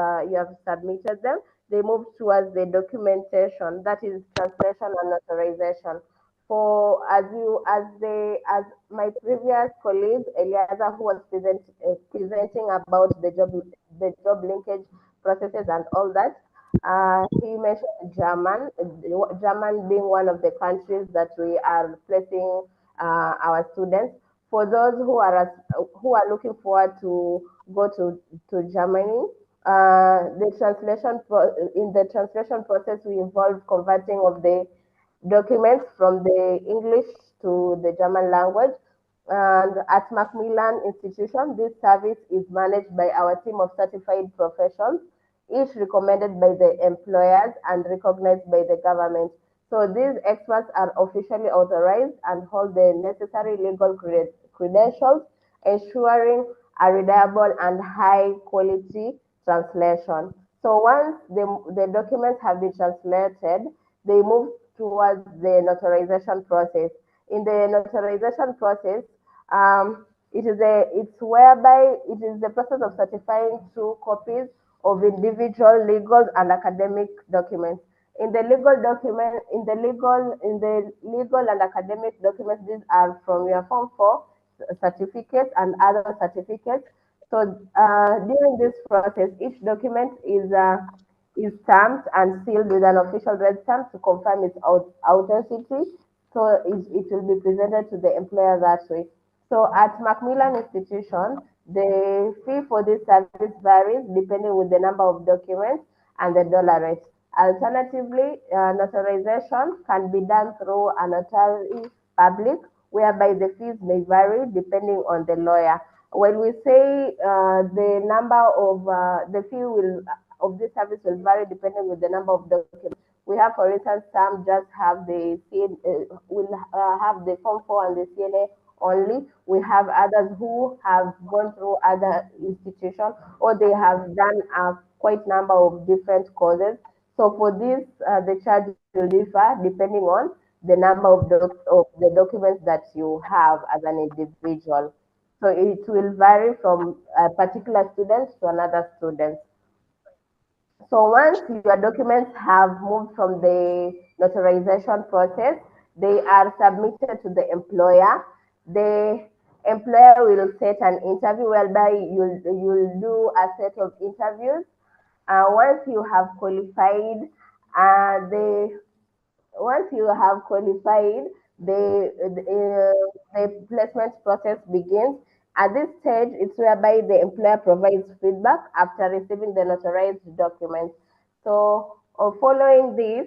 submitted them, they move towards the documentation, that is translation and authorization. For as my previous colleague Eliaza, who was presenting about the job linkage processes and all that, he mentioned German being one of the countries that we are placing our students. For those who are looking forward to go to Germany, in the translation process, we involve converting of the documents from the English to the German language. And at Macmillan Institution, this service is managed by our team of certified professionals, each recommended by the employers and recognized by the government. So these experts are officially authorized and hold the necessary legal credentials, ensuring a reliable and high quality translation. So once the documents have been translated, they move towards the notarization process. In the notarization process, it's whereby it is the process of certifying true copies of individual legal and academic documents. In the legal and academic documents, these are from your Form 4 certificates and other certificates. So during this process, each document is stamped and sealed with an official red stamp to confirm its authenticity. So it will be presented to the employer that way. So at Macmillan Institution, the fee for this service varies depending with the number of documents and the dollar rate. Alternatively, notarization can be done through a notary public, whereby the fees may vary depending on the lawyer. When we say the fee of this service will vary depending with the number of documents. We have, for instance, some just have will have the Form 4 and the CNA only. We have others who have gone through other institutions, or they have done a quite number of different courses. So for this, the charge will differ depending on the number of the documents that you have as an individual. So it will vary from a particular student to another student. So once your documents have moved from the notarization process, they are submitted to the employer. The employer will set an interview whereby you'll do a set of interviews. Once you have qualified, the once you have qualified, the placement process begins. At this stage, it's whereby the employer provides feedback after receiving the notarized documents. So, following this,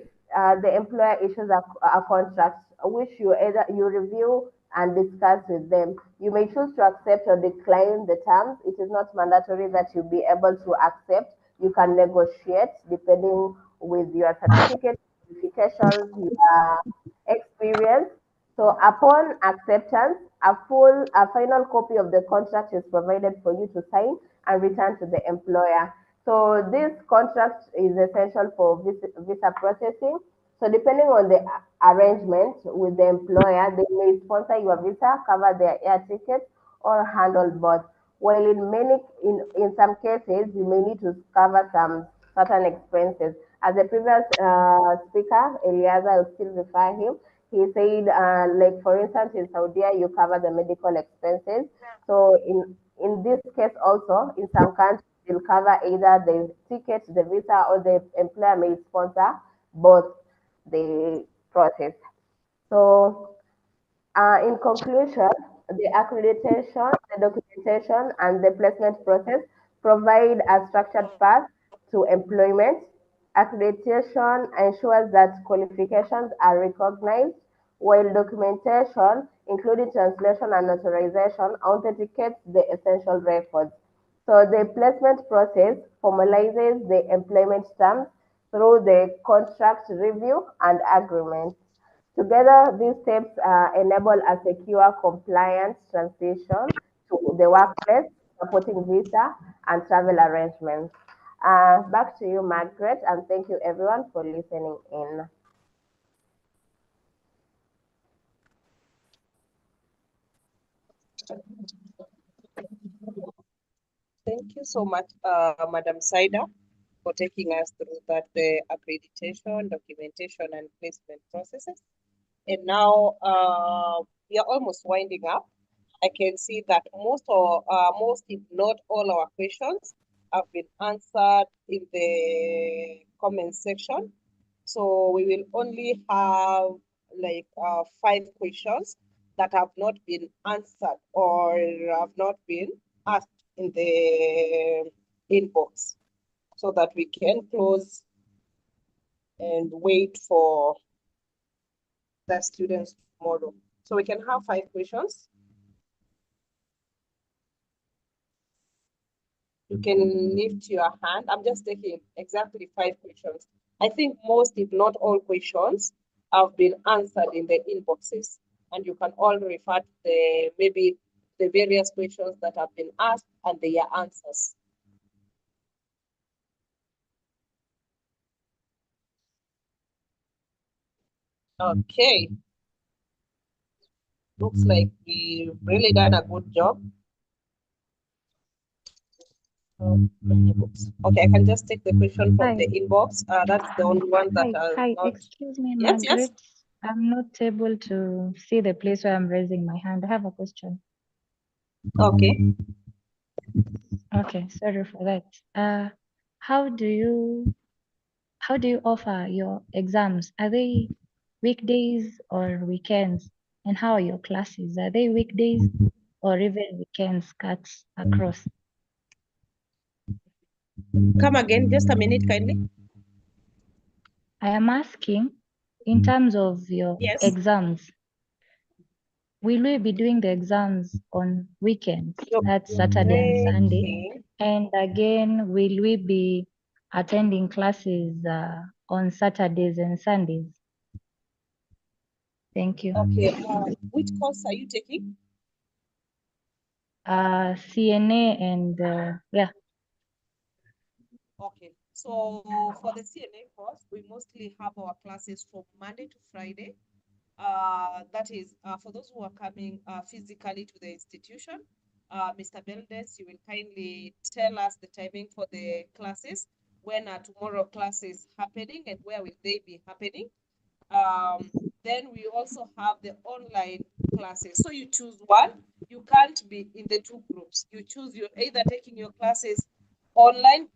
the employer issues a contract, which you review and discuss with them. You may choose to accept or decline the terms. It is not mandatory that you be able to accept. you can negotiate depending with your certificate, qualifications, your experience. So upon acceptance, a final copy of the contract is provided for you to sign and return to the employer. So this contract is essential for visa processing. So depending on the arrangement with the employer, they may sponsor your visa, cover their air tickets, or handle both. While in some cases, you may need to cover some certain expenses. As the previous speaker, Eliaza, I'll still refer him. He said, like for instance, in Saudi, you cover the medical expenses. So in this case also, in some countries, you'll cover either the ticket, the visa, or the employer may sponsor both the process. So in conclusion, the accreditation, the documentation, and the placement process provide a structured path to employment. Accreditation ensures that qualifications are recognized, while documentation, including translation and notarization, authenticates the essential records. So the placement process formalizes the employment terms through the contract review and agreement. Together, these steps enable a secure, compliant transition to the workplace, supporting visa and travel arrangements. Back to you, Margaret, and thank you everyone for listening in. Thank you so much, Madam Saida, for taking us through that the accreditation, documentation, and placement processes. And now we are almost winding up. I can see that most, if not all, our questions have been answered in the comment section. So we will only have like 5 questions that have not been answered or have not been asked in the inbox, so that we can close and wait for the students tomorrow. So we can have 5 questions. You can lift your hand. I'm just taking exactly 5 questions. I think most, if not all, questions have been answered in the inboxes, and you can all refer to maybe the various questions that have been asked and their answers. Okay. Looks like we've really done a good job. Okay, I can just take the question from the inbox. That's the only one that Hi, not... excuse me, Yes, Margaret. yes. I'm not able to see the place where I'm raising my hand. I have a question. Okay. Okay, sorry for that. How do you offer your exams? Are they weekdays or weekends? And how are your classes? Are they weekdays or even weekends cut across? Come again, just a minute, kindly. I am asking in terms of your exams. Will we be doing the exams on weekends? That's Saturday and Sunday. And again, will we be attending classes on Saturdays and Sundays? Thank you. Okay, which course are you taking? CNA and yeah. Okay, so for the CNA course, we mostly have our classes from Monday to Friday. That is for those who are coming physically to the institution. Mr. Beldes, you will kindly tell us the timing for the classes, when are tomorrow classes happening and where will they be happening. Then we also have the online classes. So you choose one. You can't be in the 2 groups. You choose, you're either taking your classes online,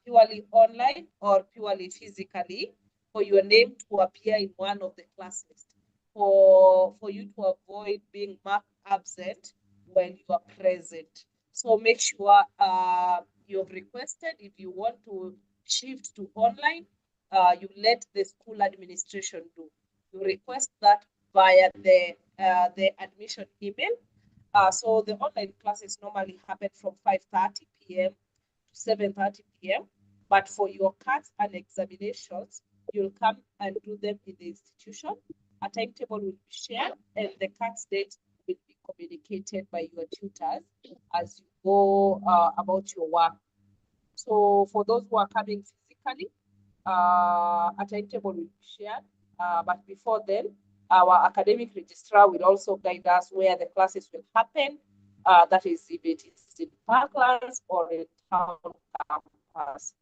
purely online, or purely physically, for your name to appear in one of the classes, for you to avoid being marked absent when you are present. So make sure you've requested. If you want to shift to online, you let the school administration do. You request that via the admission email. So the online classes normally happen from 5:30 p.m. to 7:30 p.m. but for your cards and examinations, you'll come and do them in the institution. A timetable will be shared and the cards date will be communicated by your tutors as you go about your work. So for those who are coming physically, a timetable will be shared, but before then, our academic registrar will also guide us where the classes will happen. That is if it is in Parklands or in town campus.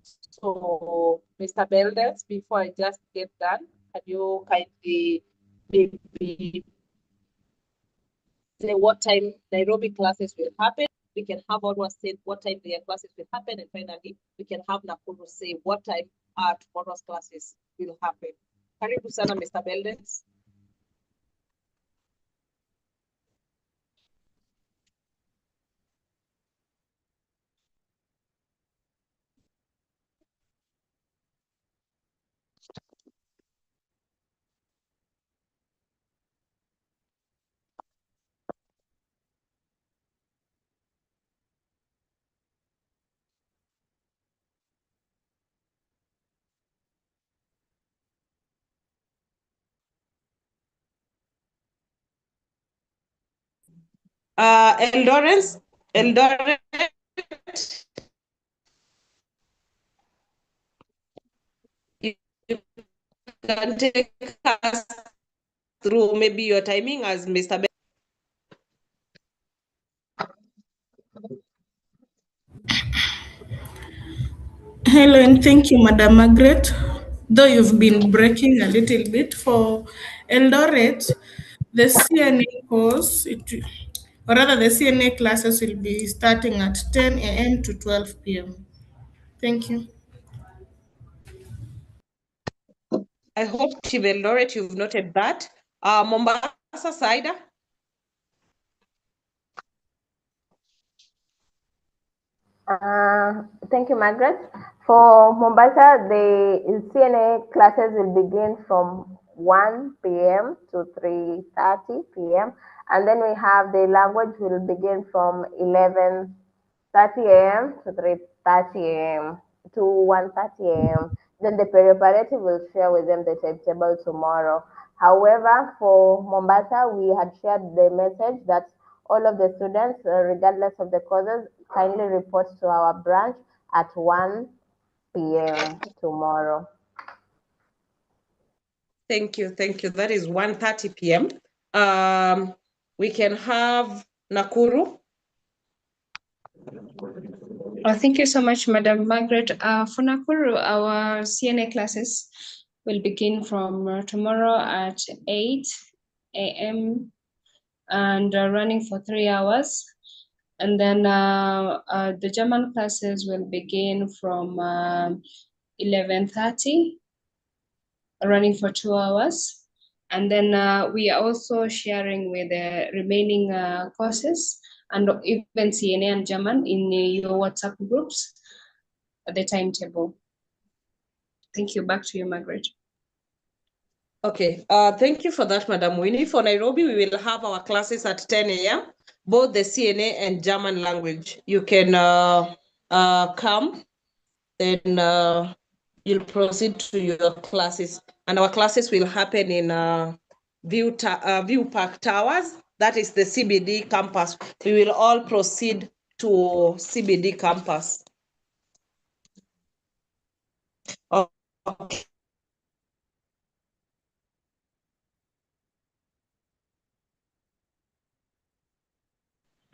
So, Mr. Belders, before I just get done, can you kindly maybe say what time Nairobi classes will happen? We can have Ottawa say what time their classes will happen, and finally, we can have Nakuru say what time tomorrow's classes will happen. Karibu sana, Mr. Belders. Eldoret, you can take us through maybe your timing as Mr. Hello, and thank you, Madam Margaret. Though you've been breaking a little bit for Eldoret, the CNA course, or rather the CNA classes will be starting at 10 a.m. to 12 p.m. Thank you. I hope, Chief Eldoret, you've noted that. Mombasa side. Thank you, Margaret. For Mombasa, the CNA classes will begin from 1 p.m. to 3:30 p.m. And then we have the language will begin from 11:30 a.m. to 3:30 a.m. to 1:30 a.m. Then the preparative will share with them the timetable tomorrow. However, for Mombasa, we had shared the message that all of the students, regardless of the courses, kindly report to our branch at 1 p.m. tomorrow. Thank you. That is 1:30 p.m. We can have Nakuru. Thank you so much, Madam Margaret. For Nakuru, our CNA classes will begin from tomorrow at 8 a.m. and running for 3 hours. And then the German classes will begin from 11:30, running for 2 hours. And then we are also sharing with the remaining courses and even CNA and German in your WhatsApp groups the timetable. Thank you. Back to you, Margaret. Okay, thank you for that, Madam Winnie. For Nairobi, we will have our classes at 10 a.m., both the CNA and German language. You can come, then you'll proceed to your classes. And our classes will happen in View Park Towers. That is the CBD campus. We will all proceed to CBD campus. Okay.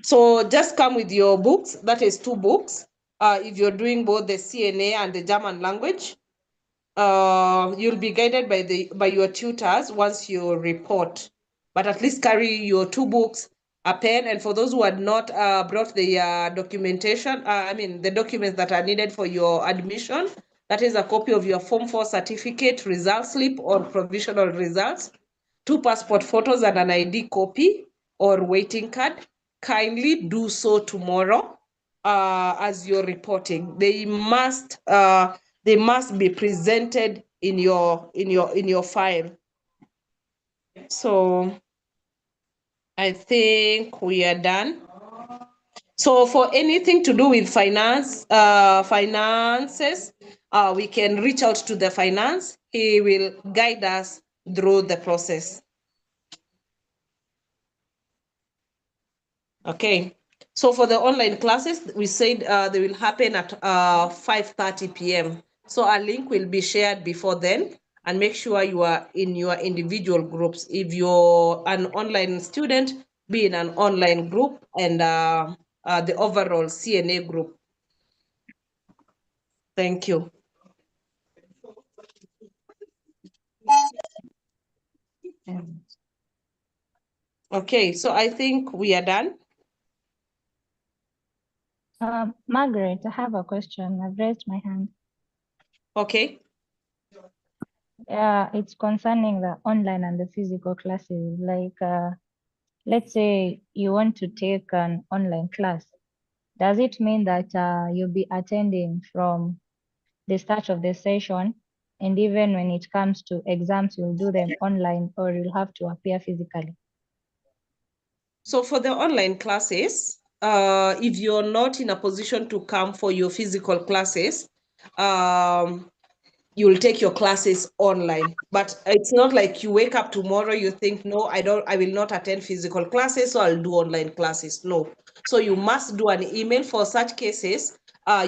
So just come with your books. That is 2 books. If you're doing both the CNA and the German language, you'll be guided by your tutors once you report. But at least carry your 2 books, a pen, and for those who had not brought the documentation, the documents that are needed for your admission, that is a copy of your Form 4 certificate, result slip or provisional results, 2 passport photos and an ID copy or waiting card. Kindly do so tomorrow as you're reporting. They must be presented in your file. So I think we are done. So for anything to do with finances, we can reach out to the finance. He will guide us through the process. Okay. So for the online classes, we said they will happen at 5:30 p.m. So a link will be shared before then, and make sure you are in your individual groups. If you're an online student, be in an online group and the overall CNA group. Thank you. Okay, so I think we are done. Margaret, I have a question. I've raised my hand. Okay. Yeah, it's concerning the online and the physical classes. Like, let's say you want to take an online class. Does it mean that you'll be attending from the start of the session, and even when it comes to exams, you'll do them online, or you'll have to appear physically? So for the online classes, if you're not in a position to come for your physical classes, you'll take your classes online. But it's not like you wake up tomorrow, you think, no, I will not attend physical classes, so I'll do online classes. No. So you must do an email for such cases.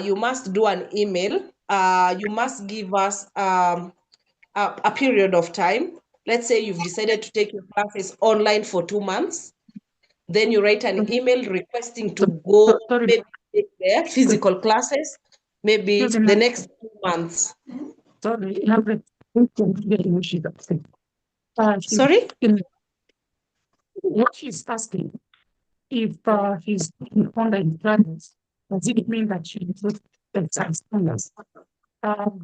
You must do an email. You must give us a period of time. Let's say you've decided to take your classes online for 2 months. Then you write an email requesting to go maybe take their physical classes, maybe the next 2 months. Sorry. Sorry? What she's asking, if he's in online classes, does it mean that she includes exam standards? All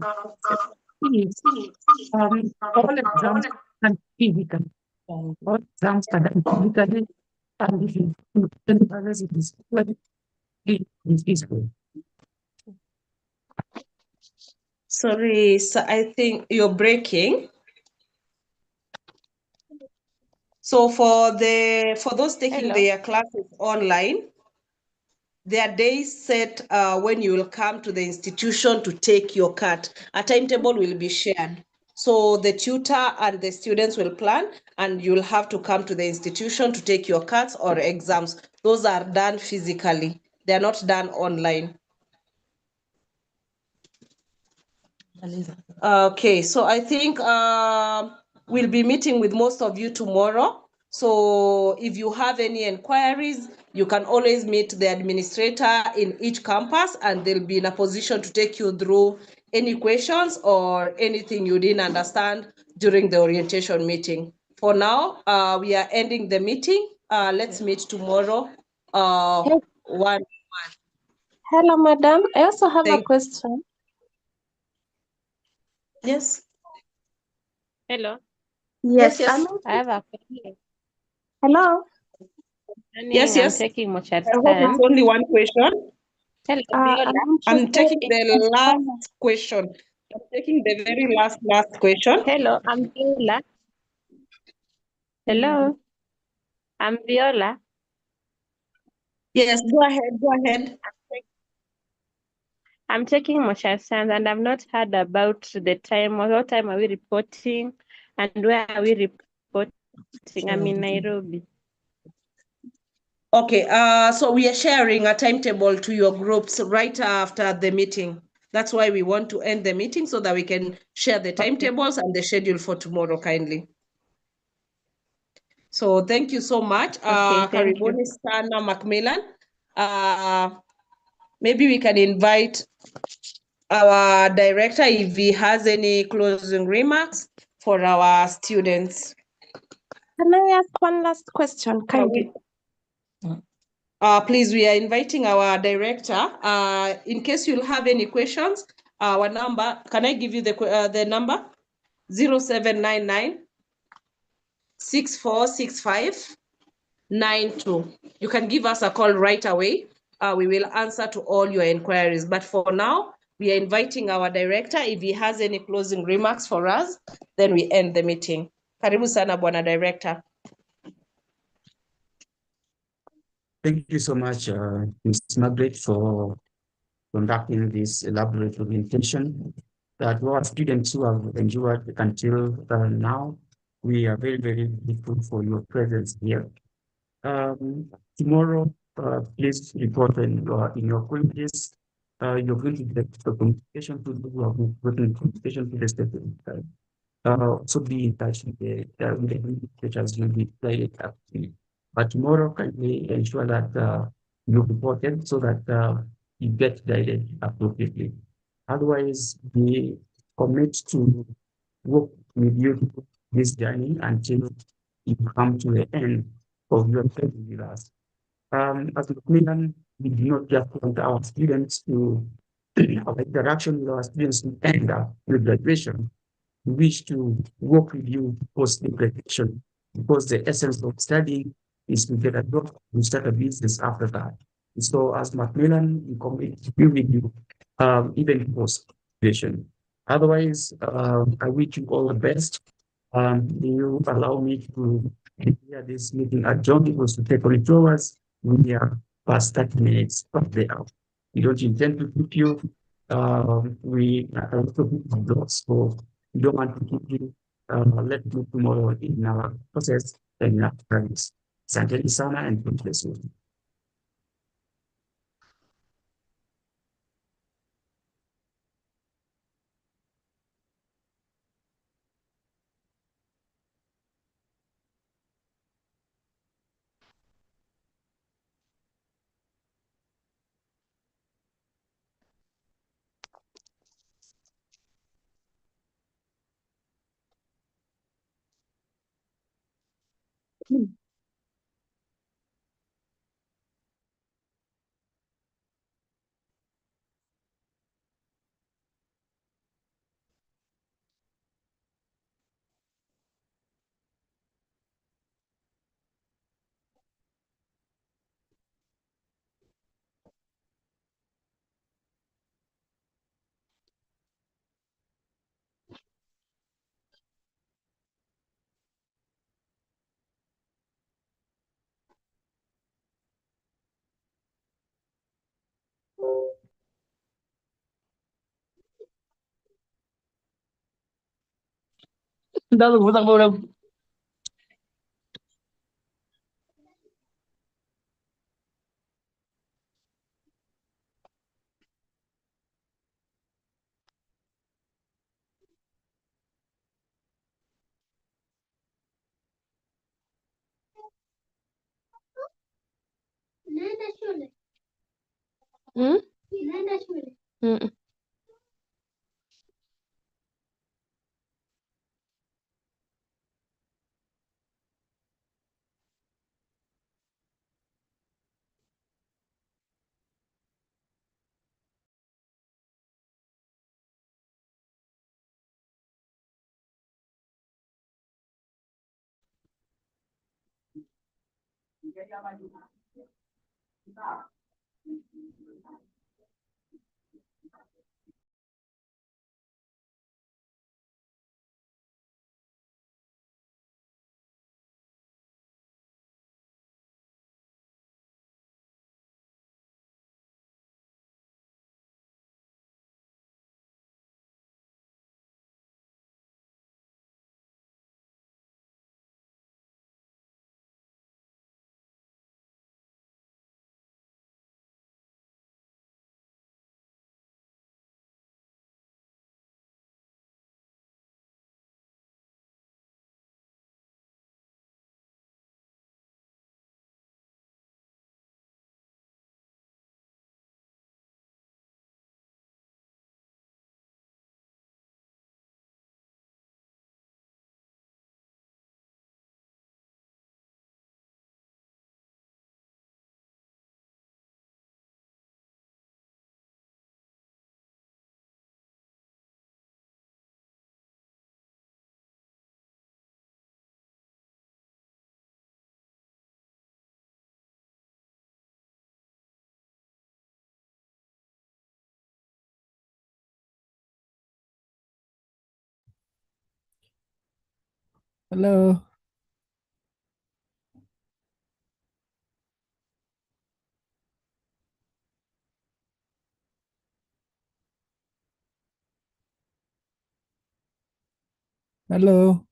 exams can be physical. All exams can be physically, and if you it is physical. Sorry, so I think you're breaking. So for those taking their classes online, there are days set when you will come to the institution to take your CAT. A timetable will be shared. So the tutor and the students will plan, and you'll have to come to the institution to take your CATs or exams. Those are done physically. They are not done online. Okay, so I think we'll be meeting with most of you tomorrow. So if you have any inquiries, you can always meet the administrator in each campus, and they'll be in a position to take you through any questions or anything you didn't understand during the orientation meeting. For now, we are ending the meeting. Let's meet tomorrow. One. Hello, madam. I also have a question. Yes. Hello. Yes, Yes, yes. I have a question. Hello. Yes, yes. I'm taking Mochad I hope it's only one question. Hello, I'm taking the last question. I'm taking the very last question. Hello, I'm Viola. Hello. I'm Viola. Yes, go ahead, go ahead. I'm taking Mochad Science, and I've not heard about the time. What time are we reporting, and where are we reporting? I'm in Nairobi. Okay, so we are sharing a timetable to your groups right after the meeting. That's why we want to end the meeting so that we can share the timetables and the schedule for tomorrow kindly. So thank you so much. Thank you. Karibuni sana Macmillan. Maybe we can invite our director if he has any closing remarks for our students. Can I ask one last question, kindly? Please, we are inviting our director. In case you'll have any questions, our number, can I give you the number? 0799 6465 92. You can give us a call right away. We will answer to all your inquiries. But for now, we are inviting our director. If he has any closing remarks for us, then we end the meeting. Karibu sana, Bwana Director. Thank you so much, Ms. Margaret, for conducting this elaborate orientation. That to our students who have endured until now, we are very, very grateful for your presence here. Tomorrow, please report in your quizzes. You're going to get the communication to the communication to the student. So be in touch with the teachers will be played up. But tomorrow, kindly ensure that you reported so that you get guided appropriately. Otherwise, we commit to work with you this journey until you come to the end of your study with us. As Macmillan, we do not just want our students to our interaction with our students to end up with graduation. We wish to work with you post graduation because the essence of studying is to get a job, to start a business after that. So as Macmillan, we commit to be with you even post graduation. Otherwise, I wish you all the best. You allow me to declare this meeting adjourned. It was to take only 2 hours. We are past 30 minutes of the hour. We don't intend to keep you. We are also blocks, so we don't want to keep you. Let's do tomorrow in our process and in our practice. Asanteni sana and God bless you. Đâu có thằng đâu đâu. Hmm? Mm. Hello. Hello.